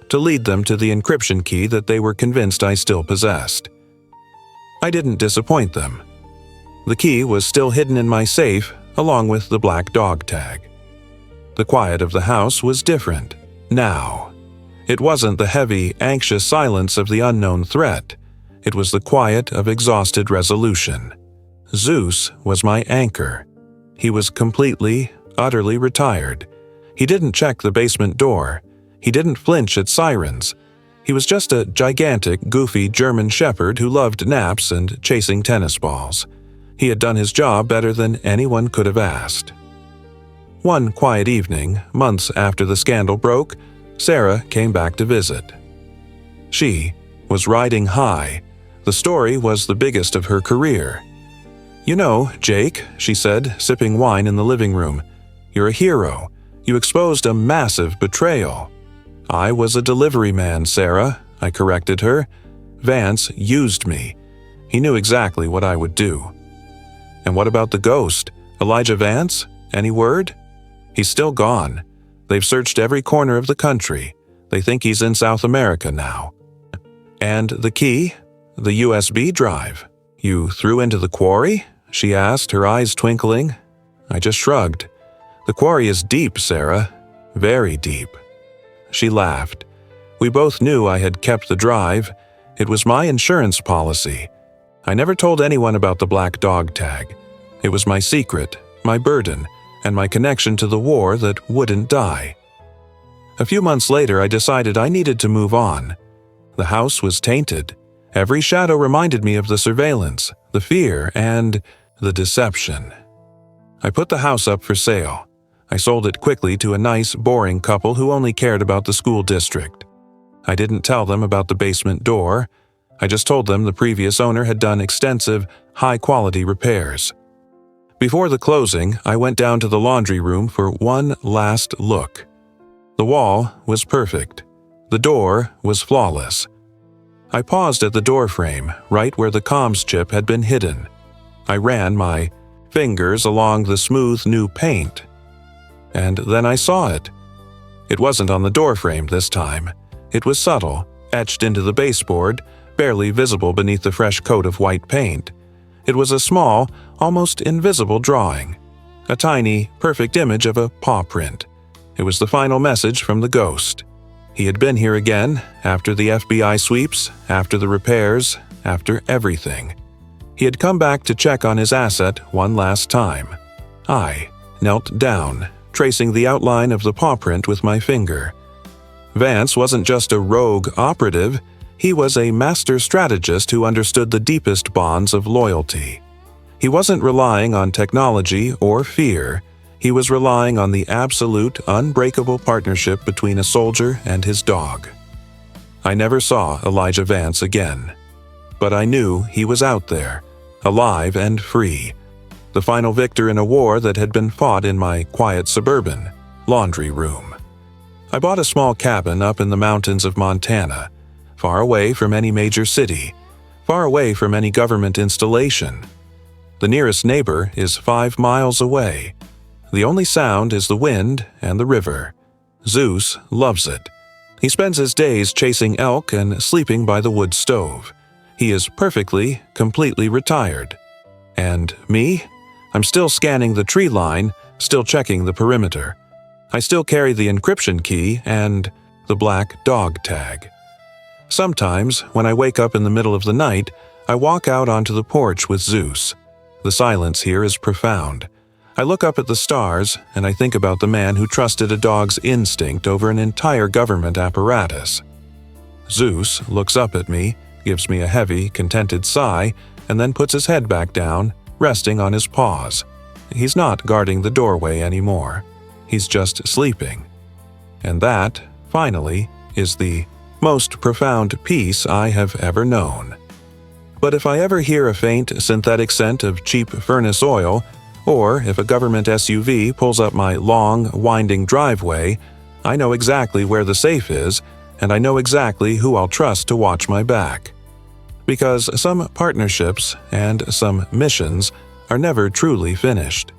to lead them to the encryption key that they were convinced I still possessed. I didn't disappoint them. The key was still hidden in my safe, along with the black dog tag. The quiet of the house was different, now. It wasn't the heavy, anxious silence of the unknown threat. It was the quiet of exhausted resolution. Zeus was my anchor. He was completely, utterly retired. He didn't check the basement door. He didn't flinch at sirens. He was just a gigantic, goofy German shepherd who loved naps and chasing tennis balls. He had done his job better than anyone could have asked. One quiet evening, months after the scandal broke, Sarah came back to visit. She was riding high. The story was the biggest of her career. "You know, Jake," she said, sipping wine in the living room, "you're a hero. You exposed a massive betrayal." "I was a delivery man, Sarah," I corrected her. "Vance used me. He knew exactly what I would do." "And what about the ghost? Elijah Vance? Any word?" "He's still gone. They've searched every corner of the country. They think he's in South America now." "And the key? The USB drive? You threw into the quarry?" she asked, her eyes twinkling. I just shrugged. "The quarry is deep, Sarah. Very deep." She laughed. We both knew I had kept the drive. It was my insurance policy. I never told anyone about the black dog tag. It was my secret, my burden, and my connection to the war that wouldn't die. A few months later, I decided I needed to move on. The house was tainted. Every shadow reminded me of the surveillance, the fear, and the deception. I put the house up for sale. I sold it quickly to a nice, boring couple who only cared about the school district. I didn't tell them about the basement door. I just told them the previous owner had done extensive, high-quality repairs. Before the closing, I went down to the laundry room for one last look. The wall was perfect. The door was flawless. I paused at the doorframe, right where the comms chip had been hidden. I ran my fingers along the smooth new paint. And then I saw it. It wasn't on the doorframe this time. It was subtle, etched into the baseboard, barely visible beneath the fresh coat of white paint. It was a small, almost invisible drawing. A tiny, perfect image of a paw print. It was the final message from the ghost. He had been here again, after the FBI sweeps, after the repairs, after everything. He had come back to check on his asset one last time. I knelt down, tracing the outline of the paw print with my finger. Vance wasn't just a rogue operative, he was a master strategist who understood the deepest bonds of loyalty. He wasn't relying on technology or fear. He was relying on the absolute, unbreakable partnership between a soldier and his dog. I never saw Elijah Vance again. But I knew he was out there, alive and free, the final victor in a war that had been fought in my quiet suburban laundry room. I bought a small cabin up in the mountains of Montana, far away from any major city, far away from any government installation. The nearest neighbor is 5 miles away. The only sound is the wind and the river. Zeus loves it. He spends his days chasing elk and sleeping by the wood stove. He is perfectly, completely retired. And me? I'm still scanning the tree line, still checking the perimeter. I still carry the encryption key and the black dog tag. Sometimes, when I wake up in the middle of the night, I walk out onto the porch with Zeus. The silence here is profound. I look up at the stars, and I think about the man who trusted a dog's instinct over an entire government apparatus. Zeus looks up at me, gives me a heavy, contented sigh, and then puts his head back down, resting on his paws. He's not guarding the doorway anymore. He's just sleeping. And that, finally, is the most profound peace I have ever known. But if I ever hear a faint synthetic scent of cheap furnace oil, or if a government SUV pulls up my long, winding driveway, I know exactly where the safe is, and I know exactly who I'll trust to watch my back. Because some partnerships and some missions are never truly finished.